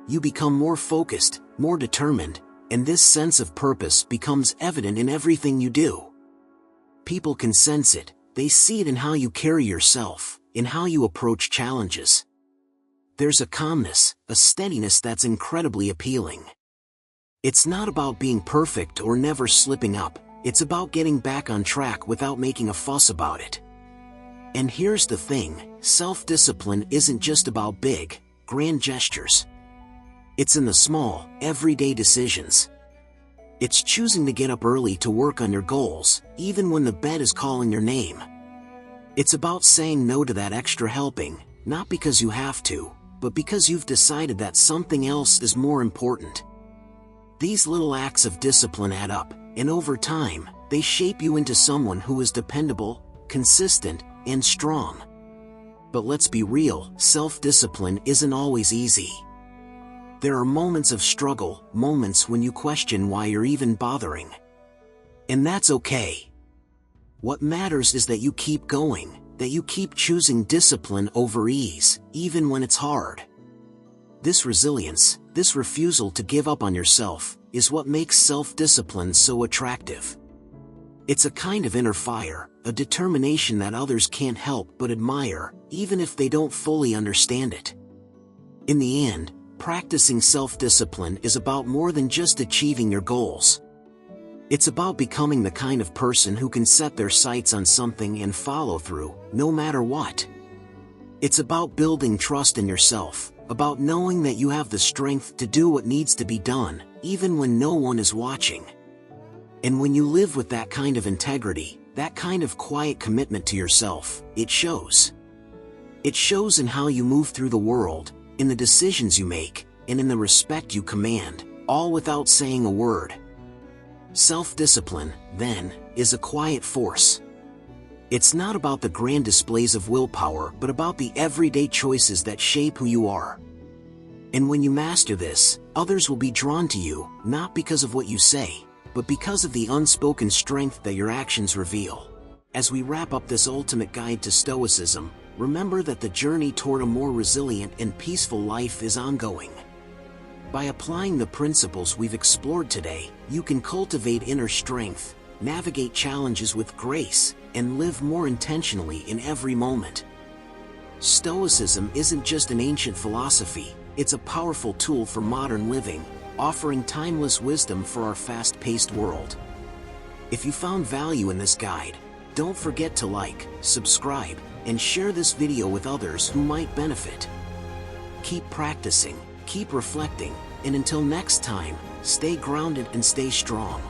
You become more focused, more determined, and this sense of purpose becomes evident in everything you do. People can sense it, they see it in how you carry yourself, in how you approach challenges. There's a calmness, a steadiness that's incredibly appealing. It's not about being perfect or never slipping up, it's about getting back on track without making a fuss about it. And here's the thing, self-discipline isn't just about big, grand gestures. It's in the small, everyday decisions. It's choosing to get up early to work on your goals, even when the bed is calling your name. It's about saying no to that extra helping, not because you have to, but because you've decided that something else is more important. These little acts of discipline add up, and over time, they shape you into someone who is dependable, consistent, and strong. But let's be real, self-discipline isn't always easy. There are moments of struggle, moments when you question why you're even bothering. And that's okay. What matters is that you keep going, that you keep choosing discipline over ease, even when it's hard. This resilience, this refusal to give up on yourself, is what makes self-discipline so attractive. It's a kind of inner fire, a determination that others can't help but admire, even if they don't fully understand it. In the end, practicing self-discipline is about more than just achieving your goals. It's about becoming the kind of person who can set their sights on something and follow through, no matter what. It's about building trust in yourself, about knowing that you have the strength to do what needs to be done, even when no one is watching. And when you live with that kind of integrity, that kind of quiet commitment to yourself, it shows. It shows in how you move through the world, in the decisions you make, and in the respect you command, all without saying a word. Self-discipline, then, is a quiet force. It's not about the grand displays of willpower, but about the everyday choices that shape who you are. And when you master this, others will be drawn to you, not because of what you say, but because of the unspoken strength that your actions reveal. As we wrap up this ultimate guide to Stoicism, remember that the journey toward a more resilient and peaceful life is ongoing. By applying the principles we've explored today, you can cultivate inner strength, navigate challenges with grace, and live more intentionally in every moment. Stoicism isn't just an ancient philosophy, it's a powerful tool for modern living, offering timeless wisdom for our fast-paced world. If you found value in this guide, don't forget to like, subscribe, and share this video with others who might benefit. Keep practicing, keep reflecting, and until next time, stay grounded and stay strong.